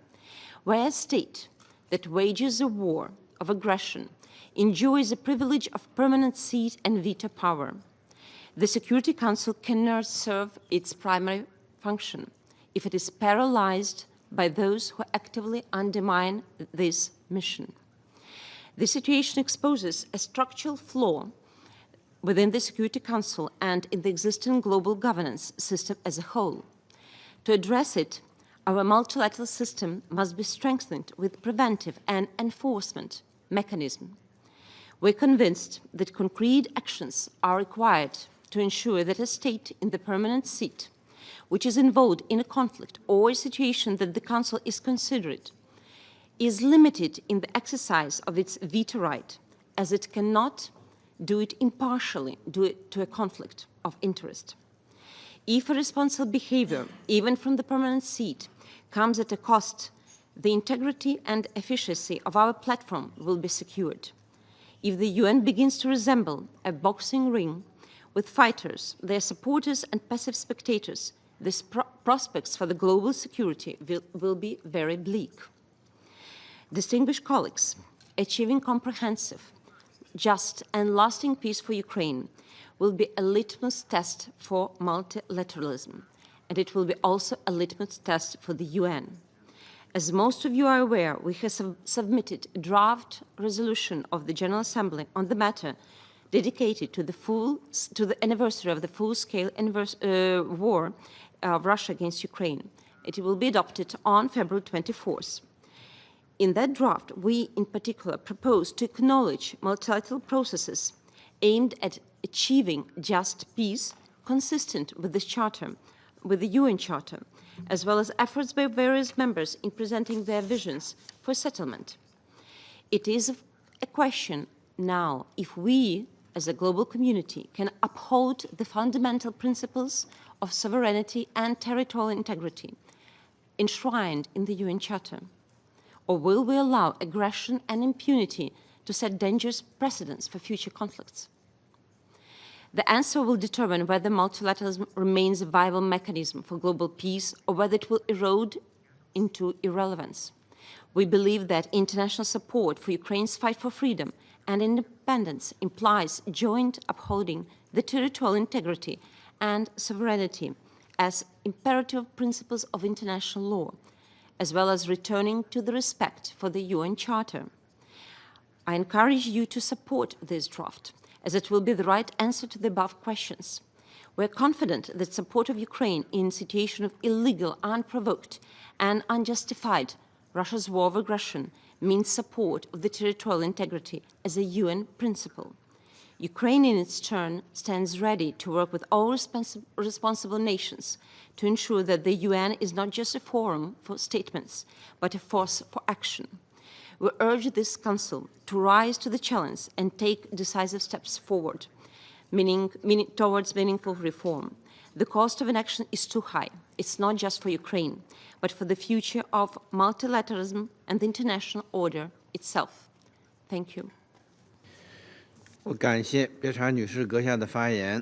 where a state that wages a war of aggression enjoys the privilege of permanent seat and veto power. The Security Council cannot serve its primary function if it is paralyzed by those who actively undermine this mission. This situation exposes a structural flaw within the Security Council and in the existing global governance system as a whole. To address it, our multilateral system must be strengthened with preventive and enforcement mechanisms. We're convinced that concrete actions are required to ensure that a state in the permanent seat, which is involved in a conflict or a situation that the Council is considered, is limited in the exercise of its veto right, as it cannot do it impartially due to a conflict of interest. If irresponsible behavior, even from the permanent seat, comes at a cost, the integrity and efficiency of our platform will be secured. If the UN begins to resemble a boxing ring with fighters, their supporters and passive spectators, the prospects for the global security will be very bleak. Distinguished colleagues, achieving comprehensive, just and lasting peace for Ukraine will be a litmus test for multilateralism, and it will be also a litmus test for the UN. As most of you are aware, we have submitted a draft resolution of the General Assembly on the matter dedicated to the anniversary of the full-scale war of Russia against Ukraine. It will be adopted on February 24th. In that draft, we in particular propose to acknowledge multilateral processes aimed at achieving just peace consistent with this charter, with the UN Charter, as well as efforts by various members in presenting their visions for settlement. It is a question now if we, as a global community, can uphold the fundamental principles of sovereignty and territorial integrity enshrined in the UN Charter, or will we allow aggression and impunity to set dangerous precedents for future conflicts? The answer will determine whether multilateralism remains a viable mechanism for global peace or whether it will erode into irrelevance. We believe that international support for Ukraine's fight for freedom and independence implies joint upholding the territorial integrity and sovereignty as imperative principles of international law, as well as returning to the respect for the UN Charter. I encourage you to support this draft, as it will be the right answer to the above questions. We're confident that support of Ukraine in a situation of illegal, unprovoked, and unjustified Russia's war of aggression means support of the territorial integrity as a UN principle. Ukraine, in its turn, stands ready to work with all responsible nations to ensure that the UN is not just a forum for statements, but a force for action. We urge this Council to rise to the challenge and take decisive steps forward, towards meaningful reform. The cost of inaction is too high. It's not just for Ukraine, but for the future of multilateralism and the international order itself. Thank you. 我感谢别查女士阁下的发言。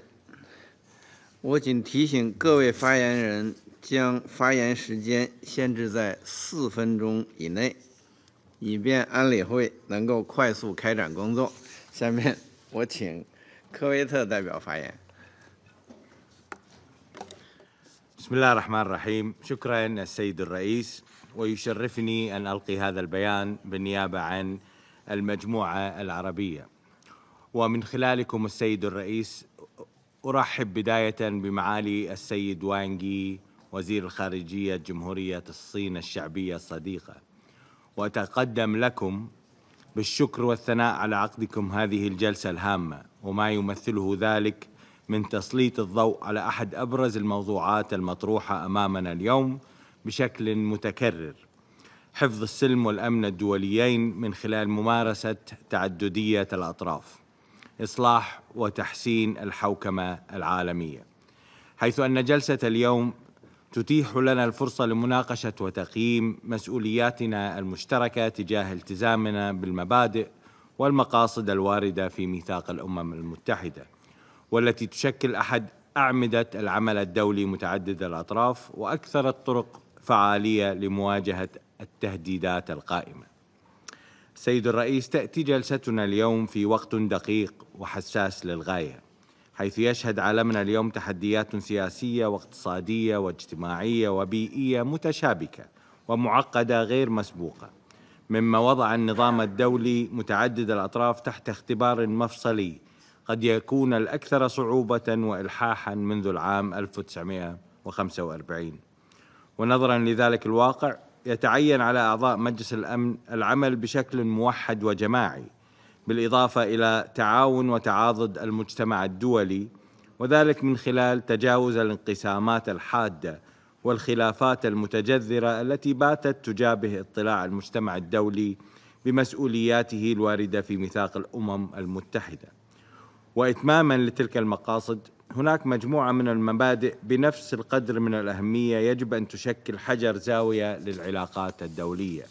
我仅提醒各位发言人将发言时间限制在4分钟以内，以便安理会能够快速开展工作。下面我请科威特代表发言。بسم الله الرحمن الرحيم. شكرا السيد الرئيس، ويشرفني أن ألقي هذا البيان بالنيابة عن المجموعة العربية. ومن خلالكم السيد الرئيس أرحب بداية بمعالي السيد وانغ يي وزير الخارجية جمهورية الصين الشعبية الصديقة، وأتقدم لكم بالشكر والثناء على عقدكم هذه الجلسة الهامة وما يمثله ذلك من تسليط الضوء على أحد أبرز الموضوعات المطروحة أمامنا اليوم بشكل متكرر: حفظ السلم والأمن الدوليين من خلال ممارسة تعددية الأطراف، إصلاح وتحسين الحوكمة العالمية. حيث أن جلسة اليوم تتيح لنا الفرصة لمناقشة وتقييم مسؤولياتنا المشتركة تجاه التزامنا بالمبادئ والمقاصد الواردة في ميثاق الأمم المتحدة، والتي تشكل أحد أعمدة العمل الدولي متعدد الأطراف وأكثر الطرق فعالية لمواجهة التهديدات القائمة. سيد الرئيس، تأتي جلستنا اليوم في وقت دقيق وحساس للغاية، حيث يشهد عالمنا اليوم تحديات سياسية واقتصادية واجتماعية وبيئية متشابكة ومعقدة غير مسبوقة، مما وضع النظام الدولي متعدد الأطراف تحت اختبار مفصلي قد يكون الأكثر صعوبة وإلحاحاً منذ العام 1945. ونظراً لذلك الواقع، يتعين على أعضاء مجلس الأمن العمل بشكل موحد وجماعي، بالإضافة إلى تعاون وتعاضد المجتمع الدولي، وذلك من خلال تجاوز الانقسامات الحادة والخلافات المتجذرة التي باتت تجابه اطلاع المجتمع الدولي بمسؤولياته الواردة في ميثاق الأمم المتحدة. وإتماماً لتلك المقاصد، هناك مجموعة من المبادئ بنفس القدر من الأهمية يجب أن تشكل حجر زاوية للعلاقات الدولية.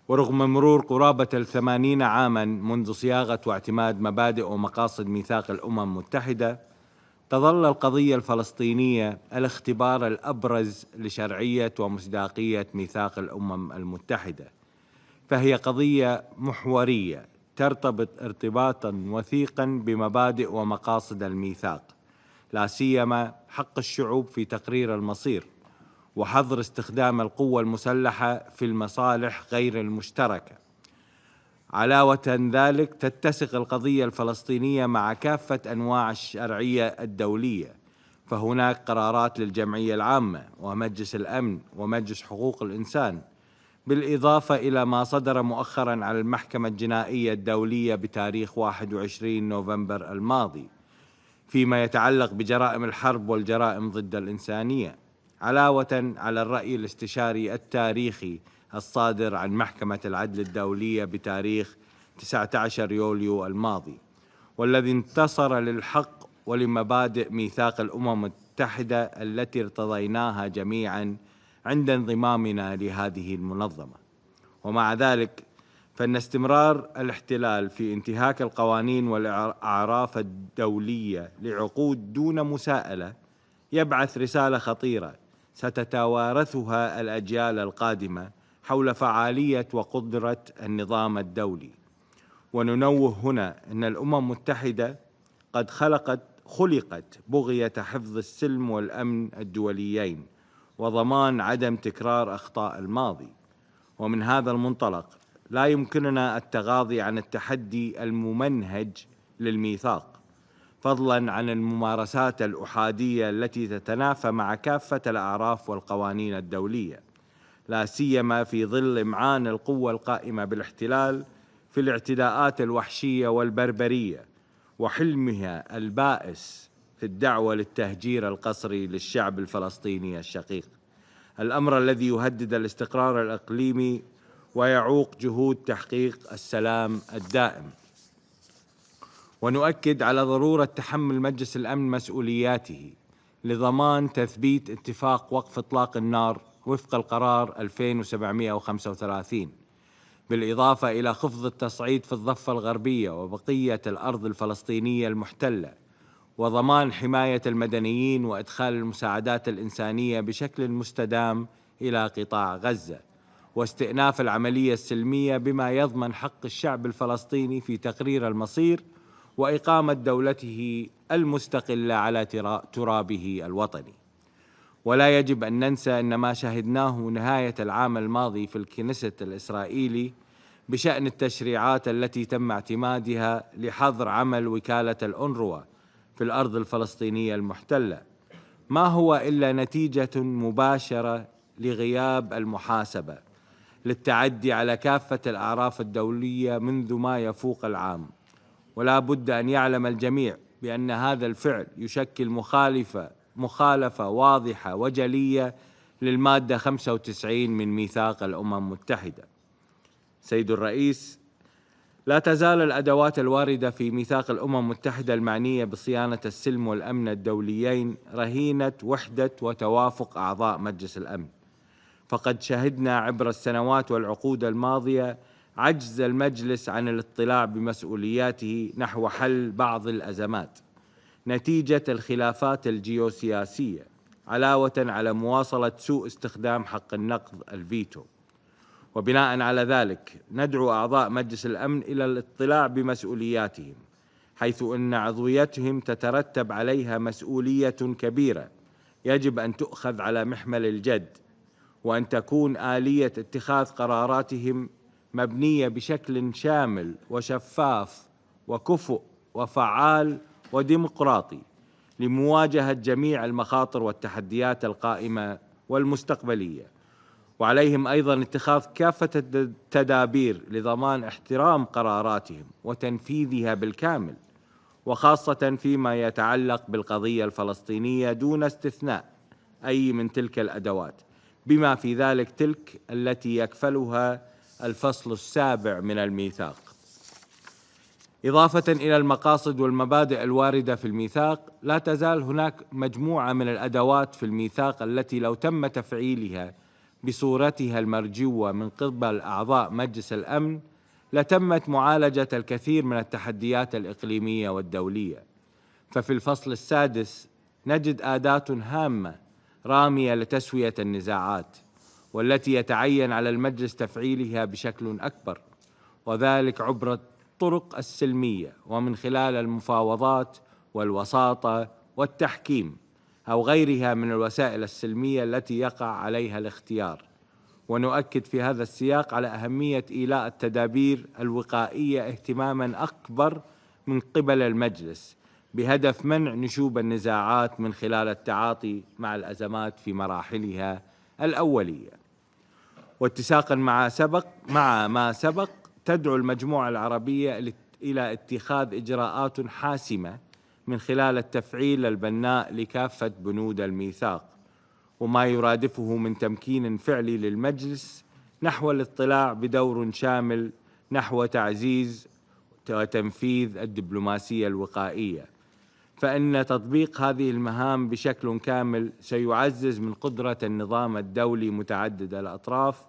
ورغم مرور قرابة 80 عاماً منذ صياغة واعتماد مبادئ ومقاصد ميثاق الأمم المتحدة، تظل القضية الفلسطينية الاختبار الأبرز لشرعية ومصداقية ميثاق الأمم المتحدة، فهي قضية محورية ترتبط ارتباطاً وثيقاً بمبادئ ومقاصد الميثاق، لا سيما حق الشعوب في تقرير المصير وحظر استخدام القوة المسلحة في المصالح غير المشتركة. علاوة ذلك، تتسق القضية الفلسطينية مع كافة أنواع الشرعية الدولية، فهناك قرارات للجمعية العامة ومجلس الأمن ومجلس حقوق الإنسان، بالإضافة إلى ما صدر مؤخراً على المحكمة الجنائية الدولية بتاريخ 21 نوفمبر الماضي فيما يتعلق بجرائم الحرب والجرائم ضد الإنسانية، علاوة على الرأي الاستشاري التاريخي الصادر عن محكمة العدل الدولية بتاريخ 19 يوليو الماضي، والذي انتصر للحق ولمبادئ ميثاق الأمم المتحدة التي ارتضيناها جميعاً عند انضمامنا لهذه المنظمة. ومع ذلك، فإن استمرار الاحتلال في انتهاك القوانين والأعراف الدولية لعقود دون مساءلة يبعث رسالة خطيرة ستتوارثها الأجيال القادمة حول فعالية وقدرة النظام الدولي. وننوه هنا أن الأمم المتحدة قد خلقت بغية حفظ السلم والأمن الدوليين وضمان عدم تكرار أخطاء الماضي. ومن هذا المنطلق لا يمكننا التغاضي عن التحدي الممنهج للميثاق، فضلاً عن الممارسات الأحادية التي تتنافى مع كافة الأعراف والقوانين الدولية، لا سيما في ظل إمعان القوة القائمة بالاحتلال في الاعتداءات الوحشية والبربرية وحلمها البائس في الدعوة للتهجير القسري للشعب الفلسطيني الشقيق، الأمر الذي يهدد الاستقرار الإقليمي ويعوق جهود تحقيق السلام الدائم. ونؤكد على ضرورة تحمل مجلس الأمن مسؤولياته لضمان تثبيت اتفاق وقف إطلاق النار وفق القرار 2735، بالإضافة إلى خفض التصعيد في الضفة الغربية وبقية الأرض الفلسطينية المحتلة، وضمان حماية المدنيين وإدخال المساعدات الإنسانية بشكل مستدام إلى قطاع غزة، واستئناف العملية السلمية بما يضمن حق الشعب الفلسطيني في تقرير المصير وإقامة دولته المستقلة على ترابه الوطني. ولا يجب أن ننسى أن ما شاهدناه نهاية العام الماضي في الكنيست الإسرائيلي بشأن التشريعات التي تم اعتمادها لحظر عمل وكالة الأونروا في الأرض الفلسطينية المحتلة ما هو إلا نتيجة مباشرة لغياب المحاسبة للتعدي على كافة الأعراف الدولية منذ ما يفوق العام. ولا بد أن يعلم الجميع بأن هذا الفعل يشكل مخالفة واضحة وجلية للمادة 95 من ميثاق الأمم المتحدة. سيد الرئيس، لا تزال الأدوات الواردة في ميثاق الأمم المتحدة المعنية بصيانة السلم والأمن الدوليين رهينة وحدة وتوافق أعضاء مجلس الأمن، فقد شهدنا عبر السنوات والعقود الماضية عجز المجلس عن الاطلاع بمسؤولياته نحو حل بعض الأزمات نتيجة الخلافات الجيوسياسية، علاوة على مواصلة سوء استخدام حق النقض الفيتو. وبناء على ذلك ندعو أعضاء مجلس الأمن إلى الاطلاع بمسؤولياتهم، حيث أن عضويتهم تترتب عليها مسؤولية كبيرة يجب أن تؤخذ على محمل الجد، وأن تكون آلية اتخاذ قراراتهم مبنية بشكل شامل وشفاف وكفؤ وفعال وديمقراطي لمواجهة جميع المخاطر والتحديات القائمة والمستقبلية. وعليهم أيضاً اتخاذ كافة التدابير لضمان احترام قراراتهم وتنفيذها بالكامل، وخاصة فيما يتعلق بالقضية الفلسطينية دون استثناء أي من تلك الأدوات، بما في ذلك تلك التي يكفلها الفصل 7 من الميثاق. إضافة إلى المقاصد والمبادئ الواردة في الميثاق، لا تزال هناك مجموعة من الأدوات في الميثاق التي لو تم تفعيلها بصورتها المرجوة من قبل أعضاء مجلس الأمن لتمت معالجة الكثير من التحديات الإقليمية والدولية. ففي الفصل 6 نجد أداة هامة رامية لتسوية النزاعات، والتي يتعين على المجلس تفعيلها بشكل أكبر، وذلك عبر الطرق السلمية ومن خلال المفاوضات والوساطة والتحكيم أو غيرها من الوسائل السلمية التي يقع عليها الاختيار. ونؤكد في هذا السياق على أهمية إيلاء التدابير الوقائية اهتماماً أكبر من قبل المجلس بهدف منع نشوب النزاعات من خلال التعاطي مع الأزمات في مراحلها الأولية. واتساقاً مع ما سبق تدعو المجموعة العربية إلى اتخاذ إجراءات حاسمة من خلال التفعيل البناء لكافة بنود الميثاق، وما يرادفه من تمكين فعلي للمجلس نحو الاطلاع بدور شامل نحو تعزيز وتنفيذ الدبلوماسية الوقائية، فإن تطبيق هذه المهام بشكل كامل سيعزز من قدرة النظام الدولي متعدد الأطراف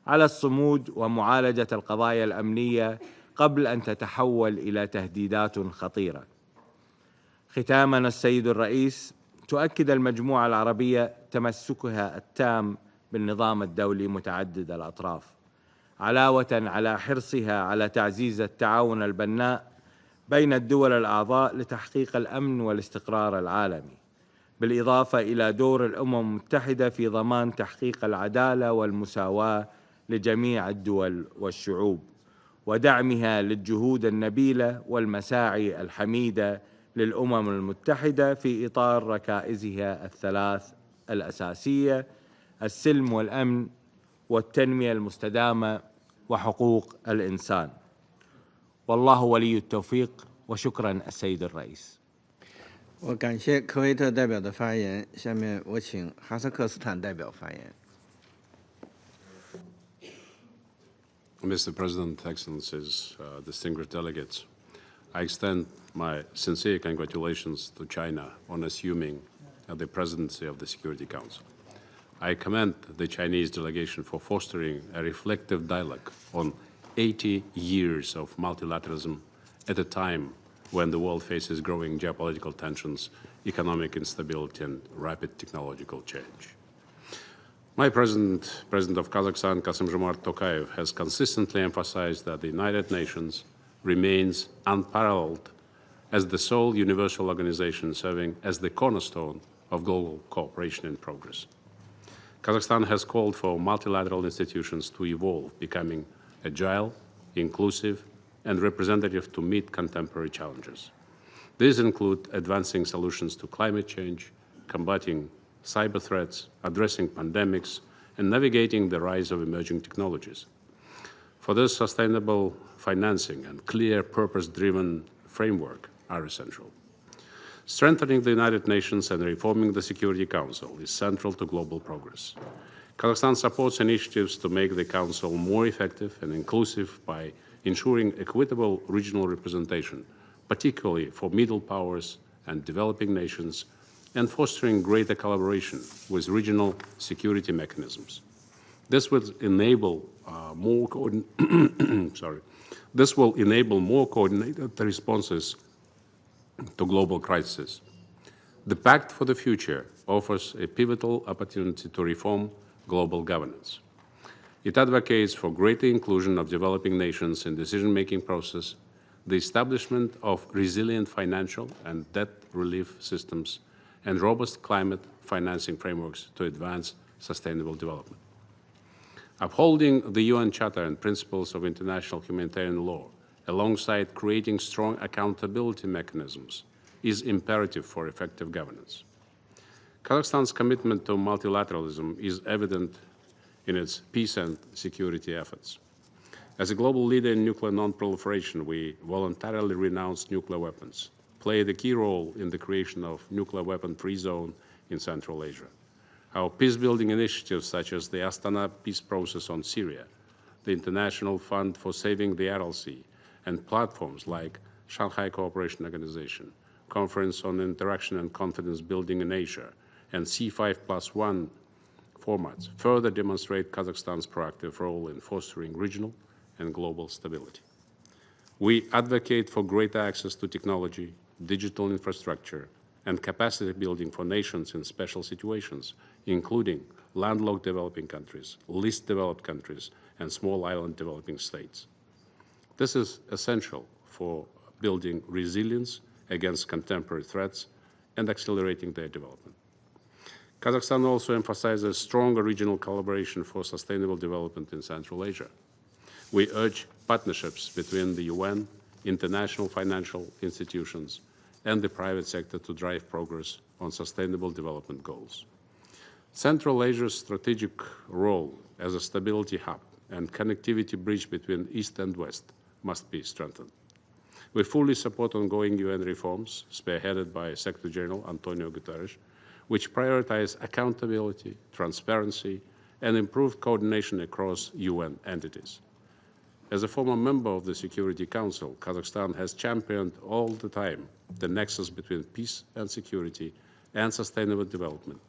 على الصمود ومعالجة القضايا الأمنية قبل أن تتحول إلى تهديدات خطيرة. ختاماً السيد الرئيس، تؤكد المجموعة العربية تمسكها التام بالنظام الدولي متعدد الأطراف، علاوة على حرصها على تعزيز التعاون البناء بين الدول الأعضاء لتحقيق الأمن والاستقرار العالمي، بالإضافة إلى دور الأمم المتحدة في ضمان تحقيق العدالة والمساواة لجميع الدول والشعوب، ودعمها للجهود النبيلة والمساعي الحميدة للأمم المتحدة في إطار ركائزها الثلاث الأساسية: السلم والأمن والتنمية المستدامة وحقوق الإنسان. والله ولي التوفيق، وشكرا السيد الرئيس. 我感谢科威特代表的发言，下面我请哈萨克斯坦代表发言。 Mr. President, Excellencies, distinguished delegates, I extend my sincere congratulations to China on assuming the presidency of the Security Council. I commend the Chinese delegation for fostering a reflective dialogue on 80 years of multilateralism at a time when the world faces growing geopolitical tensions, economic instability, and rapid technological change. My President of Kazakhstan, Kassym-Jomart Tokayev, has consistently emphasized that the United Nations remains unparalleled as the sole universal organization serving as the cornerstone of global cooperation and progress. Kazakhstan has called for multilateral institutions to evolve, becoming agile, inclusive, and representative to meet contemporary challenges. These include advancing solutions to climate change, combating cyber threats, addressing pandemics, and navigating the rise of emerging technologies. For this, sustainable financing and clear purpose-driven framework are essential. Strengthening the United Nations and reforming the Security Council is central to global progress. Kazakhstan supports initiatives to make the Council more effective and inclusive by ensuring equitable regional representation, particularly for middle powers and developing nations, and fostering greater collaboration with regional security mechanisms. This will enable more coordinated responses to global crises. The Pact for the Future offers a pivotal opportunity to reform global governance. It advocates for greater inclusion of developing nations in the decision-making process, the establishment of resilient financial and debt relief systems, and robust climate financing frameworks to advance sustainable development. Upholding the UN Charter and principles of international humanitarian law, alongside creating strong accountability mechanisms, is imperative for effective governance. Kazakhstan's commitment to multilateralism is evident in its peace and security efforts. As a global leader in nuclear non-proliferation, we voluntarily renounced nuclear weapons, played a key role in the creation of nuclear weapon-free zone in Central Asia. Our peace-building initiatives, such as the Astana peace process on Syria, the International Fund for Saving the Aral Sea, and platforms like Shanghai Cooperation Organization, Conference on Interaction and Confidence Building in Asia, and C5+1 formats further demonstrate Kazakhstan's proactive role in fostering regional and global stability. We advocate for greater access to technology, digital infrastructure, and capacity building for nations in special situations, including landlocked developing countries, least developed countries, and small island developing states. This is essential for building resilience against contemporary threats and accelerating their development. Kazakhstan also emphasizes stronger regional collaboration for sustainable development in Central Asia. We urge partnerships between the UN, international financial institutions, and the private sector to drive progress on sustainable development goals. Central Asia's strategic role as a stability hub and connectivity bridge between East and West must be strengthened. We fully support ongoing UN reforms, spearheaded by Secretary General Antonio Guterres, which prioritize accountability, transparency, and improved coordination across UN entities. As a former member of the Security Council, Kazakhstan has championed all the time the nexus between peace and security and sustainable development,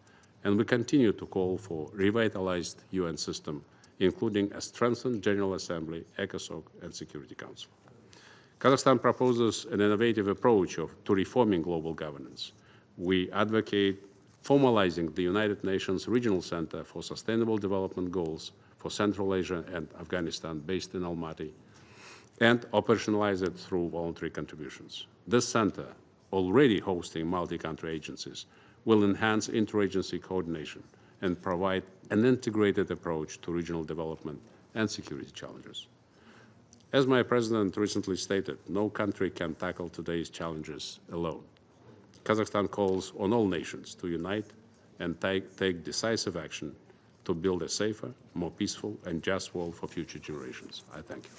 and we continue to call for revitalized UN system, including a strengthened General Assembly, ECOSOC, and Security Council. Kazakhstan proposes an innovative approach to reforming global governance. We advocate formalizing the United Nations Regional Center for Sustainable Development Goals for Central Asia and Afghanistan, based in Almaty, and operationalize it through voluntary contributions. This center, already hosting multi-country agencies, will enhance interagency coordination and provide an integrated approach to regional development and security challenges. As my president recently stated, no country can tackle today's challenges alone. Kazakhstan calls on all nations to unite and take decisive action to build a safer, more peaceful, and just world for future generations. I thank you.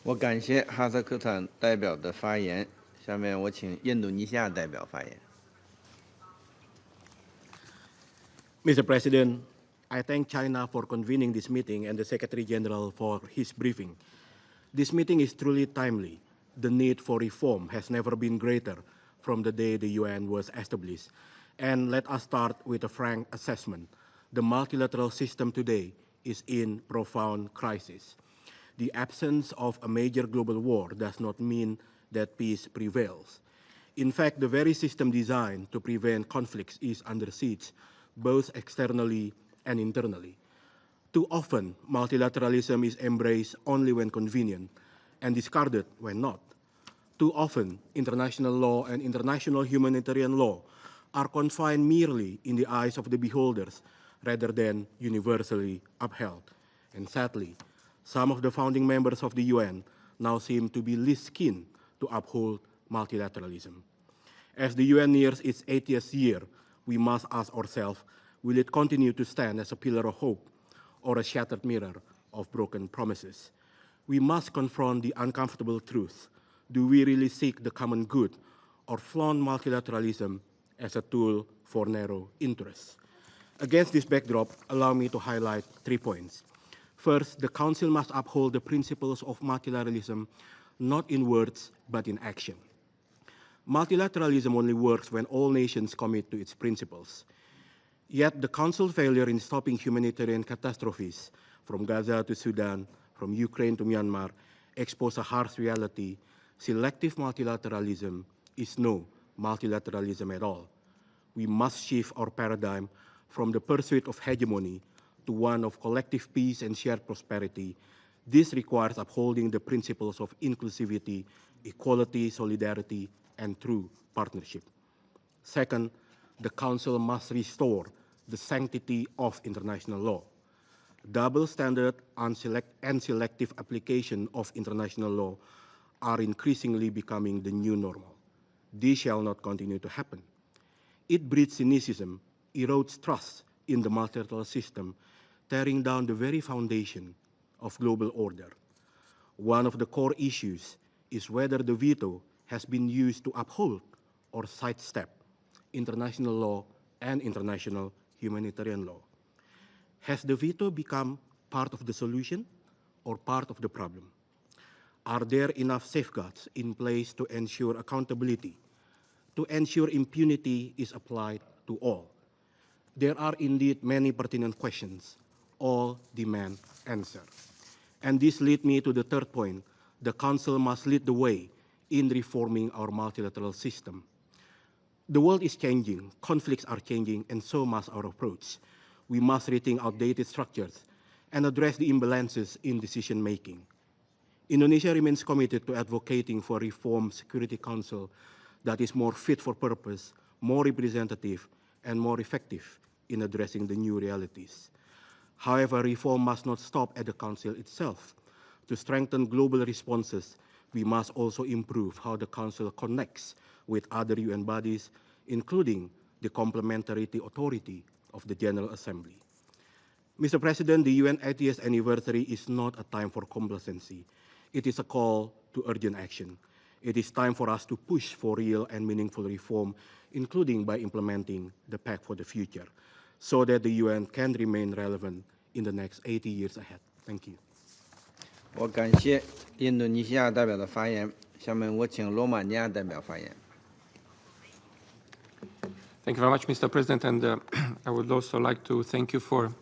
我感谢哈萨克斯坦代表的发言。下面我请印度尼西亚代表发言。Mr. President, I thank China for convening this meeting and the Secretary General for his briefing. This meeting is truly timely. The need for reform has never been greater from the day the UN was established. And let us start with a frank assessment. The multilateral system today is in profound crisis. The absence of a major global war does not mean that peace prevails. In fact, the very system designed to prevent conflicts is under siege, both externally and internally. Too often, multilateralism is embraced only when convenient and discarded when not. Too often, international law and international humanitarian law are confined merely in the eyes of the beholders rather than universally upheld. And sadly, some of the founding members of the UN now seem to be least keen to uphold multilateralism. As the UN nears its 80th year, we must ask ourselves, will it continue to stand as a pillar of hope or a shattered mirror of broken promises? We must confront the uncomfortable truth. Do we really seek the common good or flaunt multilateralism as a tool for narrow interests? Against this backdrop, allow me to highlight 3 points. First, the Council must uphold the principles of multilateralism not in words but in action. Multilateralism only works when all nations commit to its principles. Yet the Council's failure in stopping humanitarian catastrophes from Gaza to Sudan, from Ukraine to Myanmar, expose a harsh reality. Selective multilateralism is no multilateralism at all. We must shift our paradigm from the pursuit of hegemony to one of collective peace and shared prosperity. This requires upholding the principles of inclusivity, equality, solidarity, and true partnership. Second, the Council must restore the sanctity of international law. Double standard and selective application of international law are increasingly becoming the new normal. This shall not continue to happen. It breeds cynicism, erodes trust in the multilateral system, tearing down the very foundation of global order. One of the core issues is whether the veto has been used to uphold or sidestep international law and international humanitarian law. Has the veto become part of the solution or part of the problem? Are there enough safeguards in place to ensure accountability, to ensure impunity is applied to all? There are indeed many pertinent questions. All demand answer. And this leads me to the third point. The Council must lead the way in reforming our multilateral system. The world is changing, conflicts are changing, and so must our approach. We must rethink outdated structures and address the imbalances in decision-making. Indonesia remains committed to advocating for a reformed Security Council that is more fit for purpose, more representative, and more effective in addressing the new realities. However, reform must not stop at the Council itself. To strengthen global responses, we must also improve how the Council connects with other UN bodies, including the complementarity authority of the General Assembly. Mr. President, the UN 80th anniversary is not a time for complacency. It is a call to urgent action. It is time for us to push for real and meaningful reform, including by implementing the Pact for the Future, so that the UN can remain relevant in the next 80 years ahead. Thank you. 我感谢印度尼西亚代表的发言。下面我请罗马尼亚代表发言。 Thank you very much, Mr. President, and I would also like to thank you for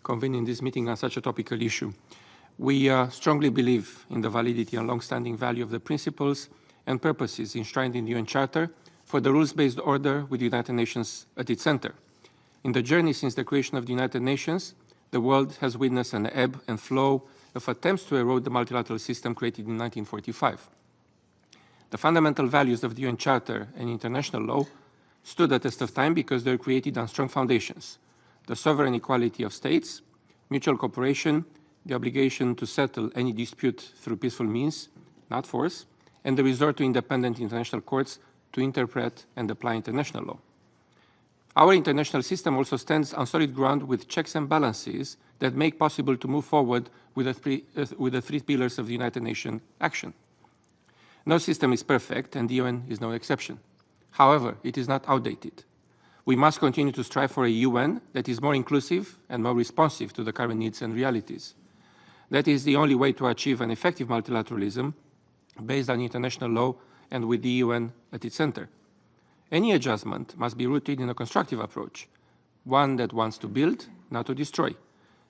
convening this meeting on such a topical issue. We strongly believe in the validity and long-standing value of the principles and purposes enshrined in the UN Charter for the rules-based order with the United Nations at its center. In the journey since the creation of the United Nations, the world has witnessed an ebb and flow of attempts to erode the multilateral system created in 1945. The fundamental values of the UN Charter and international law stood the test of time because they were created on strong foundations: the sovereign equality of states, mutual cooperation, the obligation to settle any dispute through peaceful means, not force, and the resort to independent international courts to interpret and apply international law. Our international system also stands on solid ground with checks and balances that make possible to move forward with the three pillars of the United Nations action. No system is perfect, and the UN is no exception. However, it is not outdated. We must continue to strive for a UN that is more inclusive and more responsive to the current needs and realities. That is the only way to achieve an effective multilateralism based on international law and with the UN at its center. Any adjustment must be rooted in a constructive approach, one that wants to build, not to destroy.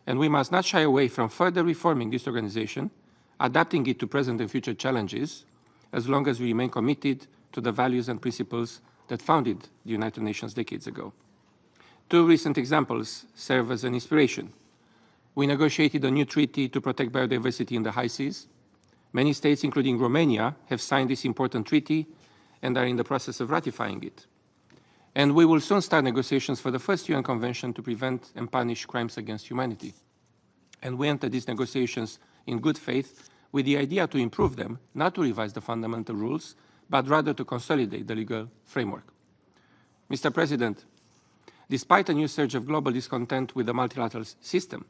And we must not shy away from further reforming this organization, adapting it to present and future challenges, as long as we remain committed to the values and principles that founded the United Nations decades ago. Two recent examples serve as an inspiration. We negotiated a new treaty to protect biodiversity in the high seas. Many states, including Romania, have signed this important treaty and are in the process of ratifying it. And we will soon start negotiations for the first UN Convention to prevent and punish crimes against humanity. And we entered these negotiations in good faith with the idea to improve them, not to revise the fundamental rules, but rather to consolidate the legal framework. Mr. President, despite a new surge of global discontent with the multilateral system,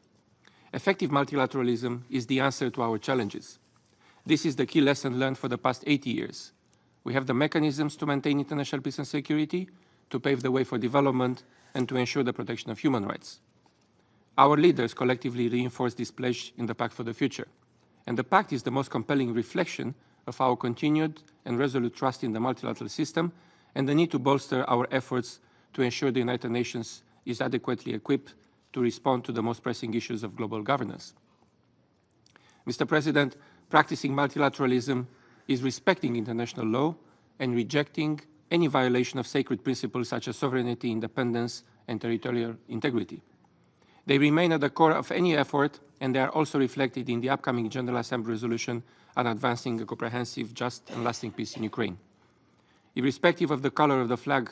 effective multilateralism is the answer to our challenges. This is the key lesson learned for the past 80 years. We have the mechanisms to maintain international peace and security, to pave the way for development, and to ensure the protection of human rights. Our leaders collectively reinforced this pledge in the Pact for the Future, and the Pact is the most compelling reflection of our continued and resolute trust in the multilateral system and the need to bolster our efforts to ensure the United Nations is adequately equipped to respond to the most pressing issues of global governance. Mr. President, practicing multilateralism is respecting international law and rejecting any violation of sacred principles such as sovereignty, independence, and territorial integrity. They remain at the core of any effort, and they are also reflected in the upcoming General Assembly resolution on advancing a comprehensive, just, and lasting peace in Ukraine. Irrespective of the color of the flag,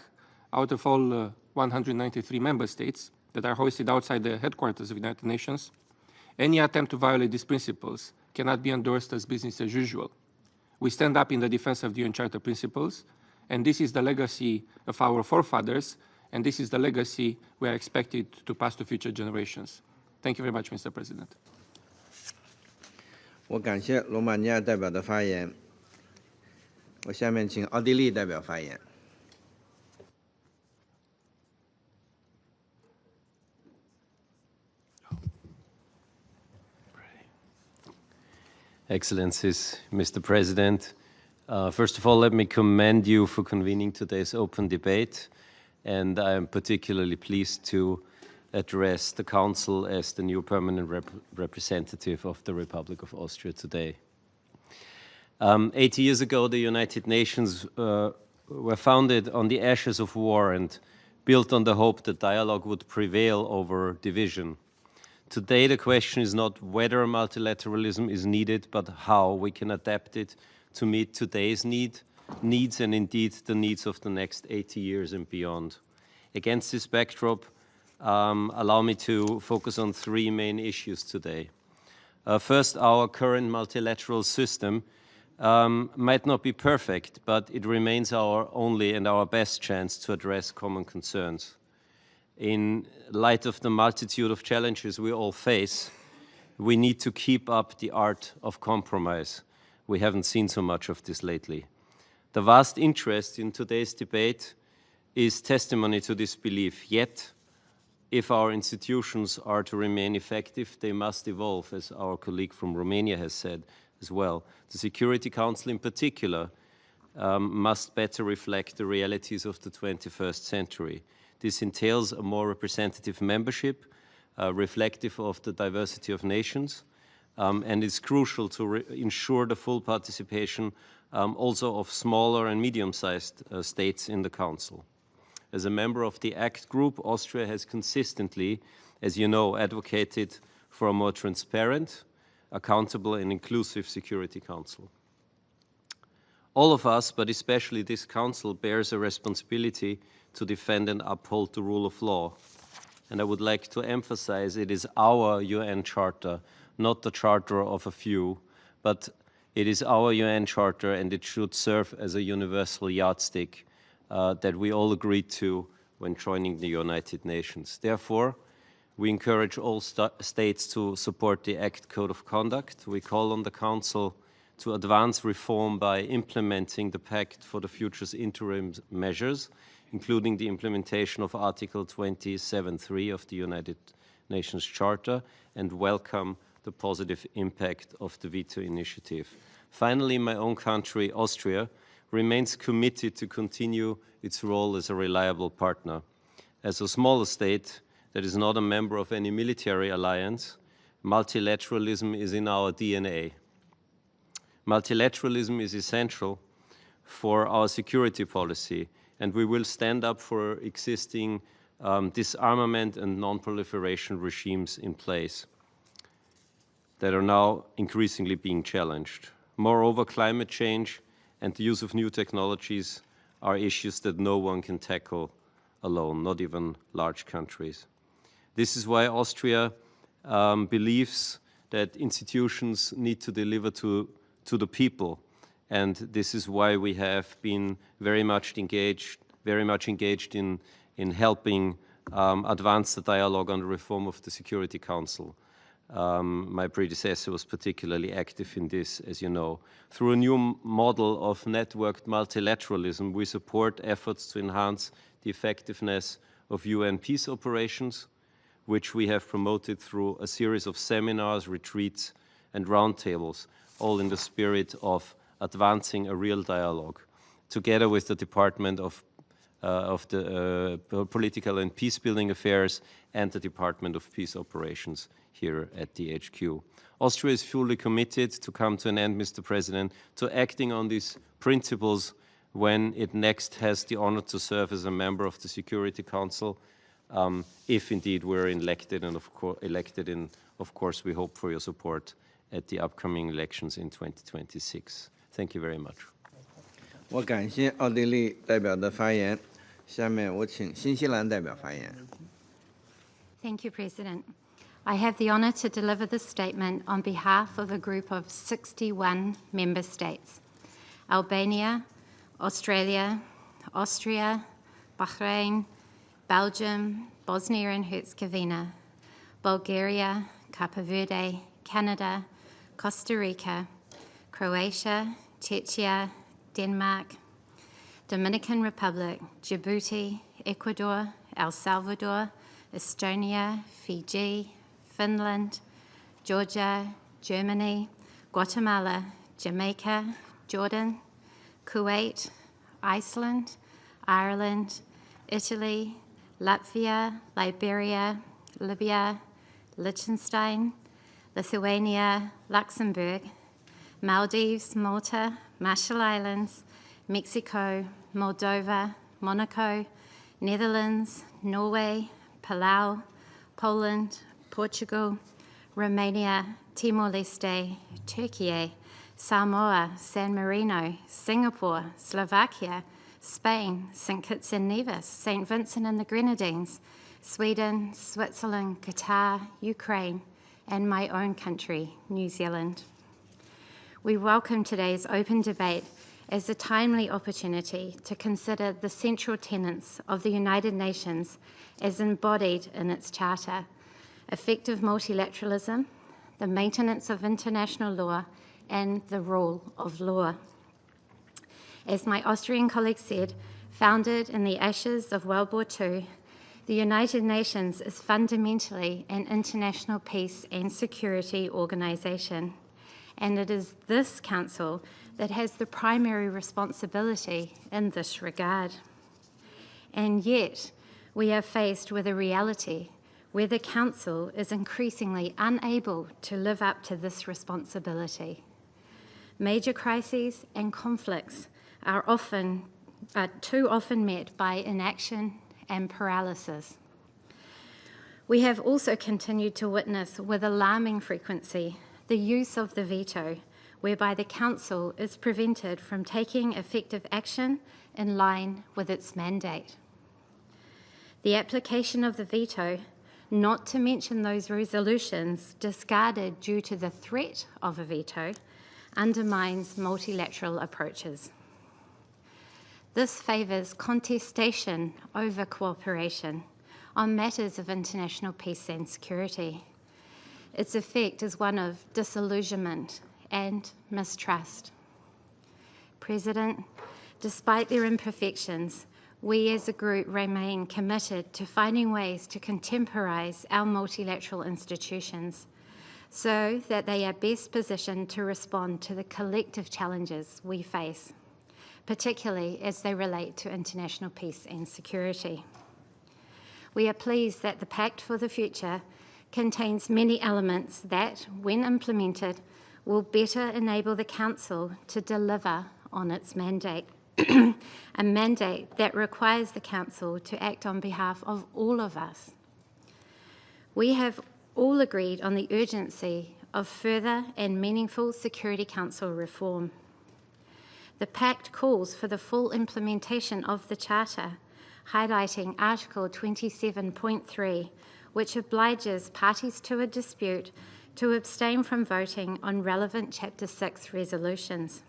out of all 193 member states that are hoisted outside the headquarters of the United Nations, any attempt to violate these principles cannot be endorsed as business as usual. We stand up in the defense of the UN Charter principles, and this is the legacy of our forefathers, and this is the legacy we are expected to pass to future generations. Thank you very much, Mr. President. 我感谢罗马尼亚代表的发言。我下面请奥地利代表发言。 Excellencies, Mr. President, first of all, let me commend you for convening today's open debate, and I am particularly pleased to address the Council as the new permanent representative of the Republic of Austria today. 80 years ago, the United Nations were founded on the ashes of war and built on the hope that dialogue would prevail over division. Today, the question is not whether multilateralism is needed, but how we can adapt it to meet today's needs and indeed the needs of the next 80 years and beyond. Against this backdrop, allow me to focus on three main issues today. First, our current multilateral system might not be perfect, but it remains our only and our best chance to address common concerns. In light of the multitude of challenges we all face, we need to keep up the art of compromise. We haven't seen so much of this lately. The vast interest in today's debate is testimony to this belief. Yet, if our institutions are to remain effective, they must evolve, as our colleague from Romania has said as well. The Security Council in particular must better reflect the realities of the 21st century. This entails a more representative membership, reflective of the diversity of nations, and it's crucial to ensure the full participation also of smaller and medium-sized states in the Council. As a member of the ACT group, Austria has consistently, as you know, advocated for a more transparent, accountable and inclusive Security Council. All of us, but especially this Council, bears a responsibility to defend and uphold the rule of law. And I would like to emphasize it is our UN Charter, not the charter of a few, but it is our UN Charter, and it should serve as a universal yardstick that we all agreed to when joining the United Nations. Therefore, we encourage all states to support the ACT Code of Conduct. We call on the Council to advance reform by implementing the Pact for the Future's interim measures, including the implementation of Article 27.3 of the United Nations Charter, and welcome the positive impact of the veto initiative. Finally, my own country, Austria, remains committed to continue its role as a reliable partner. As a smaller state that is not a member of any military alliance, multilateralism is in our DNA. Multilateralism is essential for our security policy, and we will stand up for existing disarmament and non-proliferation regimes in place that are now increasingly being challenged. Moreover, climate change and the use of new technologies are issues that no one can tackle alone, not even large countries. This is why Austria believes that institutions need to deliver to the people, and this is why we have been very much engaged in helping advance the dialogue on the reform of the Security Council. My predecessor was particularly active in this, as you know. Through a new model of networked multilateralism, we support efforts to enhance the effectiveness of UN peace operations, which we have promoted through a series of seminars, retreats, and roundtables, all in the spirit of advancing a real dialogue, together with the Department of the Political and Peace-Building Affairs and the Department of Peace Operations here at the HQ. Austria is fully committed to come to an end, Mr. President, to acting on these principles when it next has the honor to serve as a member of the Security Council, if indeed we're elected, and of course we hope for your support at the upcoming elections in 2026. Thank you very much. 我感谢奥地利代表的发言，下面我请新西兰代表发言。 Thank you, President. I have the honour to deliver this statement on behalf of a group of 61 member states: Albania, Australia, Austria, Bahrain, Belgium, Bosnia and Herzegovina, Bulgaria, Cape Verde, Canada, Costa Rica, Croatia, Czechia, Denmark, Dominican Republic, Djibouti, Ecuador, El Salvador, Estonia, Fiji, Finland, Georgia, Germany, Guatemala, Jamaica, Jordan, Kuwait, Iceland, Ireland, Italy, Latvia, Liberia, Libya, Liechtenstein, Lithuania, Luxembourg, Maldives, Malta, Marshall Islands, Mexico, Moldova, Monaco, Netherlands, Norway, Palau, Poland, Portugal, Romania, Timor-Leste, Turkey, Samoa, San Marino, Singapore, Slovakia, Spain, St. Kitts and Nevis, St. Vincent and the Grenadines, Sweden, Switzerland, Qatar, Ukraine, and my own country, New Zealand. We welcome today's open debate as a timely opportunity to consider the central tenets of the United Nations as embodied in its charter: effective multilateralism, the maintenance of international law, and the rule of law. As my Austrian colleague said, founded in the ashes of World War II, the United Nations is fundamentally an international peace and security organization, and it is this council that has the primary responsibility in this regard. And yet, we are faced with a reality where the council is increasingly unable to live up to this responsibility. Major crises and conflicts are too often met by inaction and paralysis. We have also continued to witness with alarming frequency the use of the veto, whereby the Council is prevented from taking effective action in line with its mandate. The application of the veto, not to mention those resolutions discarded due to the threat of a veto, undermines multilateral approaches. This favours contestation over cooperation on matters of international peace and security. Its effect is one of disillusionment and mistrust. President, despite their imperfections, we as a group remain committed to finding ways to contemporise our multilateral institutions so that they are best positioned to respond to the collective challenges we face, particularly as they relate to international peace and security. We are pleased that the Pact for the Future contains many elements that, when implemented, will better enable the Council to deliver on its mandate, a mandate that requires the Council to act on behalf of all of us. We have all agreed on the urgency of further and meaningful Security Council reform. The Pact calls for the full implementation of the Charter, highlighting Article 27.3, which obliges parties to a dispute to abstain from voting on relevant Chapter 6 resolutions.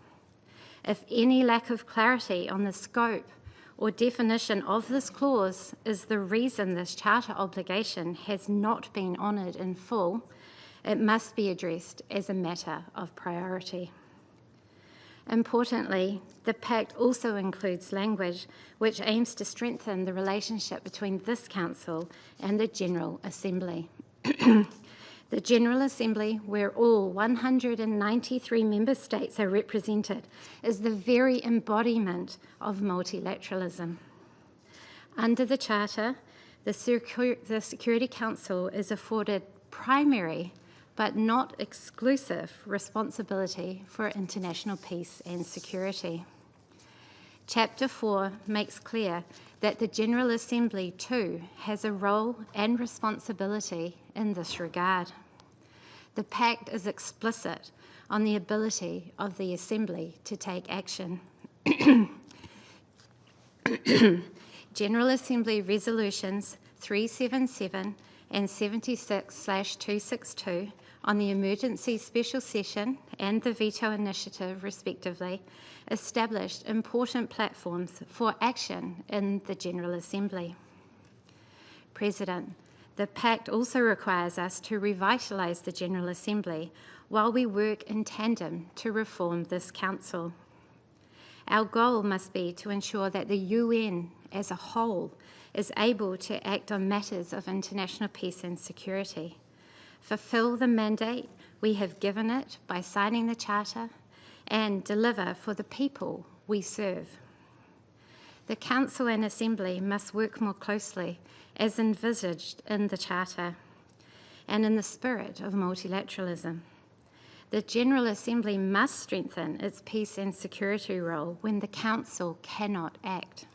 If any lack of clarity on the scope or definition of this clause is the reason this Charter obligation has not been honoured in full, it must be addressed as a matter of priority. Importantly, the Pact also includes language which aims to strengthen the relationship between this Council and the General Assembly. The General Assembly, where all 193 member states are represented, is the very embodiment of multilateralism. Under the Charter, the Security Council is afforded primary but not exclusive responsibility for international peace and security. Chapter 4 makes clear that the General Assembly too has a role and responsibility in this regard. The Pact is explicit on the ability of the Assembly to take action. General Assembly Resolutions 377 and 76/262 on the emergency special session and the veto initiative, respectively, established important platforms for action in the General Assembly. President, the Pact also requires us to revitalise the General Assembly while we work in tandem to reform this Council. Our goal must be to ensure that the UN as a whole is able to act on matters of international peace and security, fulfil the mandate we have given it by signing the Charter, and deliver for the people we serve. The Council and Assembly must work more closely as envisaged in the Charter and in the spirit of multilateralism. The General Assembly must strengthen its peace and security role when the Council cannot act.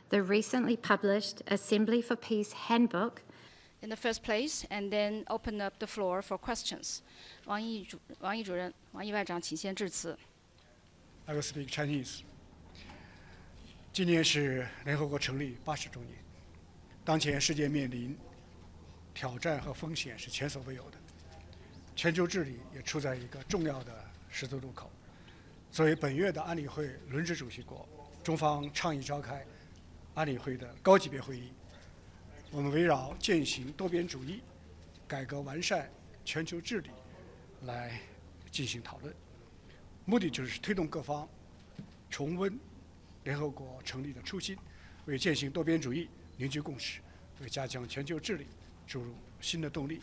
The recently published Assembly for Peace Handbook in the first place, and then open up the floor for questions. Wang Yi主任，王毅外长，请先致辞。I will speak Chinese. 今年是联合国成立80周年，当前世界面临挑战和风险是前所未有的，全球治理也处在一个重要的十字路口。作为本月的安理会轮值主席国，中方倡议召开安理会的高级别会议。我们围绕践行多边主义、改革完善全球治理来进行讨论，目的就是推动各方重温联合国成立的初心，为践行多边主义凝聚共识，为加强全球治理注入新的动力。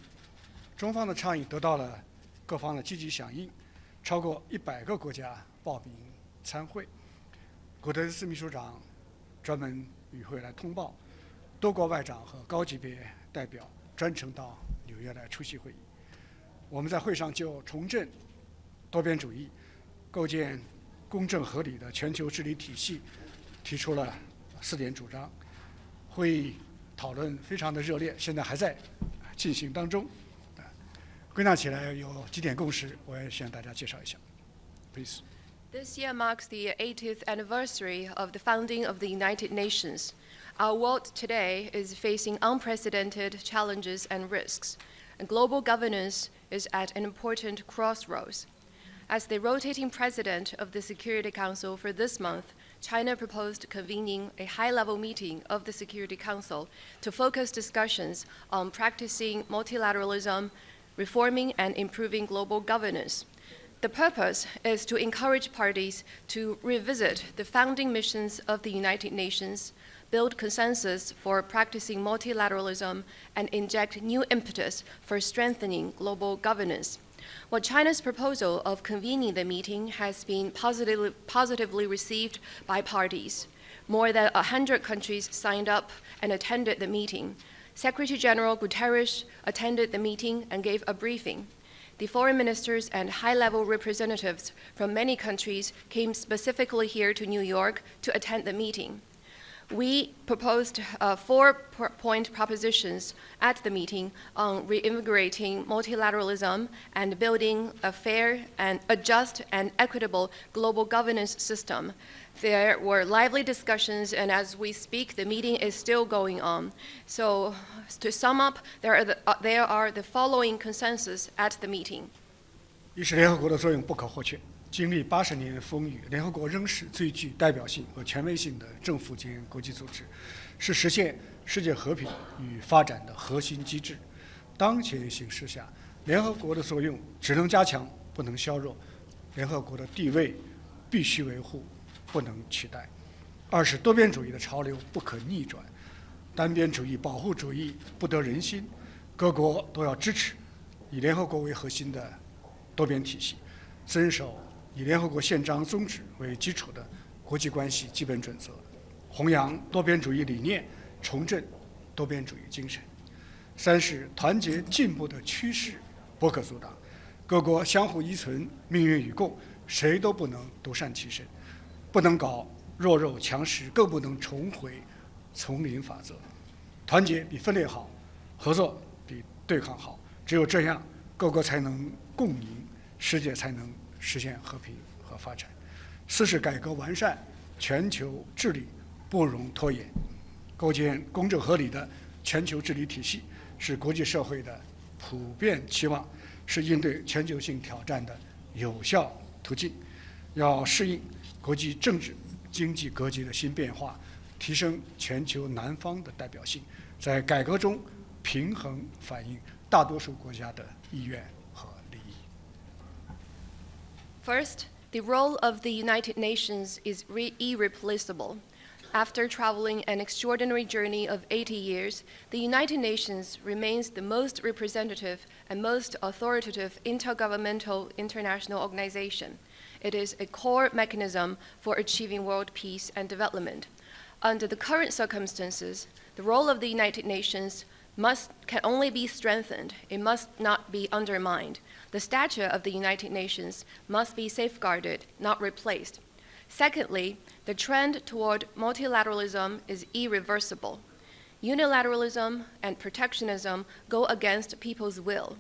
中方的倡议得到了各方的积极响应，超过100个国家报名参会。古特雷斯秘书长专门与会来通报。多国外长和高级别代表专程到纽约来出席会议。我们在会上就重振多边主义、构建公正合理的全球治理体系提出了4点主张。会议讨论非常的热烈，现在还在进行当中。归纳起来有几点共识，我也向大家介绍一下。Please. This year marks the 80th anniversary of the founding of the United Nations. Our world today is facing unprecedented challenges and risks, and global governance is at an important crossroads. As the rotating president of the Security Council for this month, China proposed convening a high-level meeting of the Security Council to focus discussions on practicing multilateralism, reforming and improving global governance. The purpose is to encourage parties to revisit the founding missions of the United Nations, build consensus for practicing multilateralism, and inject new impetus for strengthening global governance. While China's proposal of convening the meeting has been positively received by parties, more than 100 countries signed up and attended the meeting. Secretary General Guterres attended the meeting and gave a briefing. the foreign ministers and high-level representatives from many countries came specifically here to New York to attend the meeting. We proposed 4-point propositions at the meeting on reinvigorating multilateralism and building a fair and a just and equitable global governance system. There were lively discussions, and as we speak, the meeting is still going on. So, to sum up, there are the following consensus at the meeting. 一是联合国的作用不可或缺。经历80年风雨，联合国仍是最具代表性和权威性的政府间国际组织，是实现世界和平与发展的核心机制。当前形势下，联合国的作用只能加强，不能削弱。联合国的地位必须维护，不能取代。二是多边主义的潮流不可逆转，单边主义、保护主义不得人心，各国都要支持以联合国为核心的多边体系，遵守以联合国宪章宗旨为基础的国际关系基本准则，弘扬多边主义理念，重振多边主义精神。三是团结进步的趋势不可阻挡，各国相互依存，命运与共，谁都不能独善其身，不能搞弱肉强食，更不能重回丛林法则。团结比分裂好，合作比对抗好，只有这样，各国才能共赢，世界才能实现和平和发展。四是改革完善全球治理，不容拖延，构建公正合理的全球治理体系，是国际社会的普遍期望，是应对全球性挑战的有效途径。要适应国际政治经济格局的新变化，提升全球南方的代表性，在改革中平衡反映大多数国家的意愿和利益。First, the role of the United Nations is irreplaceable. After traveling an extraordinary journey of 80 years, the United Nations remains the most representative and most authoritative intergovernmental international organization. It is a core mechanism for achieving world peace and development. Under the current circumstances, the role of the United Nations can only be strengthened. It must not be undermined. The stature of the United Nations must be safeguarded, not replaced. Secondly, the trend toward multilateralism is irreversible. Unilateralism and protectionism go against people's will.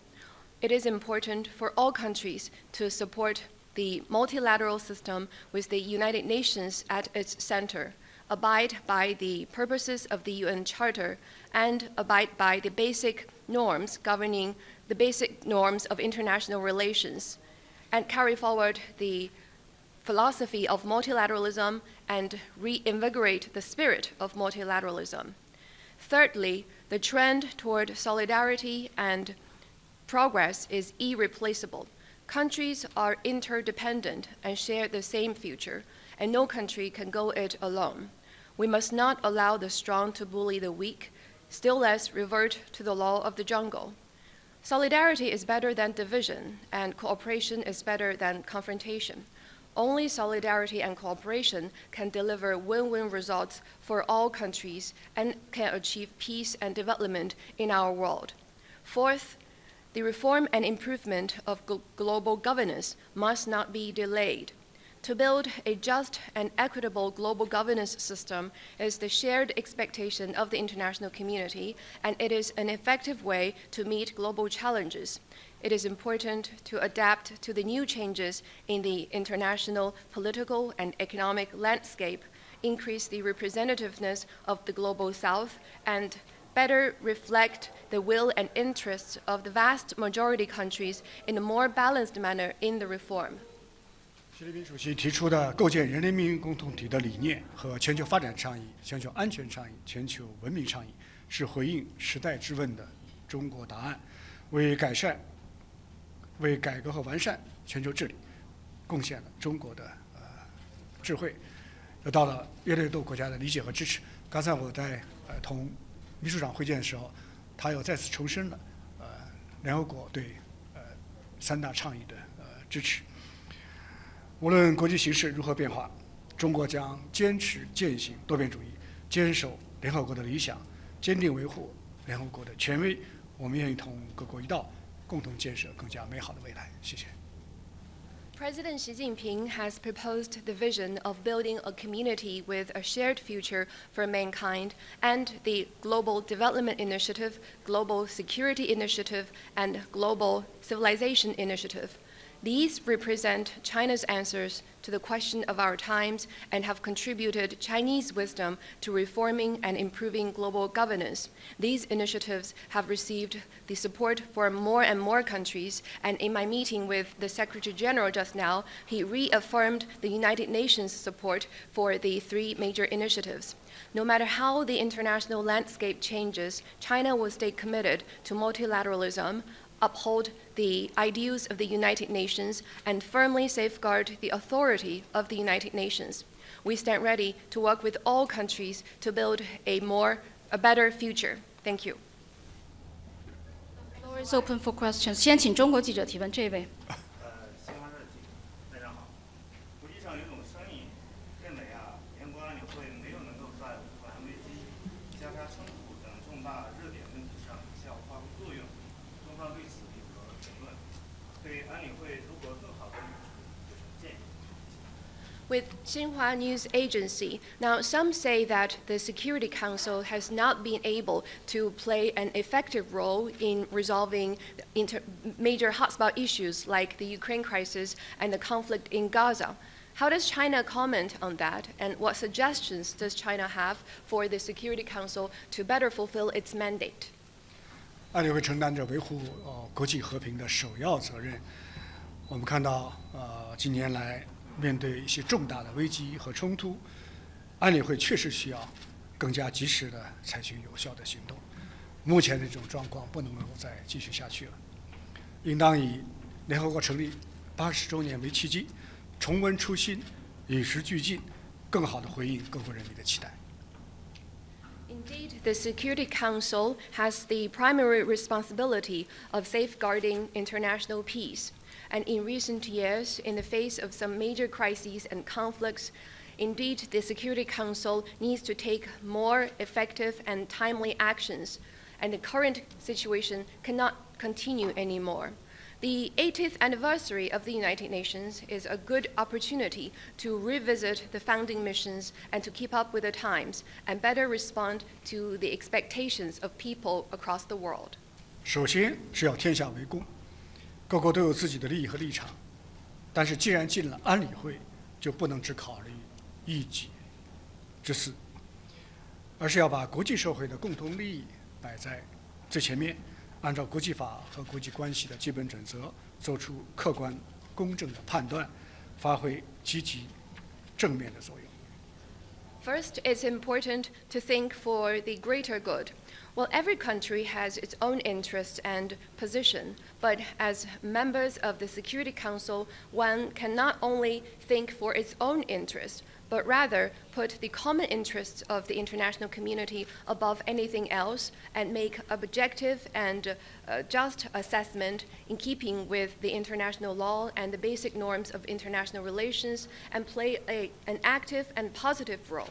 It is important for all countries to support the multilateral system with the United Nations at its center, abide by the purposes of the UN Charter, and abide by the basic norms governing the basic norms of international relations, and carry forward the philosophy of multilateralism and reinvigorate the spirit of multilateralism. Thirdly, the trend toward solidarity and progress is irreplaceable. Countries are interdependent and share the same future, and no country can go it alone. We must not allow the strong to bully the weak, still less revert to the law of the jungle. Solidarity is better than division, and cooperation is better than confrontation. Only solidarity and cooperation can deliver win-win results for all countries and can achieve peace and development in our world. Fourth, the reform and improvement of global governance must not be delayed. To build a just and equitable global governance system is the shared expectation of the international community, and it is an effective way to meet global challenges. It is important to adapt to the new changes in the international political and economic landscape, increase the representativeness of the global South, and better reflect the will and interests of the vast majority countries in a more balanced manner in the reform. 习近平主席提出的构建人类命运共同体的理念和全球发展倡议、全球安全倡议、全球文明倡议，是回应时代之问的中国答案，为改革和完善全球治理贡献了中国的智慧，得到了越来越多国家的理解和支持。刚才我在同秘书长会见的时候，他又再次重申了联合国对三大倡议的支持。无论国际形势如何变化，中国将坚持践行多边主义，坚守联合国的理想，坚定维护联合国的权威。我们愿意同各国一道，共同建设更加美好的未来。谢谢。 President Xi Jinping has proposed the vision of building a community with a shared future for mankind and the Global Development Initiative, Global Security Initiative, and Global Civilization Initiative. These represent China's answers to the question of our times and have contributed Chinese wisdom to reforming and improving global governance. These initiatives have received the support for more and more countries, and in my meeting with the Secretary General just now, he reaffirmed the United Nations support for the 3 major initiatives. No matter how the international landscape changes, China will stay committed to multilateralism, uphold the ideals of the United Nations, and firmly safeguard the authority of the United Nations. We stand ready to work with all countries to build a better future. Thank you. The floor is open for questions. 先请中国记者提问，这位。With Xinhua News Agency. Now, some say that the Security Council has not been able to play an effective role in resolving major hotspot issues like the Ukraine crisis and the conflict in Gaza. How does China comment on that, and what suggestions does China have for the Security Council to better fulfill its mandate? 安理会承担着维护国际和平的首要责任。我们看到，近年来面对一些重大的危机和冲突，安理会确实需要更加及时地采取有效的行动。目前的这种状况不能够再继续下去了，应当以联合国成立80周年为契机，重温初心，与时俱进，更好地回应各国人民的期待。 Indeed, the Security Council has the primary responsibility of safeguarding international peace. And in recent years, in the face of some major crises and conflicts, indeed, the Security Council needs to take more effective and timely actions, and the current situation cannot continue anymore. The 80th anniversary of the United Nations is a good opportunity to revisit the founding missions and to keep up with the times and better respond to the expectations of people across the world. 首先是要天下为公，各国都有自己的利益和立场，但是既然进了安理会，就不能只考虑一己之私，而是要把国际社会的共同利益摆在最前面。 按照国际法和国际关系的基本准则，做出客观公正的判断，发挥积极正面的作用。 First, it's important to think for the greater good. Well, every country has its own interests and position, but as members of the Security Council, one can not only think for its own interest, but rather put the common interests of the international community above anything else and make objective and just assessment in keeping with the international law and the basic norms of international relations and play an active and positive role.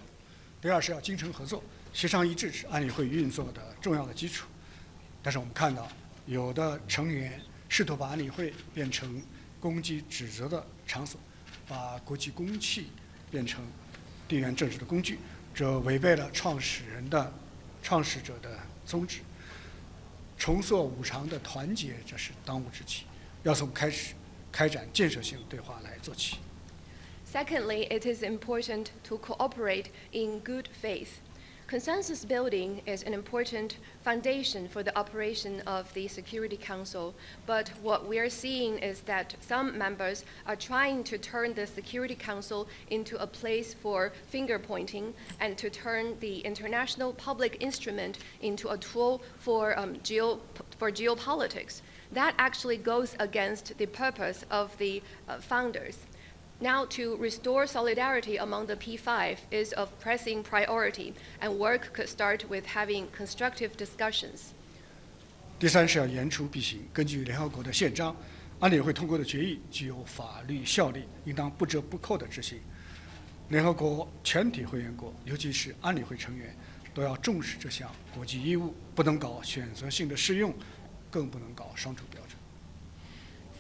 第二是要精诚合作，协商一致是安理会运作的重要的基础。但是我们看到，有的成员试图把安理会变成攻击指责的场所，把国际公器 变成地缘政治的工具，这违背了创始者的宗旨。重塑五常的团结，这是当务之急，要从开始开展建设性对话来做起。 Secondly, it is important to cooperate in good faith. Consensus building is an important foundation for the operation of the Security Council, but what we are seeing is that some members are trying to turn the Security Council into a place for finger pointing and to turn the international public instrument into a tool for geopolitics. That actually goes against the purpose of the founders. Now, to restore solidarity among the P5 is of pressing priority, and work could start with having constructive discussions. 第三是要言出必行。根据联合国的宪章，安理会通过的决议具有法律效力，应当不折不扣地执行。联合国全体会员国，尤其是安理会成员，都要重视这项国际义务，不能搞选择性的适用，更不能搞双重标准。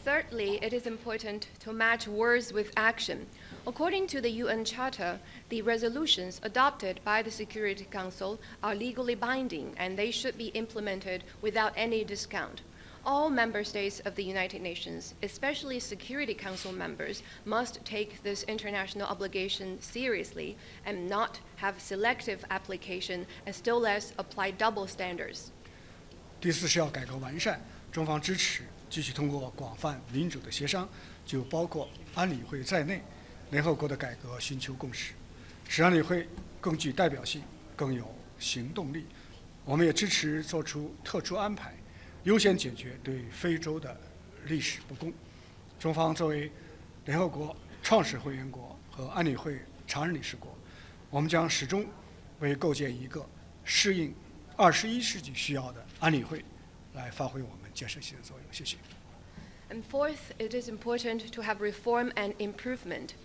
Thirdly, it is important to match words with action. According to the UN Charter, the resolutions adopted by the Security Council are legally binding and they should be implemented without any discount. All member states of the United Nations, especially Security Council members, must take this international obligation seriously and not have selective application and still less apply double standards. 第四是要改革完善，中方支持继续通过广泛民主的协商，就包括安理会在内，联合国的改革寻求共识，使安理会更具代表性、更有行动力。我们也支持做出特殊安排，优先解决对非洲的历史不公。中方作为联合国创始会员国和安理会常任理事国，我们将始终为构建一个适应21世纪需要的安理会来发挥我们建设性的作用。谢谢。And fourth, it is important to have reform and improvement.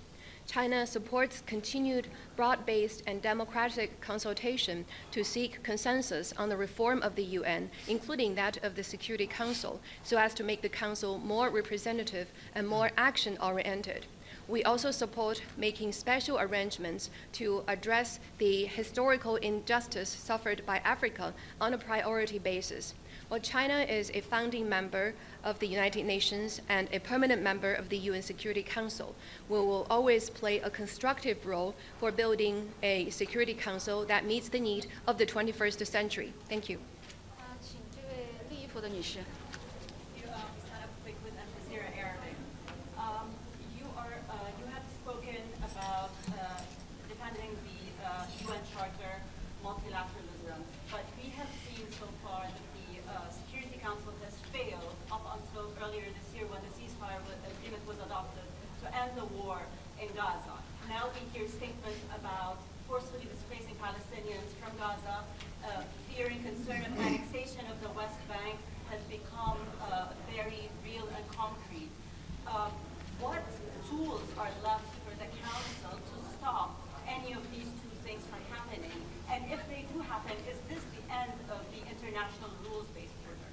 China supports continued broad-based and democratic consultation to seek consensus on the reform of the UN, including that of the Security Council, so as to make the Council more representative and more action-oriented. We also support making special arrangements to address the historical injustice suffered by Africa on a priority basis. While China is a founding member of the United Nations and a permanent member of the UN Security Council, we will always play a constructive role for building a Security Council that meets the need of the 21st century. Thank you. 请这位绿衣服的女士。You have spoken about defending the UN Charter, multilateralism, but we have seen so far that the Security Council has failed up until earlier this year when the ceasefire agreement was adopted to end the war in Gaza. Now we hear statements about forcefully displacing Palestinians from Gaza, fear and concern of annexation of the West Bank has become very real and concrete. What tools are left for the Council to stop any of these two things from happening? And if they do happen, is this the end of the international rules-based order?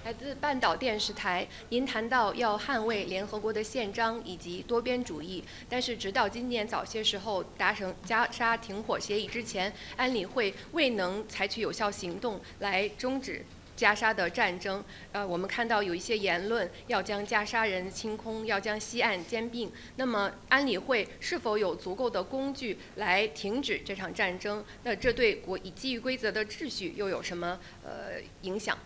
来自半岛电视台，您谈到要捍卫联合国的宪章以及多边主义，但是直到今年早些时候达成加沙停火协议之前，安理会未能采取有效行动来终止加沙的战争。我们看到有一些言论要将加沙人清空，要将西岸兼并。那么安理会是否有足够的工具来停止这场战争？那这对基于规则的秩序又有什么影响？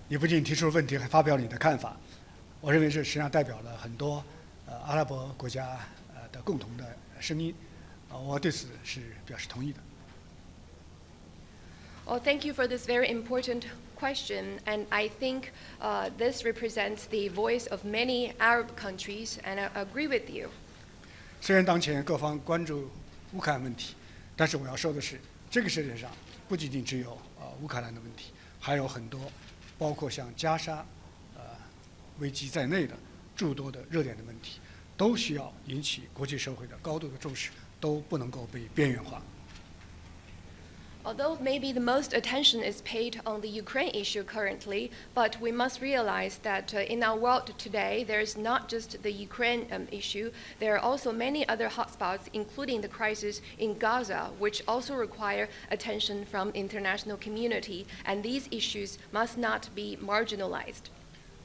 你不仅提出了问题，还发表你的看法。我认为这实际上代表了很多阿拉伯国家的共同的声音。我对此是表示同意的。Well, thank you for this very important question, and I think this represents the voice of many Arab countries, and I agree with you. 虽然当前各方关注乌克兰问题，但是我要说的是，这个世界上不仅仅只有乌克兰的问题，还有很多，包括像加沙危机在内的诸多的热点的问题，都需要引起国际社会的高度的重视，都不能够被边缘化。Although maybe the most attention is paid on the Ukraine issue currently, but we must realize that in our world today, there is not just the Ukraine issue. There are also many other hotspots, including the crisis in Gaza, which also require attention from the international community, and these issues must not be marginalized.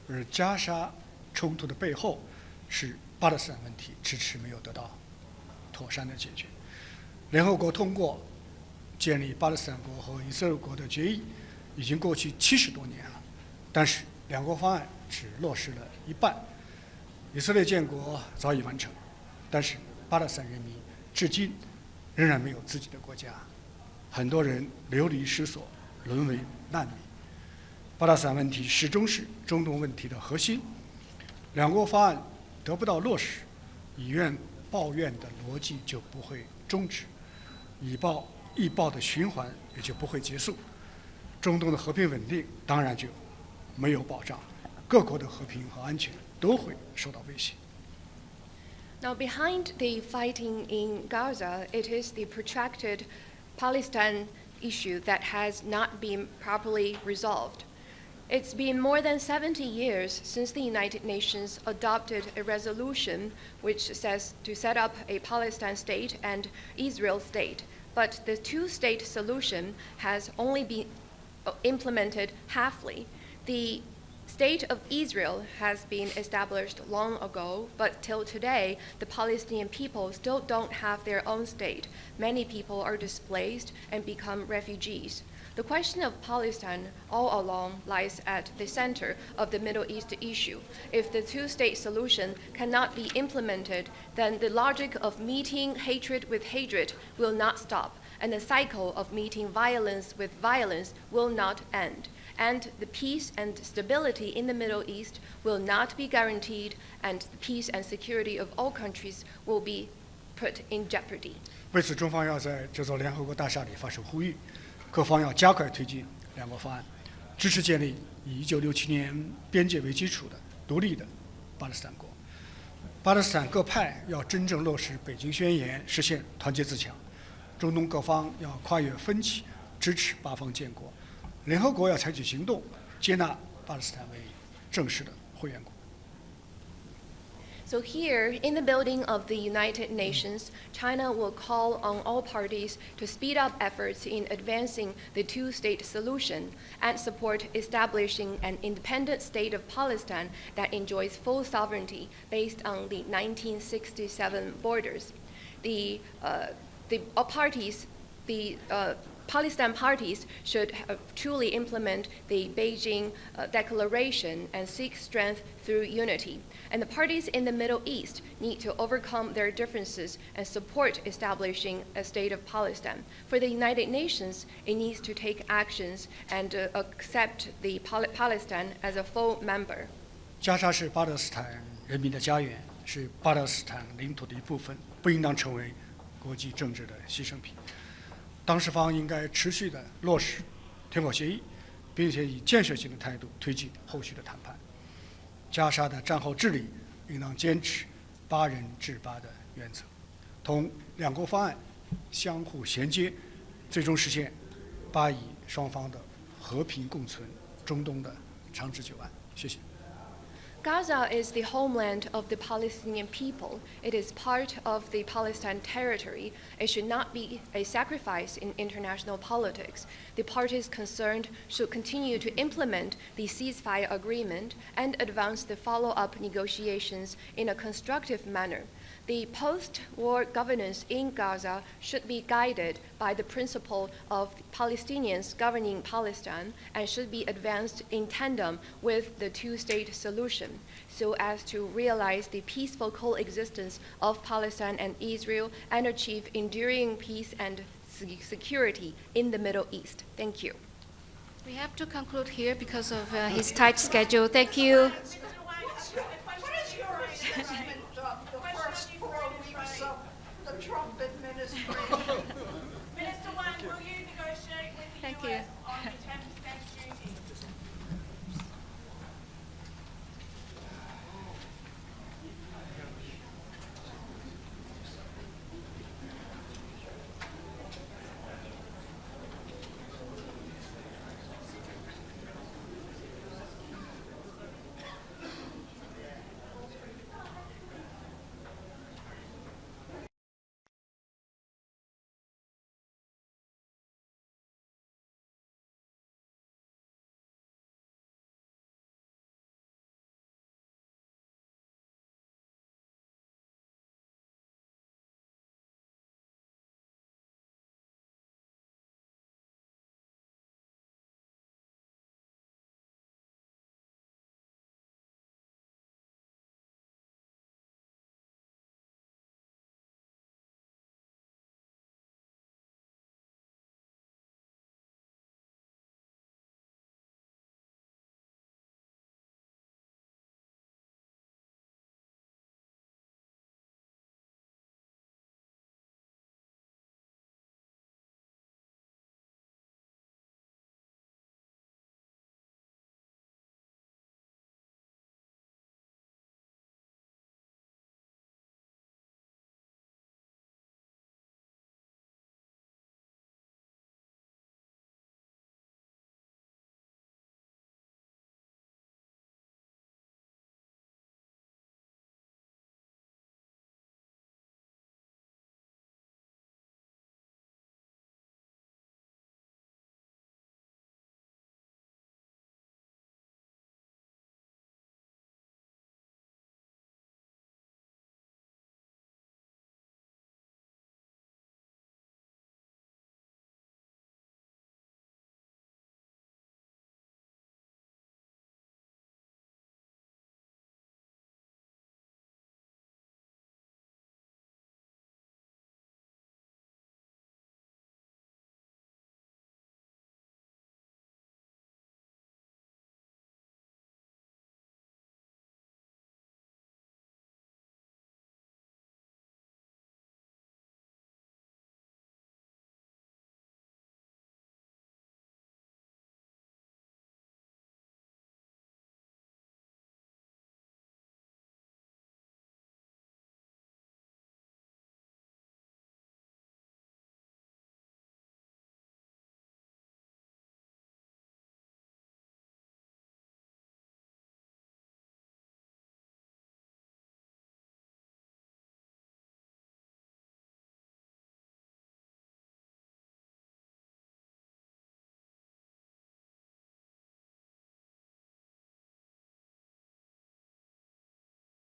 而加沙冲突的背后是巴勒斯坦问题迟迟没有得到妥善的解决。联合国通过建立巴勒斯坦国和以色列国的决议已经过去70多年了，但是两国方案只落实了一半。以色列建国早已完成，但是巴勒斯坦人民至今仍然没有自己的国家，很多人流离失所，沦为难民。巴勒斯坦问题始终是中东问题的核心。两国方案得不到落实，以怨报怨的逻辑就不会终止，以暴的循环也就不会结束，中东的和平稳定当然就没有保障，各国的和平和安全都会受到威胁。Now, behind the fighting in Gaza, it is the protracted Palestine issue that has not been properly resolved. It's been more than 70 years since the United Nations adopted a resolution which says to set up a Palestine state and Israel state. But the two-state solution has only been implemented halfly. The State of Israel has been established long ago, but till today, the Palestinian people still don't have their own state. Many people are displaced and become refugees. The question of Palestine all along lies at the center of the Middle East issue. If the two-state solution cannot be implemented, then the logic of meeting hatred with hatred will not stop, and the cycle of meeting violence with violence will not end. And the peace and stability in the Middle East will not be guaranteed, and the peace and security of all countries will be put in jeopardy. 为此，中方要在这座联合国大厦里发声呼吁，各方要加快推进两国方案，支持建立以1967年边界为基础的独立的巴勒斯坦国。巴勒斯坦各派要真正落实《北京宣言》，实现团结自强。中东各方要跨越分歧，支持八方建国。联合国要采取行动，接纳巴勒斯坦为正式的会员国。So here, in the building of the United Nations, China will call on all parties to speed up efforts in advancing the two-state solution and support establishing an independent state of Palestine that enjoys full sovereignty based on the 1967 borders. The Palestine parties should truly implement the Beijing Declaration and seek strength through unity. And the parties in the Middle East need to overcome their differences and support establishing a state of Palestine. For the United Nations, it needs to take actions and accept the Palestine as a full member. 加沙是巴勒斯坦人民的家园，是巴勒斯坦领土的一部分，不应当成为国际政治的牺牲品。当事方应该持续地落实停火协议，并且以建设性的态度推进后续的谈判。加沙的战后治理应当坚持8人治8的原则，同两国方案相互衔接，最终实现巴以双方的和平共存，中东的长治久安。谢谢。Gaza is the homeland of the Palestinian people. It is part of the Palestine territory. It should not be a sacrifice in international politics. The parties concerned should continue to implement the ceasefire agreement and advance the follow-up negotiations in a constructive manner. The post-war governance in Gaza should be guided by the principle of Palestinians governing Palestine and should be advanced in tandem with the two-state solution so as to realize the peaceful coexistence of Palestine and Israel and achieve enduring peace and security in the Middle East. Thank you. We have to conclude here because of his tight schedule. Thank you. The Trump administration. Minister Wang, will you negotiate with the Thank US you. on the 10%